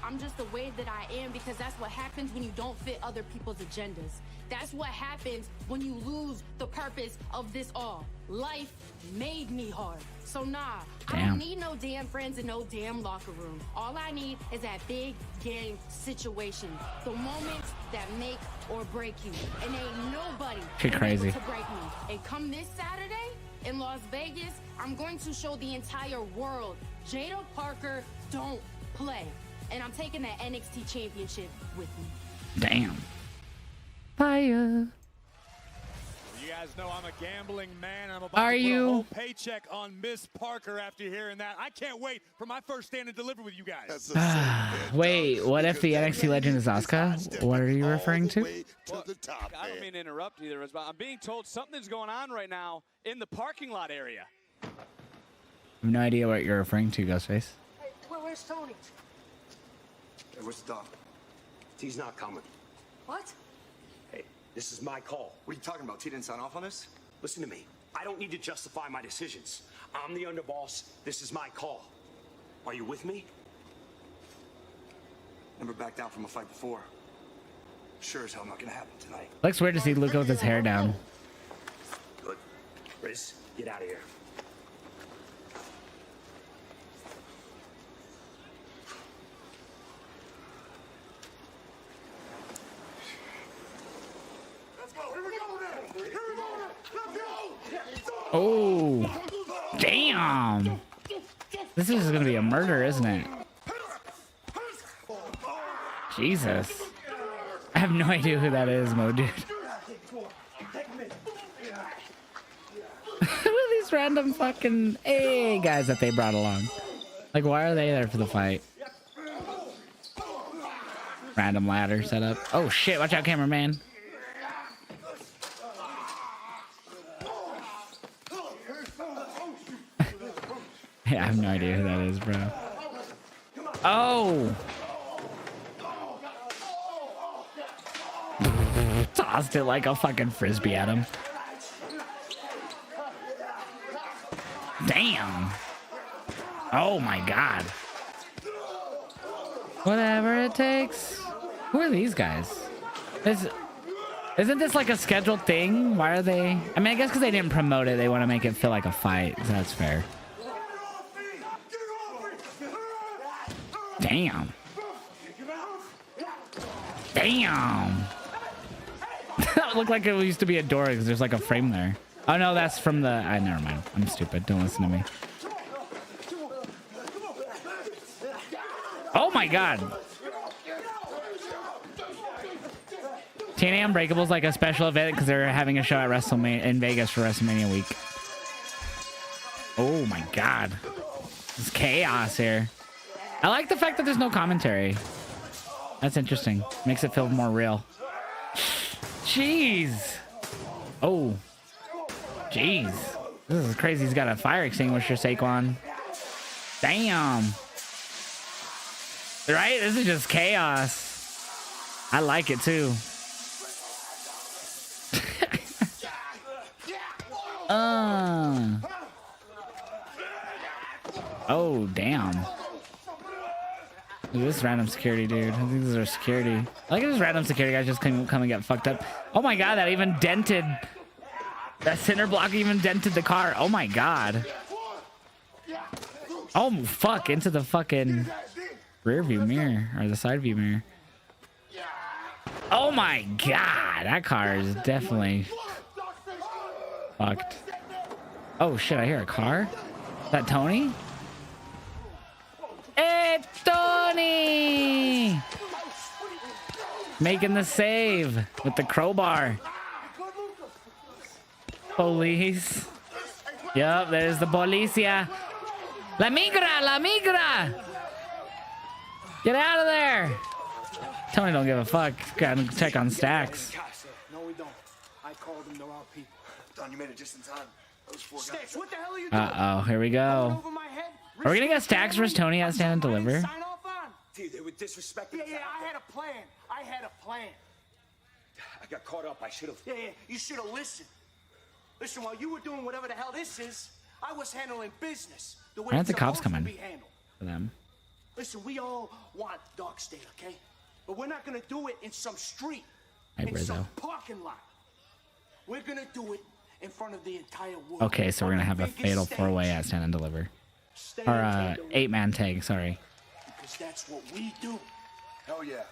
I'm just the way that I am because that's what happens when you don't fit other people's agendas. That's what happens when you lose the purpose of this all. Life made me hard. So nah, I don't need no damn friends and no damn locker room. All I need is that big game situation. The moments that make or break you. And ain't nobody She crazy. to break me. And come this Saturday in Las Vegas, I'm going to show the entire world Jada Parker don't play. And I'm taking that NXT championship with me. Damn. Fire. You guys know I'm a gambling man. I'm about Are to put you? a whole paycheck on Miss Parker after hearing that. I can't wait for my first stand and deliver with you guys. Wait, what if the NXT legend is Asuka? What are you referring to? Well, I don't mean to interrupt either, but I'm being told something's going on right now in the parking lot area. I have no idea what you're referring to, Ghostface. Hey, where's Tony? Hey, where's the dog? T's not coming. What? Hey, this is my call. What are you talking about? T didn't sign off on this? Listen to me. I don't need to justify my decisions. I'm the underboss. This is my call. Are you with me? Never backed down from a fight before. Sure as hell not gonna happen tonight. Looks weird to see Luca with his hair down. Good. Riz, get out of here. Oh, damn. This is going to be a murder, isn't it? Jesus. I have no idea who that is, Mo, dude. Who are these random fucking guys that they brought along? Like, why are they there for the fight? Random ladder setup. Oh shit, watch out, cameraman. Yeah, I have no idea who that is, bro. Oh! Tossed it like a fucking frisbee at him. Damn. Oh my god. Whatever it takes. Who are these guys? Isn't this like a scheduled thing? Why are they? I mean, I guess because they didn't promote it, they want to make it feel like a fight. So that's fair. Damn. Damn. That looked like it used to be a door because there's like a frame there. Oh no, that's from the... never mind. I'm stupid. Don't listen to me. Oh my god. TNA Unbreakable is like a special event because they're having a show at WrestleMania in Vegas for WrestleMania week. Oh my god. It's chaos here. I like the fact that there's no commentary. That's interesting. Makes it feel more real. Jeez. Oh. Jeez. This is crazy. He's got a fire extinguisher, Saquon. Damn. Right? This is just chaos. I like it too. Oh, damn. Look at this random security dude. I think these are security. I like this random security guys just come and get fucked up. Oh my god, that even dented. That center block even dented the car. Oh my god. Oh fuck, into the fucking rear view mirror or the side view mirror. Oh my god, that car is definitely fucked. Oh shit, I hear a car. Is that Tony? Hey, Tony! Making the save with the crowbar. Police. Yup, there's the policia. La migra, la migra! Get out of there! Tony don't give a fuck. Gotta check on Stacks. No, we don't. I called them the wrong people. Don, you made it just in time. Those four guys. What the hell are you doing? Uh-oh, here we go. Are we gonna get Stacks versus Tony at Stand and Deliver? Dude, they were disrespecting. Yeah, I had a plan. I got caught up. I should have. Yeah, you should have listened. Listen, while you were doing whatever the hell this is, I was handling business the way Why aren't the it's cops supposed to coming be handled. for them? Listen, we all want Dark State, okay? But we're not gonna do it in some street, Hi, in some Rizzo. parking lot. We're gonna do it in front of the entire world. Okay, so we're gonna have a fatal four-way at Stand and Deliver. Or 8-man tag, sorry. Because that's what we do. Hell yeah.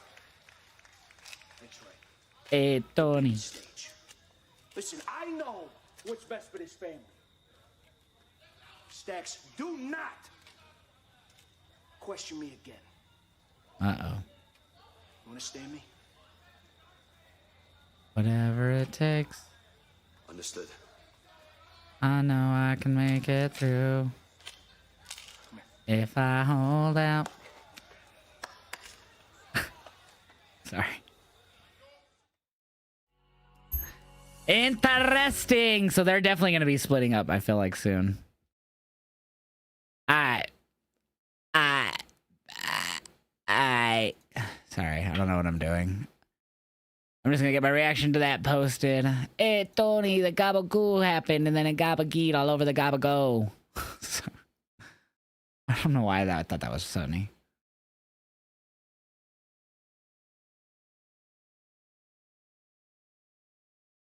That's right. Hey, Tony. Listen, I know what's best for this family. Stacks, do not question me again. Uh-oh. You understand me? Whatever it takes. Understood. I know I can make it through. If I hold out. Sorry. Interesting. So they're definitely going to be splitting up, I feel like, soon. Sorry, I don't know what I'm doing. I'm just going to get my reaction to that posted. Hey, Tony, the gabagoo happened, and then it gabageed all over the gabago. I don't know why I thought that was funny.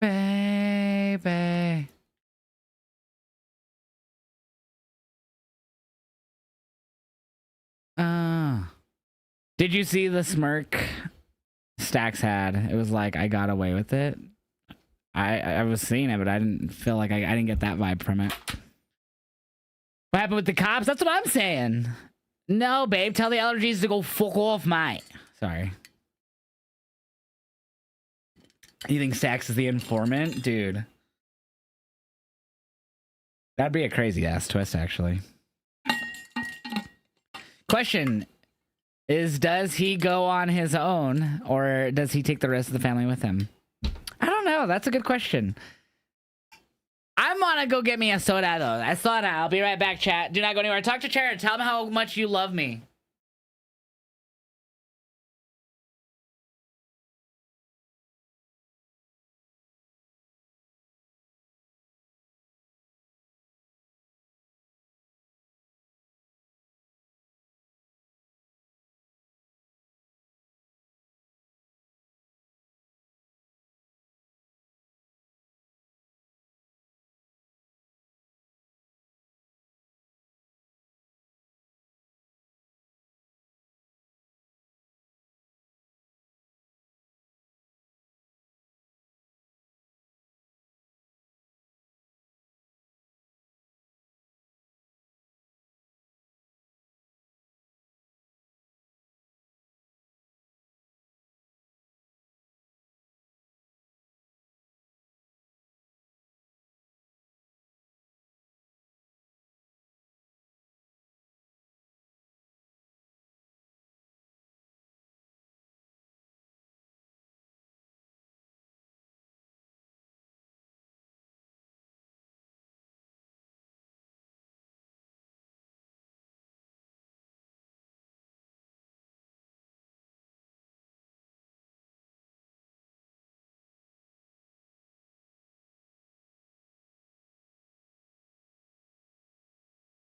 Baby. Did you see the smirk Stacks had? It was like, I got away with it. I was seeing it, but I didn't feel like I didn't get that vibe from it. What happened with the cops? That's what I'm saying. No, babe. Tell the allergies to go fuck off, mate. Sorry. You think Stax is the informant? Dude. That'd be a crazy ass twist, actually. Question is, does he go on his own or does he take the rest of the family with him? I don't know. That's a good question. I'm gonna go get me a soda though. A soda. I'll be right back, chat. Do not go anywhere. Talk to Chair. Tell him how much you love me.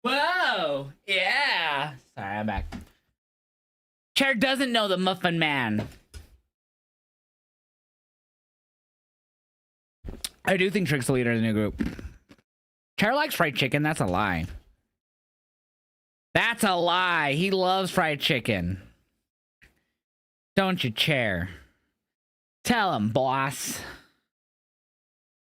Whoa! Yeah! Sorry, I'm back. Chair doesn't know the Muffin Man. I do think Trick's the leader of the new group. Chair likes fried chicken. That's a lie. That's a lie. He loves fried chicken. Don't you, Chair? Tell him, boss.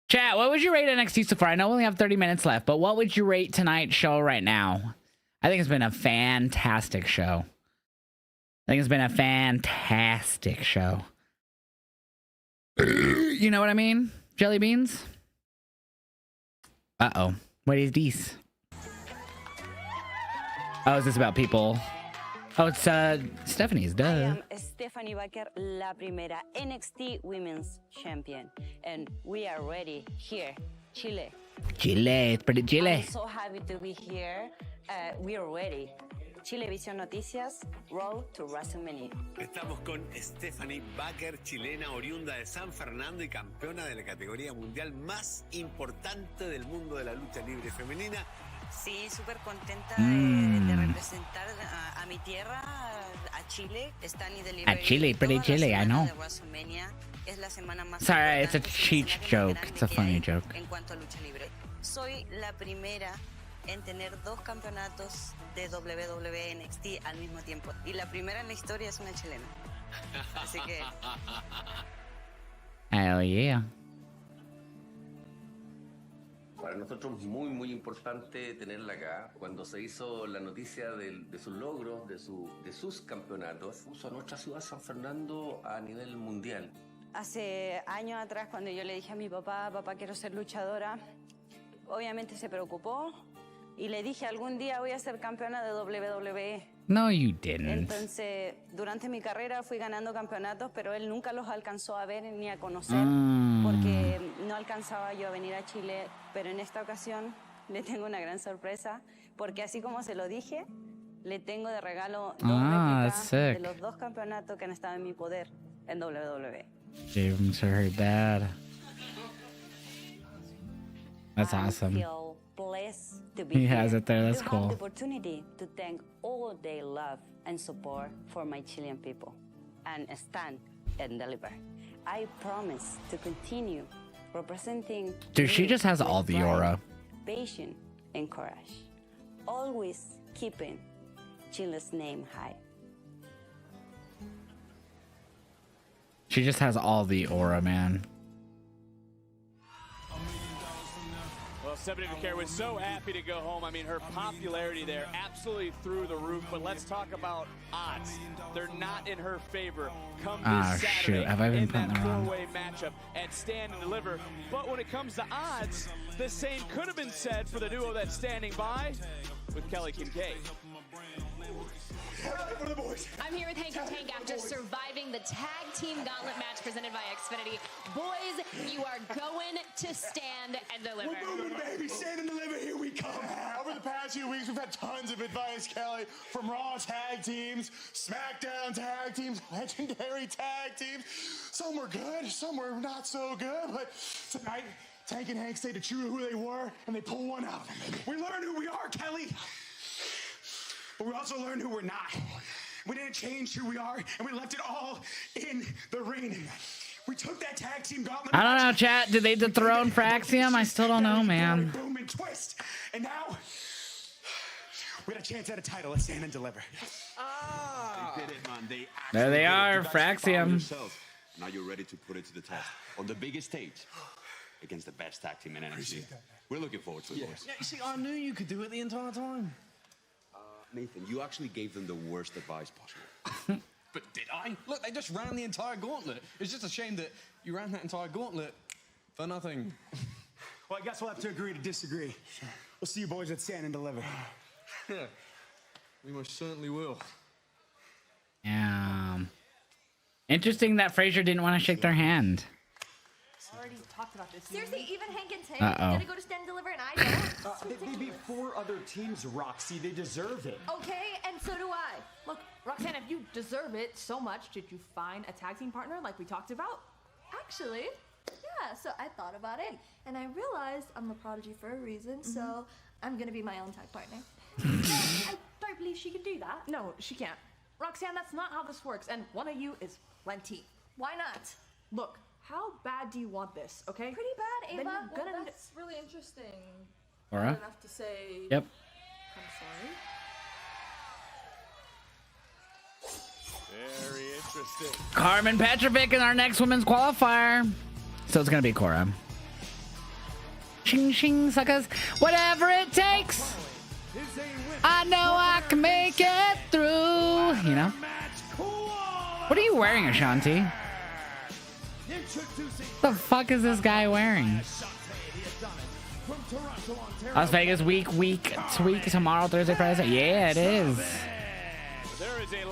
Chat, what would you rate NXT so far? I know we only have 30 minutes left, but what would you rate tonight's show right now? I think it's been a fantastic show. You know what I mean? Jelly beans? Uh-oh. What is this? Oh, is this about people? Oh, it's Stephanie's, duh. I am Stephanie Baker, la primera NXT Women's Champion. And we are ready here, Chile. Chile, it's pretty Chile. I'm so happy to be here. We are ready. Chilevisión Noticias, Road to WrestleMania. Estamos con Stephanie Baker, chilena oriunda de San Fernando y campeona de la categoría mundial más importante del mundo de la lucha libre femenina. Sí, súper contenta de representar a mi tierra, a Chile. A Chile, pretty Chile, I know. Es la semana más Sorry, it's a cheat joke. It's a funny joke. En cuanto a lucha libre. Soy la primera en tener 2 campeonatos de WWE NXT al mismo tiempo. Y la primera en la historia es una chilena. Así que... Hell yeah. Para nosotros muy muy importante tenerla acá. Cuando se hizo la noticia de sus logros, de sus campeonatos, puso a nuestra ciudad San Fernando a nivel mundial. Hace años atrás, cuando yo le dije a mi papá, quiero ser luchadora, obviamente se preocupó y le dije, algún día voy a ser campeona de WWE. No, you didn't. Entonces, durante mi carrera fui ganando campeonatos, pero él nunca los alcanzó a ver ni a conocer, porque no alcanzaba yo a venir a Chile. Pero en esta ocasión le tengo una gran sorpresa, porque así como se lo dije, le tengo de regalo 2 réplicas de los 2 campeonatos que han estado en mi poder en WWE. Gave him to her dad. That's awesome. Blessed to be He has here. it there. That's to cool. have the opportunity to thank all their love and support for my Chilean people and stand and deliver. I promise to continue representing. Dude, she just has all the aura. Patience and courage. Always keeping Chile's name high. She just has all the aura, man. Well, Stephanie McIntyre was so happy to go home. I mean, her popularity there absolutely through the roof. But let's talk about odds. They're not in her favor come this Saturday shoot. Have I been in putting that them wrong? four-way matchup at Stand and Deliver. But when it comes to odds, the same could have been said for the duo that's standing by with Kelly Kincaid. I'm here with Hank and Tank after surviving the tag team gauntlet match presented by Xfinity. Boys, you are going to Stand and Deliver. We're moving, baby. Stand and Deliver. Here we come. Over the past few weeks, we've had tons of advice, Kelly, from Raw tag teams, SmackDown tag teams, legendary tag teams. Some were good, some were not so good, but tonight, Tank and Hank stayed true to who they were, and they pulled one out. We learned who we are, Kelly. But we also learned who we're not. We didn't change who we are, and we left it all in the ring. We took that tag team gauntlet. I don't know, chat. Did they dethrone Fraxium? I still don't know, man. Boom and twist. And now, we had a chance at a title. Let's Stand and Deliver. They did it, man. They There they are, actually found Fraxium. themselves. Now you're ready to put it to the test on the biggest stage against the best tag team in NXT. We're looking forward to it, boys. Yeah, you see, I knew you could do it the entire time. Nathan, you actually gave them the worst advice possible. But did I? Look, they just ran the entire gauntlet. It's just a shame that you ran that entire gauntlet for nothing. Well, I guess we'll have to agree to disagree. We'll see you boys at Stand and Deliver. Yeah, we most certainly will. Interesting that Frazier didn't want to shake their hand. Already talked about this. Seriously, even Hank and Tank Uh-oh. gonna go to Stand and Deliver and I don't? They beat 4 other teams, Roxy. They deserve it. Okay, and so do I. Look, Roxanne, if you deserve it so much, did you find a tag team partner like we talked about? Actually, yeah, so I thought about it, and I realized I'm a prodigy for a reason, so I'm gonna be my own tag partner. I don't believe she can do that. No, she can't. Roxanne, that's not how this works, and one of you is plenty. Why not? Look, how bad do you want this, okay? Pretty bad, Ava. Then you're gonna need That's really interesting. Aura? I don't have to say. Yep. I'm sorry. Very interesting. Carmen Petrovic in our next women's qualifier. So it's gonna be Cora. Shing shing suckers. Whatever it takes. I know I can make it through. You know? What are you wearing, Ashanti? What the fuck is this guy wearing? Las Vegas week tomorrow, Thursday, Friday. Yeah, it is.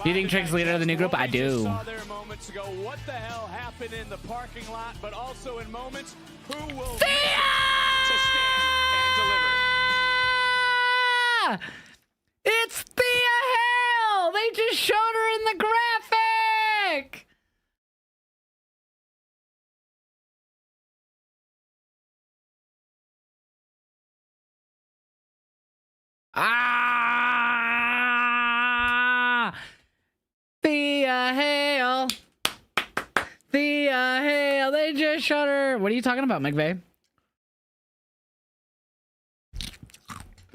Do you think Trick's leader of the new group? I do. Saw there moments ago what the hell happened in the parking lot, but also in moments who will to Stand and Deliver. It's Thea Hail! They just showed her in the graphic! Thea Hail! Thea Hail! They just showed her. What are you talking about, McVeigh?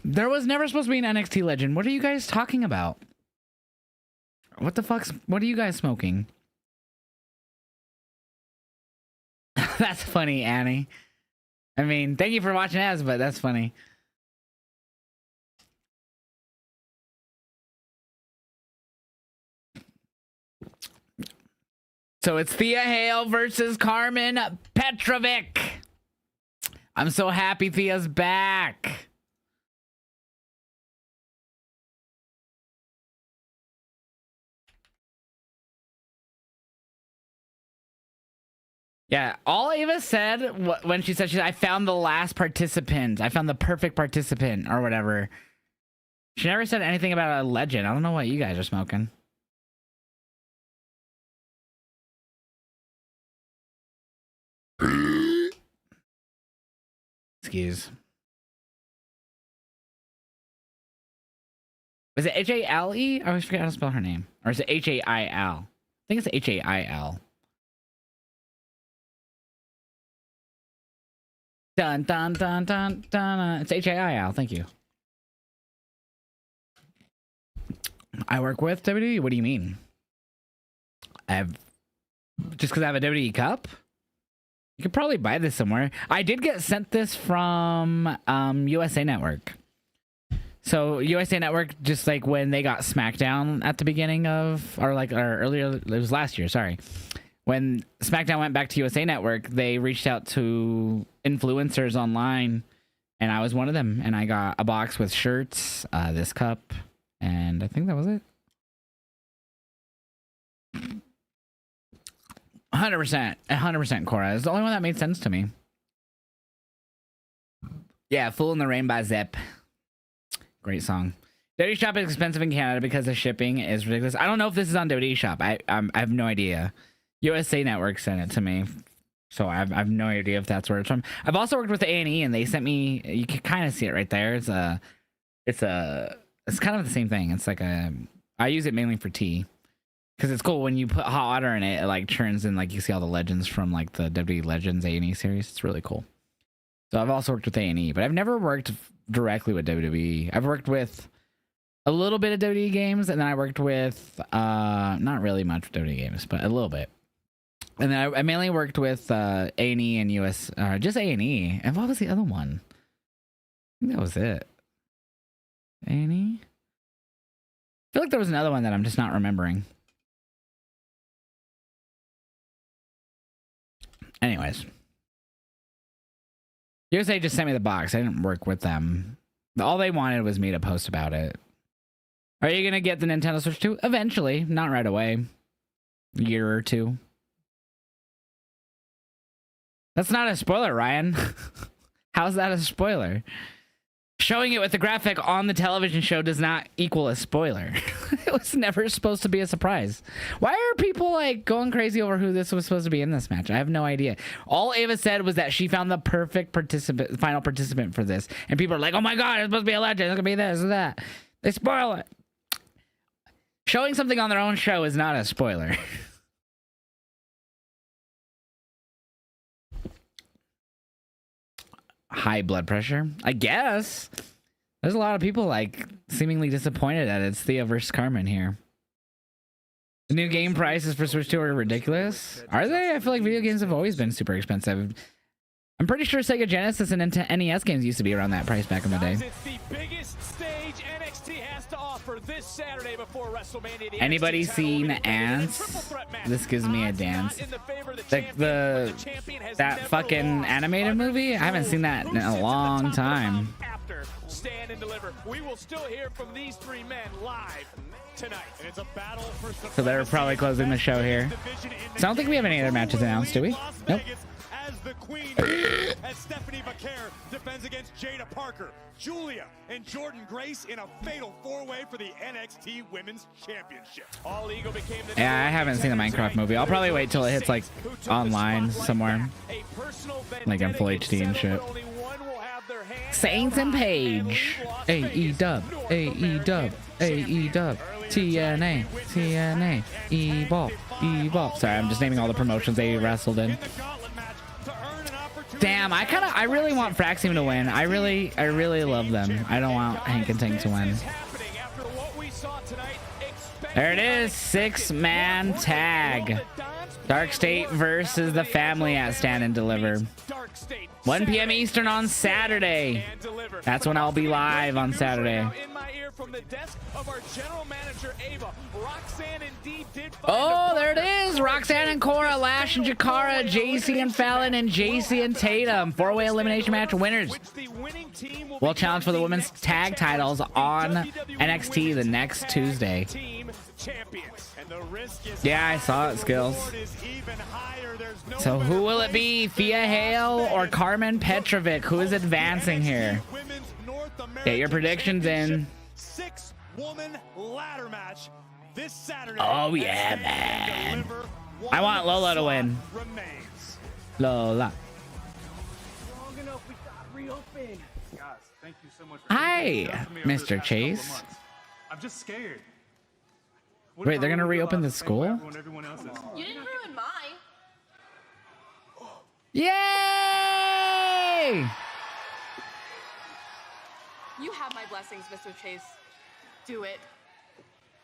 There was never supposed to be an NXT legend. What are you guys talking about? What the fuck's... What are you guys smoking? That's funny, Annie. I mean, thank you for watching us, but that's funny. So it's Thea Hail versus Carmen Petrovic. I'm so happy Thea's back. Yeah, all Ava said when she said, I found the last participant. I found the perfect participant or whatever. She never said anything about a legend. I don't know what you guys are smoking. Excuse. Is it H-A-L-E? I always forget how to spell her name. Or is it H-A-I-L? I think it's H-A-I-L. Dun, dun, dun, dun, dun. It's H-A-I-L. Thank you. I work with WWE? What do you mean? I have... Just because I have a WWE cup? You could probably buy this somewhere. I did get sent this from USA Network. So USA Network, just like when they got SmackDown at the beginning of, or earlier, it was last year, sorry. When SmackDown went back to USA Network, they reached out to influencers online, and I was one of them. And I got a box with shirts, this cup, and I think that was it. 100%, Cora. It's the only one that made sense to me. Yeah, Fool in the Rain by Zep. Great song. WWE Shop is expensive in Canada because the shipping is ridiculous. I don't know if this is on WWE Shop. I have no idea. USA Network sent it to me, so I have no idea if that's where it's from. I've also worked with A&E, and they sent me. You can kind of see it right there. It's kind of the same thing. It's like I use it mainly for tea because it's cool when you put hot water in it. It like turns in, like you see all the legends from like the WWE Legends A&E series. It's really cool. So I've also worked with A&E, but I've never worked directly with WWE. I've worked with a little bit of WWE games, and then I worked with not really much with WWE games, but a little bit. And then I mainly worked with A&E and US, just A&E. And what was the other one? I think that was it. A&E? I feel like there was another one that I'm just not remembering. Anyways. USA just sent me the box. I didn't work with them. All they wanted was me to post about it. Are you going to get the Nintendo Switch 2? Eventually. Not right away. A year or two. That's not a spoiler, Ryan. How's that a spoiler? Showing it with the graphic on the television show does not equal a spoiler. It was never supposed to be a surprise. Why are people like going crazy over who this was supposed to be in this match? I have no idea. All Ava said was that she found the perfect final participant for this. And people are like, oh my God, it's supposed to be a legend. It's going to be this or that. They spoil it. Showing something on their own show is not a spoiler. High blood pressure, I guess. There's a lot of people like seemingly disappointed that it's Thea versus Carmen here. The new game prices for Switch 2 are ridiculous. Are they? I feel like video games have always been super expensive. I'm pretty sure Sega Genesis and NES games used to be around that price back in the day. It's the biggest stage NXT has to offer this Saturday before WrestleMania. Anybody seen Ants? This gives me a dance. That fucking animated movie? I haven't seen that in a long time. After Stand and Deliver, we will still hear from these three men live tonight. And it's a battle for so they're probably closing the show here. So I don't think we have any other matches announced, do we? Nope. As the queen, as Stephanie Vaquer defends against Jada Parker, Julia and Jordan Grace in a fatal four-way for the NXT Women's Championship. All Ego became the Yeah, I haven't seen the Minecraft movie. I'll probably wait till it hits like online somewhere, like in full HD and shit. Saints and Paige, AEW, AEW, AEW, TNA, TNA, Evolve. Sorry, I'm just naming all the promotions they wrestled in. Damn, I really want Fraxime to win. I really love them. I don't want Hank and Tank to win. There it is, 6-man tag. Dark State versus the Family at Stand and Deliver. 1 p.m. Eastern on Saturday. That's when I'll be live on Saturday. Oh, there it is. Roxanne and Cora, Lash and Jakara, JC and Fallon, and JC and Tatum. 4-way elimination match winners will challenge for the women's tag titles on NXT the next Tuesday. Yeah, I saw it, Skills. So who will it be? Thea Hail or Carmen Petrovic? Who is advancing here? Get your predictions in. 6-woman ladder match this Saturday. Oh yeah, man. I want Lola to win. Lola. Hi, Mr. Chase. I'm just scared. Wait, they're gonna reopen the school? You didn't ruin mine. Yay! You have my blessings, Mr. Chase. Do it.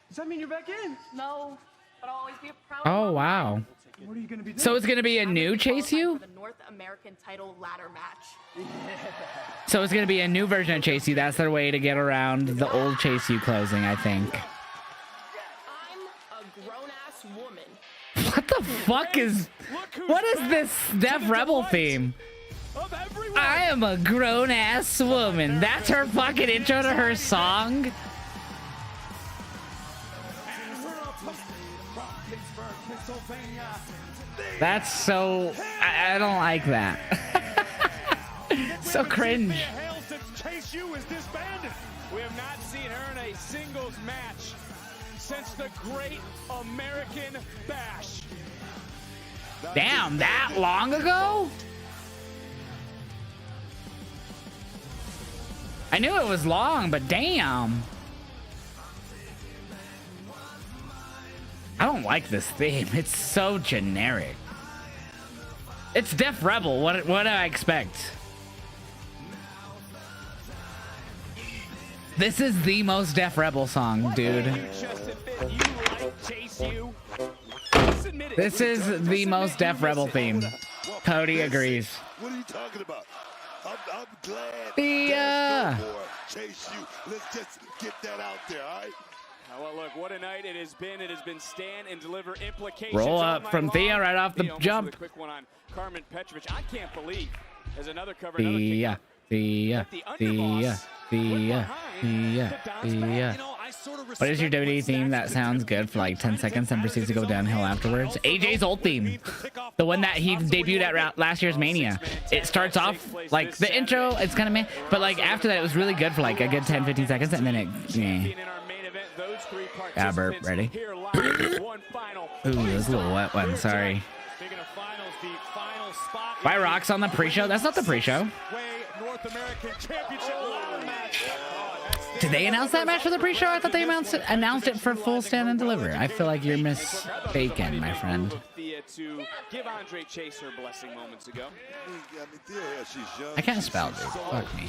Does that mean you're back in? No, but I'll always be a proud Oh wow. What are you gonna be doing? So it's gonna be a new Chase U? North American title ladder match. So it's gonna be a new version of Chase U. That's their way to get around the old Chase U closing, I think. I'm a grown-ass woman. What the fuck is... What is this Def Rebel theme? I am a grown-ass woman. That's her fucking intro to her song? That's so... I don't like that. So cringe. Chase U is disbanded. We have not seen her in a singles match since the Great American Bash. Damn, that long ago? I knew it was long, but damn. I don't like this theme. It's so generic. It's Def Rebel. What do I expect? This is the most Def Rebel song, dude. This is the most Def Rebel theme. Cody agrees. What are you talking about? I'm glad. Thea. Chase U. Let's just get that out there, all right? Well, look, what a night it has been. It has been stand and deliver implications. Roll up from Thea right off the jump. A quick one on Carmen Petrovich. I can't believe there's another cover. Thea. What is your WWE theme that sounds good for like 10 seconds and proceeds to go downhill afterwards? AJ's old theme. The one that he debuted at last year's Mania. It starts off like the intro, it's kind of meh, but like after that it was really good for like a good 10-15 seconds and then it yeah, burp, ready? Ooh, that was a little wet one, sorry. Why Rock's on the pre-show? That's not the pre-show. Did they announce that match for the pre-show? I thought they announced it for full stand and deliver. I feel like you're mistaken, my friend. To give Andre Chase her blessing moments ago. I can't spell, dude. Fuck me.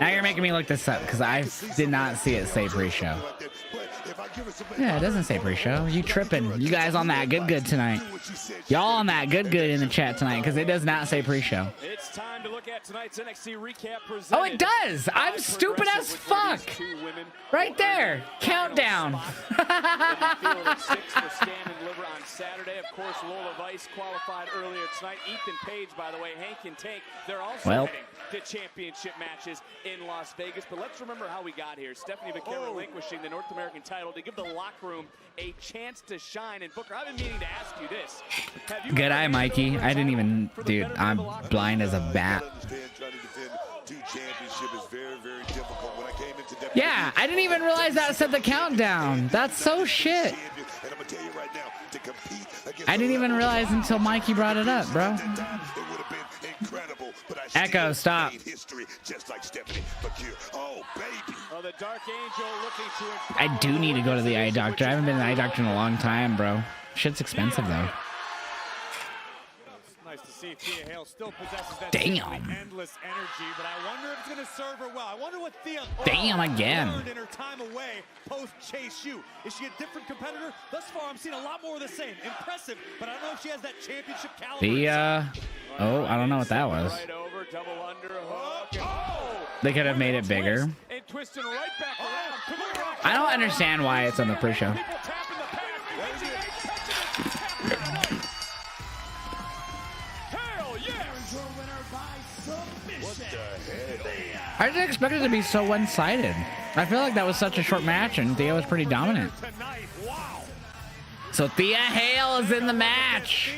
Now you're making me look this up because I did not see it say pre-show. Yeah, it doesn't say pre-show. You tripping. You guys on that good tonight. Y'all on that good in the chat tonight because it does not say pre-show. It's time to look at tonight's NXT recap. Oh, it does. I'm stupid as fuck. Right there. Countdown. Saturday, of course, Lola Vice qualified earlier tonight. Ethan Page, by the way, Hank and Tank, they're also heading to championship matches in Las Vegas. But let's remember how we got here. Stephanie McIntyre relinquishing the North American title to give the locker room a chance to shine. And Booker, I've been meaning to ask you this. Good eye, Mikey. I didn't even, dude, I'm blind as a bat. Yeah, I didn't even realize that said the countdown. That's so shit. I didn't even realize until Mikey brought it up, bro. Echo, stop. I do need to go to the eye doctor. I haven't been to the eye doctor in a long time, bro. Shit's expensive, though. Nice to see Thea Hail still possesses that endless energy, but I wonder if it's going to serve her well. I wonder what Thea learned in her time away post Chase U. Is she a different competitor? Thus far, I'm seeing a lot more of the same. Impressive, but I don't know if she has that championship caliber. Thea. Oh, I don't know what that was. They could have made it bigger. I don't understand why it's on the pre-show. I didn't expect it to be so one-sided. I feel like that was such a short match and Thea was pretty dominant. So Thea Hail is in the match.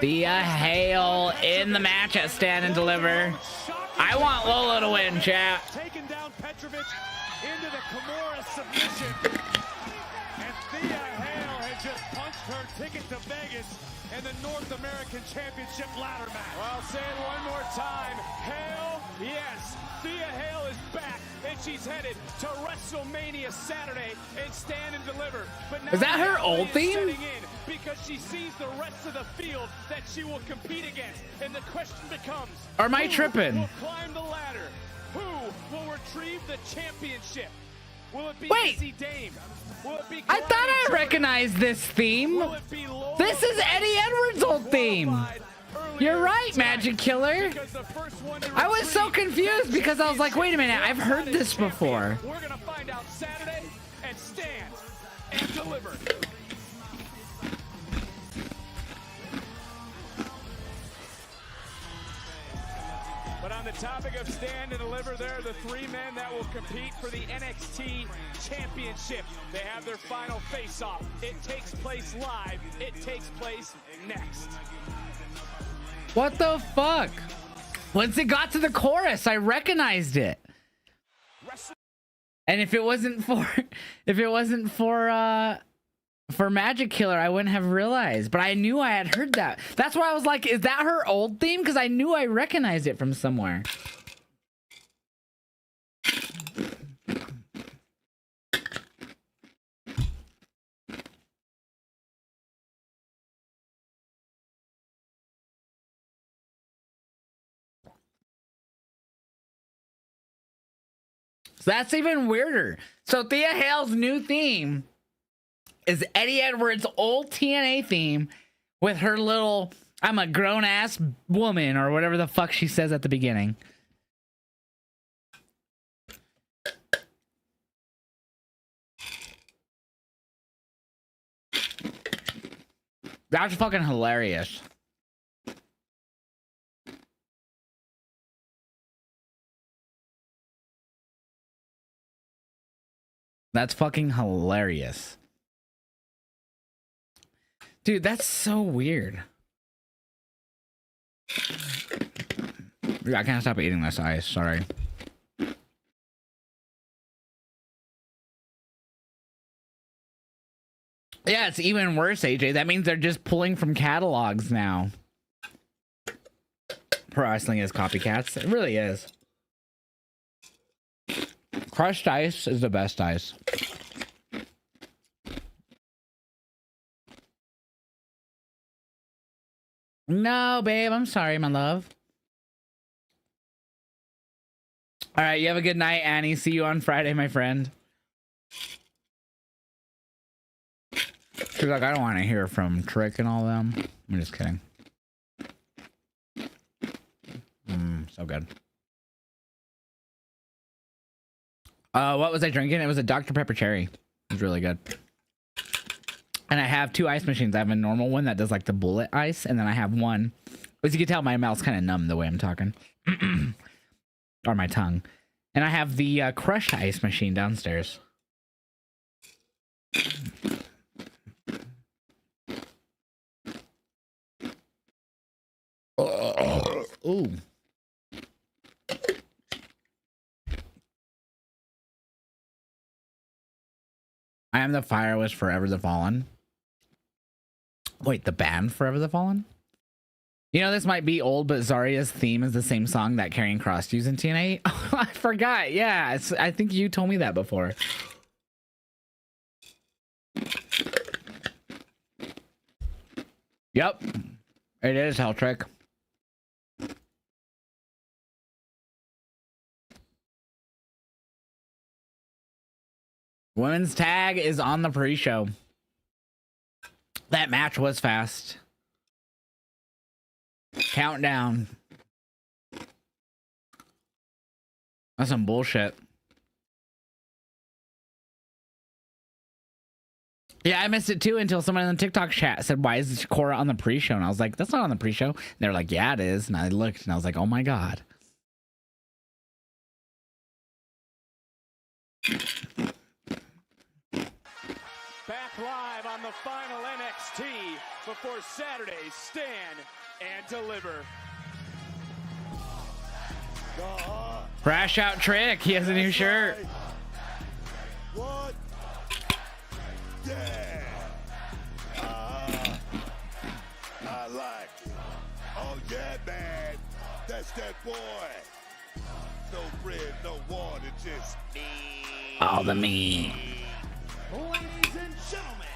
Thea Hail in the match at Stand and Deliver. I want Lola to win, chat. Taking down Petrovich into the Kimura submission. And Thea Hail has just punched her ticket to Vegas in the North American Championship ladder match. Well, say it one more time. Hail, yes, Thea Hail is back, and she's headed to WrestleMania Saturday and Stand and Deliver. But now is that her old theme? Because she sees the rest of the field that she will compete against, and the question becomes: or am I tripping? Who will climb the ladder? Who will retrieve the championship? Will it be Wait. Izzy Dame? Will it be I thought I recognized this theme. This is Eddie Edwards' old theme. You're right, Magic Killer. I was so confused because I was like, wait a minute, I've heard this before. We're going to find out Saturday and stand and deliver. But on the topic of stand and deliver, there are the three men that will compete for the NXT Championship. They have their final face-off. It takes place live. It takes place next. What the fuck? Once it got to the chorus, I recognized it. And if it wasn't for Magic Killer, I wouldn't have realized. But I knew I had heard that. That's why I was like, is that her old theme? Because I knew I recognized it from somewhere. So that's even weirder. So Thea Hail's new theme is Eddie Edwards' old TNA theme with her little, I'm a grown-ass woman, or whatever the fuck she says at the beginning. That's fucking hilarious. That's fucking hilarious. Dude, that's so weird. I can't stop eating this ice, sorry. Yeah, it's even worse, AJ. That means they're just pulling from catalogs now. Pro wrestling is copycats. It really is. Crushed ice is the best ice. No, babe, I'm sorry, my love. All right, you have a good night, Annie. See you on Friday, my friend. She's like, I don't want to hear from Trick and all them. I'm just kidding. So good. What was I drinking? It was a Dr. Pepper Cherry. It was really good. And I have two ice machines. I have a normal one that does like the bullet ice, and then I have one. As you can tell, my mouth's kind of numb the way I'm talking. Or my tongue. And I have the crushed ice machine downstairs. Ooh. I Am the Fire was Forever the Fallen. Wait, the band Forever the Fallen? You know, this might be old, but Zarya's theme is the same song that Karrion Kross used in TNA. Oh, I forgot. Yeah, I think you told me that before. Yep. It is Helltrick. Women's tag is on the pre-show. That match was fast. Countdown. That's some bullshit. Yeah, I missed it too until someone in the TikTok chat said, why is Cora on the pre-show? And I was like, that's not on the pre-show. And they're like, yeah, it is. And I looked and I was like, oh my God. Back live on the final NXT before Saturday's Stand and Deliver. Crash Out Trick. He has a new shirt. What? Yeah. I like it. Oh yeah, man. That's that boy. No bread, no water, just me. All the meat. Ladies and gentlemen,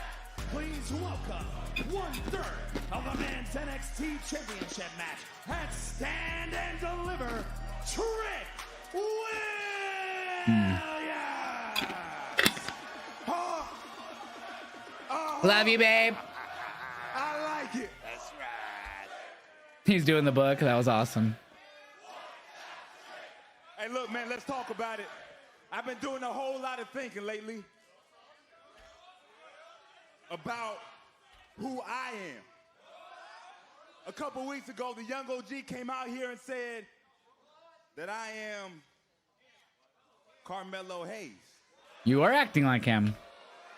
please welcome 1/3 of the men's NXT Championship match at Stand and Deliver, Trick Williams. Love you, babe. I like it. That's right. He's doing the book. That was awesome. Hey, look, man, let's talk about it. I've been doing a whole lot of thinking lately about who I am. A couple weeks ago, the young OG came out here and said that I am Carmelo Hayes. You are acting like him.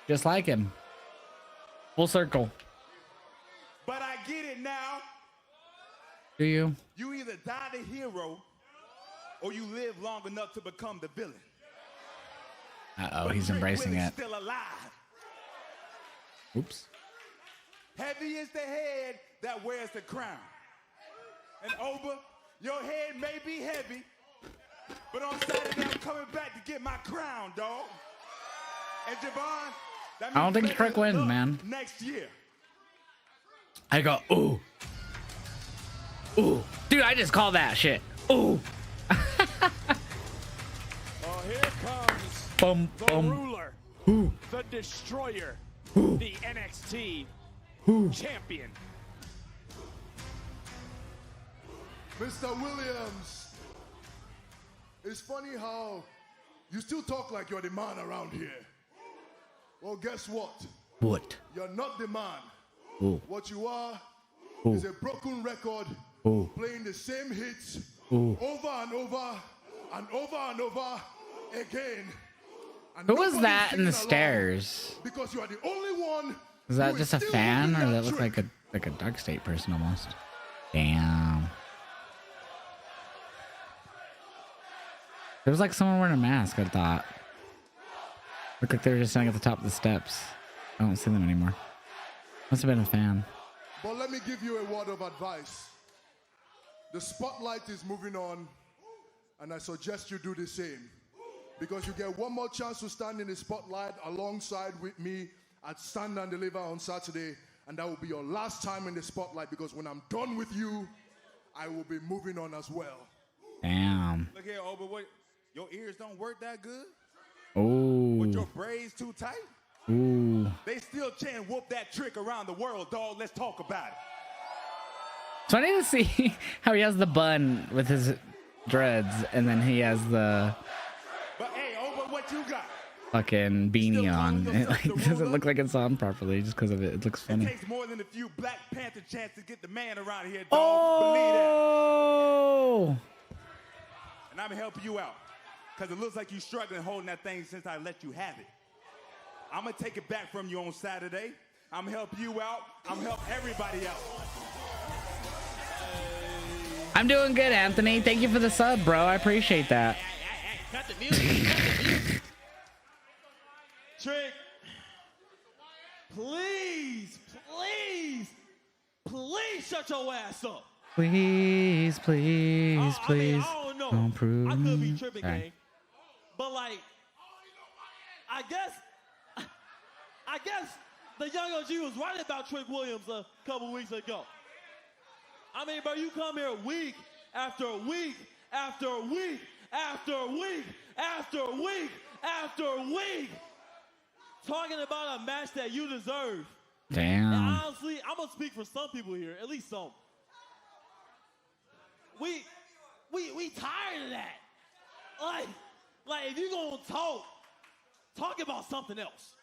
Just like him. Full circle. But I get it now. Do you? You either die the hero or you live long enough to become the villain. Uh-oh, he's embracing it. Still alive. Oops. Heavy is the head that wears the crown. And Oba, your head may be heavy, but on Saturday I'm coming back to get my crown, dog. And Javon, that means I don't think Trick wins, man. Next year. I go, ooh. Ooh. Dude, I just call that shit. Ooh. Oh, here comes the ruler, the destroyer, the NXT champion. Mr. Williams, it's funny how you still talk like you're the man around here. Well, guess what? What? You're not the man. Ooh. What you are Ooh. is a broken record Ooh. playing the same hits Ooh. over and over and over and over again. And Who was nobody's that in the singing along stairs? because you are the only one. Is that who just a still fan, doing or that that look trick. like a Dark State person almost? Damn. There was like someone wearing a mask, I thought. Looked like they were just standing at the top of the steps. I don't see them anymore. Must have been a fan. But let me give you a word of advice. The spotlight is moving on, and I suggest you do the same. Because you get one more chance to stand in the spotlight alongside with me at Stand and Deliver on Saturday, and that will be your last time in the spotlight, because when I'm done with you, I will be moving on as well. Damn. Look here, Oba, what? Your ears don't work that good? Ooh. With your braids too tight? Ooh. They still chant whoop that trick around the world, dog. Let's talk about it. So I need to see how he has the bun with his dreads, and then he has the But hey, Oba, what you got? fucking beanie on. It like, doesn't look like it's on properly just because of it. It looks It funny. takes more than a few Black Panther chants to get the man around here, dog. Oh! Believe that. And I'm helping you out. Because it looks like you're struggling holding that thing since I let you have it. I'm going to take it back from you on Saturday. I'm going to help you out. I'm going to help everybody out. I'm doing good, Anthony. Thank you for the sub, bro. I appreciate that. Cut the music. Cut the music. Trick. Please, please, please shut your ass up. Please, please, please. I don't know. Don't prove I could be me. tripping, Sorry. gang. But like, I guess the young OG was right about Trick Williams a couple weeks ago. I mean, bro, you come here week after week after week after week after week after week talking about a match that you deserve. Damn. And honestly, I'm gonna speak for some people here, at least some. We tired of that. Like if you gonna talk about something else.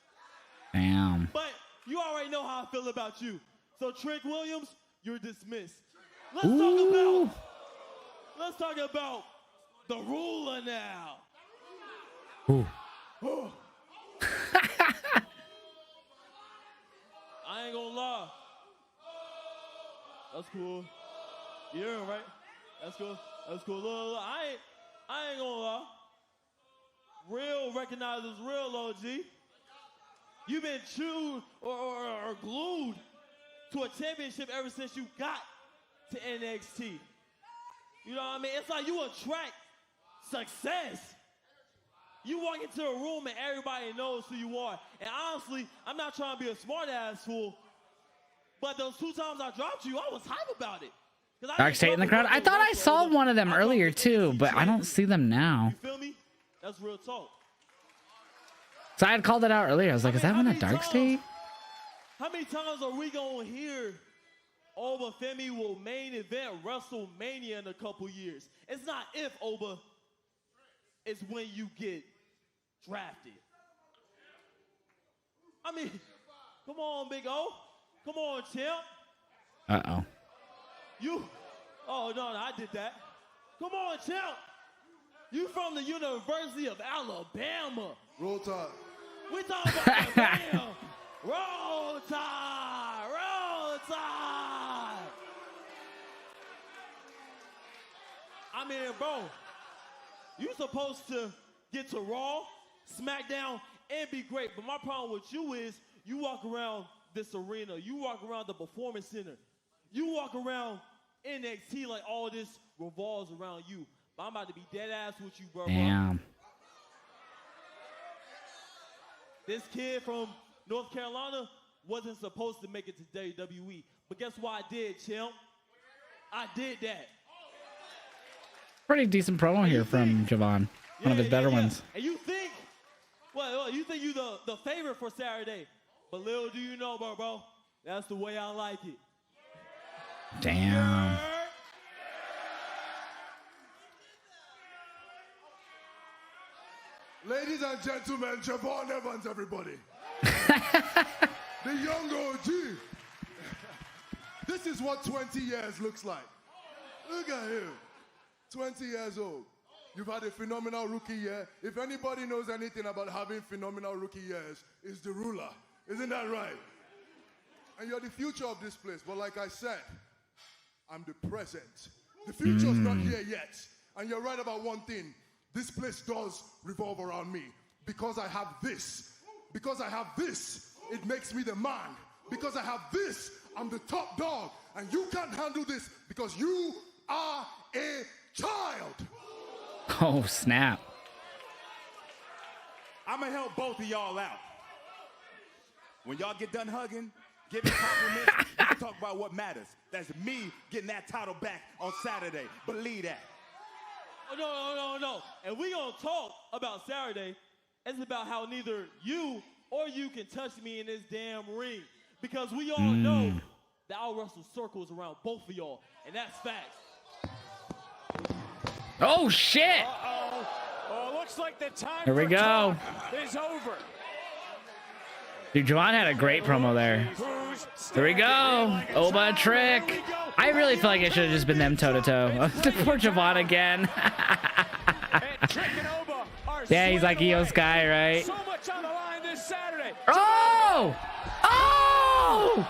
Damn. But you already know how I feel about you. So Trick Williams, you're dismissed. Let's talk about the ruler now. Ooh. I ain't gonna lie. That's cool. You hear him, right? That's cool. That's cool. Look, I ain't gonna lie. Real recognizes real, OG. You've been chewed or glued to a championship ever since you got to NXT. You know what I mean? It's like you attract success. You walk into a room and everybody knows who you are. And honestly, I'm not trying to be a smart-ass fool, but those 2 times I dropped you, I was hype about it. Dark State in the crowd. I thought I saw one of them earlier too, but I don't see them now. You feel me? That's real talk. So I had called it out earlier. I was like, is that one a Dark State? How many times are we gonna hear Oba Femi will main event WrestleMania in a couple years? It's not if, Oba. It's when you get drafted. I mean, come on, Big O. Come on, champ. Uh-oh. Oh, no, I did that. Come on, champ. You from the University of Alabama. Roll Tide. We talking about Alabama. Roll Tide. Roll Tide. I mean, bro, you supposed to get to Raw, SmackDown, and be great. But my problem with you is you walk around this arena. You walk around the Performance Center. You walk around NXT like all this revolves around you. But I'm about to be dead ass with you, bro. Damn. This kid from North Carolina wasn't supposed to make it to WWE. But guess what I did, champ? I did that. Pretty decent promo here from Javon. One of his better ones. And you think, well, you think you the favorite for Saturday. But little do you know, bro, that's the way I like it. Damn. Ladies and gentlemen, Javon Evans, everybody. The young OG. This is what 20 years looks like. Look at him. 20 years old. You've had a phenomenal rookie year. If anybody knows anything about having phenomenal rookie years, it's the ruler. Isn't that right? And you're the future of this place. But like I said, I'm the present. The future's not here yet. And you're right about one thing. This place does revolve around me. Because I have this. Because I have this, it makes me the man. Because I have this, I'm the top dog. And you can't handle this because you are a child. Oh, snap. I'm going to help both of y'all out. When y'all get done hugging, give me compliments, we can talk about what matters. That's me getting that title back on Saturday. Believe that. Oh, no. And we gonna talk about Saturday. It's about how neither you or you can touch me in this damn ring. Because we all know that I'll wrestle circles around both of y'all. And that's facts. Oh, shit. Uh-oh. Oh, looks like the time Here we go. talk is over. Dude, Javon had a great promo there. Here we go. Oba trick. I really feel like it should have just been them toe-to-toe. Poor Javon again. Yeah, he's like Io Sky, right? So much on the line this Saturday. Oh! Oh!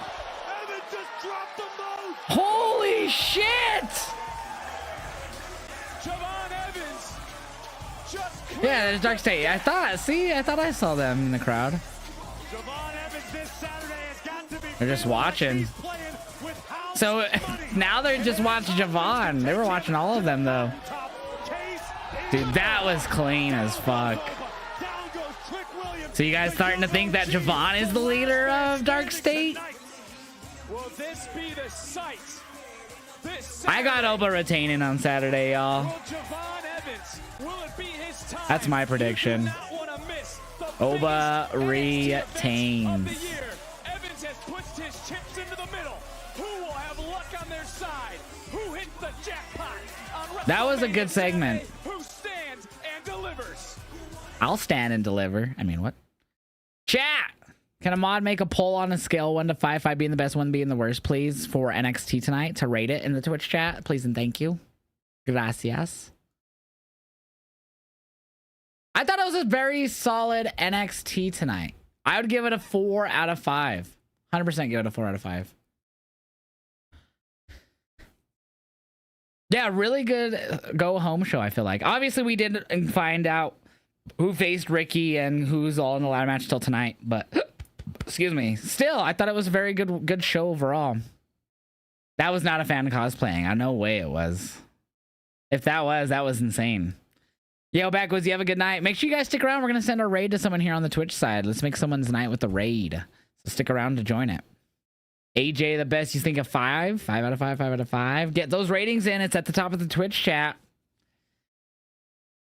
Evan just dropped the most. Holy shit! Javon Evans just Yeah, there's Dark State. I thought I saw them in the crowd. Javon Evans this Saturday has got to be. They're just watching. So now they're just watching Javon. They were watching all of them though. Dude, that was clean as fuck. So you guys starting to think that Javon is the leader of Dark State? Will this be the sight? I got Oba retaining on Saturday, y'all. That's my prediction. Oba retains. Evans has pushed his chips into the middle. Who will have luck on their side? Who hits the jackpot? That was a good segment. Who stands and delivers? I'll stand and deliver. I mean, what? Chat! Can a mod make a poll on a scale 1 to 5, 5 being the best, 1 being the worst, please, for NXT tonight to rate it in the Twitch chat? Please and thank you. Gracias. I thought it was a very solid NXT tonight. I would give it a 4 out of 5. 100% give it a 4 out of 5. Yeah, really good go home show, I feel like. Obviously, we didn't find out who faced Ricky and who's all in the ladder match till tonight, but excuse me. Still, I thought it was a very good show overall. That was not a fan cosplaying. No way it was. If that was insane. Yo, Backwoods, you have a good night. Make sure you guys stick around. We're going to send a raid to someone here on the Twitch side. Let's make someone's night with a raid. So stick around to join it. AJ, the best, you think of 5? 5 out of 5, 5 out of 5. Get those ratings in. It's at the top of the Twitch chat.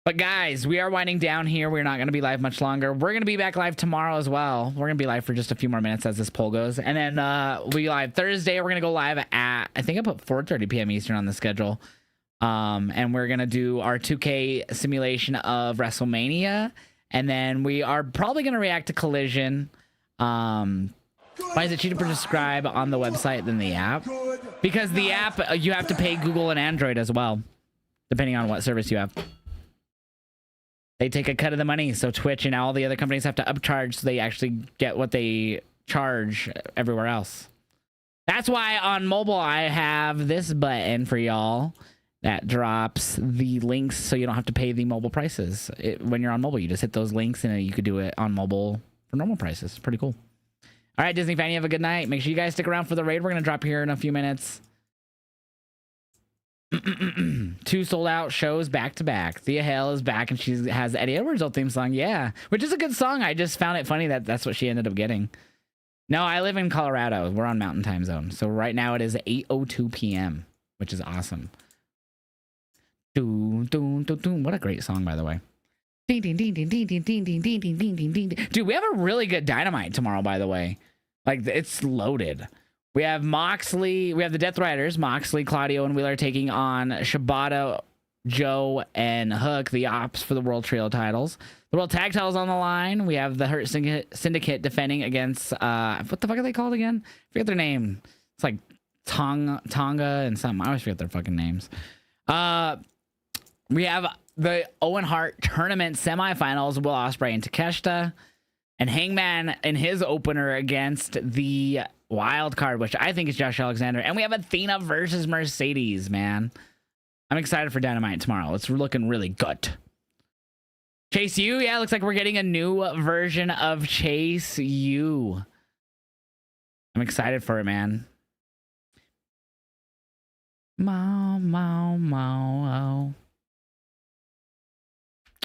But guys, we are winding down here. We're not going to be live much longer. We're going to be back live tomorrow as well. We're going to be live for just a few more minutes as this poll goes. And then we'll be live Thursday. We're going to go live at, I think I put 4:30 p.m. Eastern on the schedule. And we're going to do our 2K simulation of WrestleMania. And then we are probably going to react to Collision. Why is it cheaper to subscribe on the website than the app? Because the app, you have to pay Google and Android as well, depending on what service you have. They take a cut of the money, so Twitch and all the other companies have to upcharge so they actually get what they charge everywhere else. That's why on mobile I have this button for y'all that drops the links so you don't have to pay the mobile prices. When you're on mobile, you just hit those links and you could do it on mobile for normal prices. It's pretty cool. All right, Disney fan, you have a good night. Make sure you guys stick around for the raid. We're going to drop here in a few minutes. 2 sold out shows back to back. Thea Hail is back and she has Eddie Edwards' old theme song. Yeah, which is a good song. I just found it funny that that's what she ended up getting. No, I live in Colorado. We're on Mountain Time Zone. So right now it is 8:02 p.m., which is awesome. What a great song, by the way. Dude, we have a really good Dynamite tomorrow, by the way. Like, it's loaded. We have Moxley. We have the Death Riders, Moxley, Claudio, and Wheeler taking on Shibata, Joe, and Hook, the Ops for the World Trio titles. The World Tag titles on the line. We have the Hurt Syndicate defending against, what the fuck are they called again? I forget their name. It's like Tonga and something. I always forget their fucking names. We have the Owen Hart Tournament semifinals, Will Ospreay and Takeshita. And Hangman in his opener against the wild card, which I think is Josh Alexander. And we have Athena versus Mercedes, man. I'm excited for Dynamite tomorrow. It's looking really good. Chase U, yeah, looks like we're getting a new version of Chase U. I'm excited for it, man.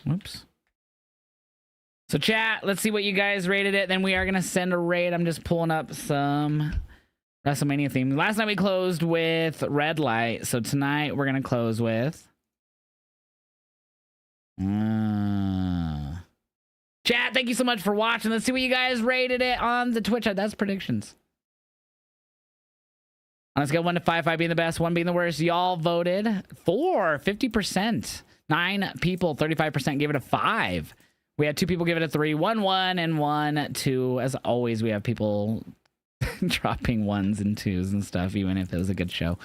Oops. So chat, let's see what you guys rated it. Then we are going to send a raid. I'm just pulling up some WrestleMania themes. Last night we closed with Red Light. So tonight we're going to close with... Chat, thank you so much for watching. Let's see what you guys rated it on the Twitch. That's predictions. On a scale of 1 to 5, 5 being the best, 1 being the worst. Y'all voted for 50%. 9 people, 35% gave it a 5. We had 2 people give it a 3, 1 1 and 1 2. As always, we have people dropping 1s and 2s and stuff, even if it was a good show.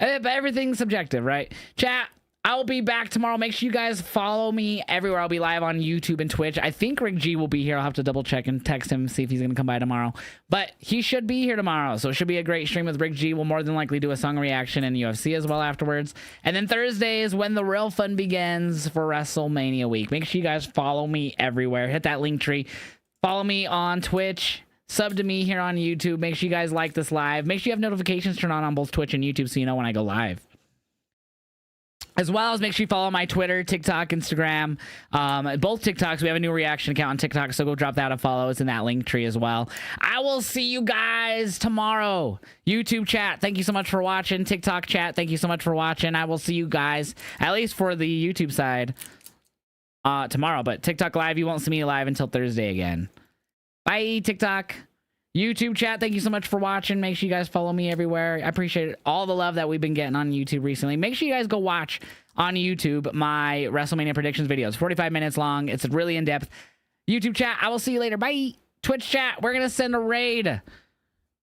But everything's subjective, right? Chat, I'll be back tomorrow. Make sure you guys follow me everywhere. I'll be live on YouTube and Twitch. I think Rick G will be here. I'll have to double check and text him, see if he's going to come by tomorrow. But he should be here tomorrow. So it should be a great stream with Rick G. We'll more than likely do a song reaction and UFC as well afterwards. And then Thursday is when the real fun begins for WrestleMania week. Make sure you guys follow me everywhere. Hit that link tree. Follow me on Twitch. Sub to me here on YouTube. Make sure you guys like this live. Make sure you have notifications turned on both Twitch and YouTube so you know when I go live. As well as make sure you follow my Twitter, TikTok, Instagram. Both TikToks. We have a new reaction account on TikTok, so go drop that a follow. It's in that link tree as well. I will see you guys tomorrow. YouTube chat, thank you so much for watching. TikTok chat, thank you so much for watching. I will see you guys, at least for the YouTube side, tomorrow. But TikTok live, you won't see me live until Thursday again. Bye, TikTok. YouTube chat, thank you so much for watching. Make sure you guys follow me everywhere. I appreciate all the love that we've been getting on YouTube recently. Make sure you guys go watch on YouTube my WrestleMania predictions videos. 45 minutes long. It's really in-depth. YouTube chat, I will see you later. Bye. Twitch chat, we're going to send a raid.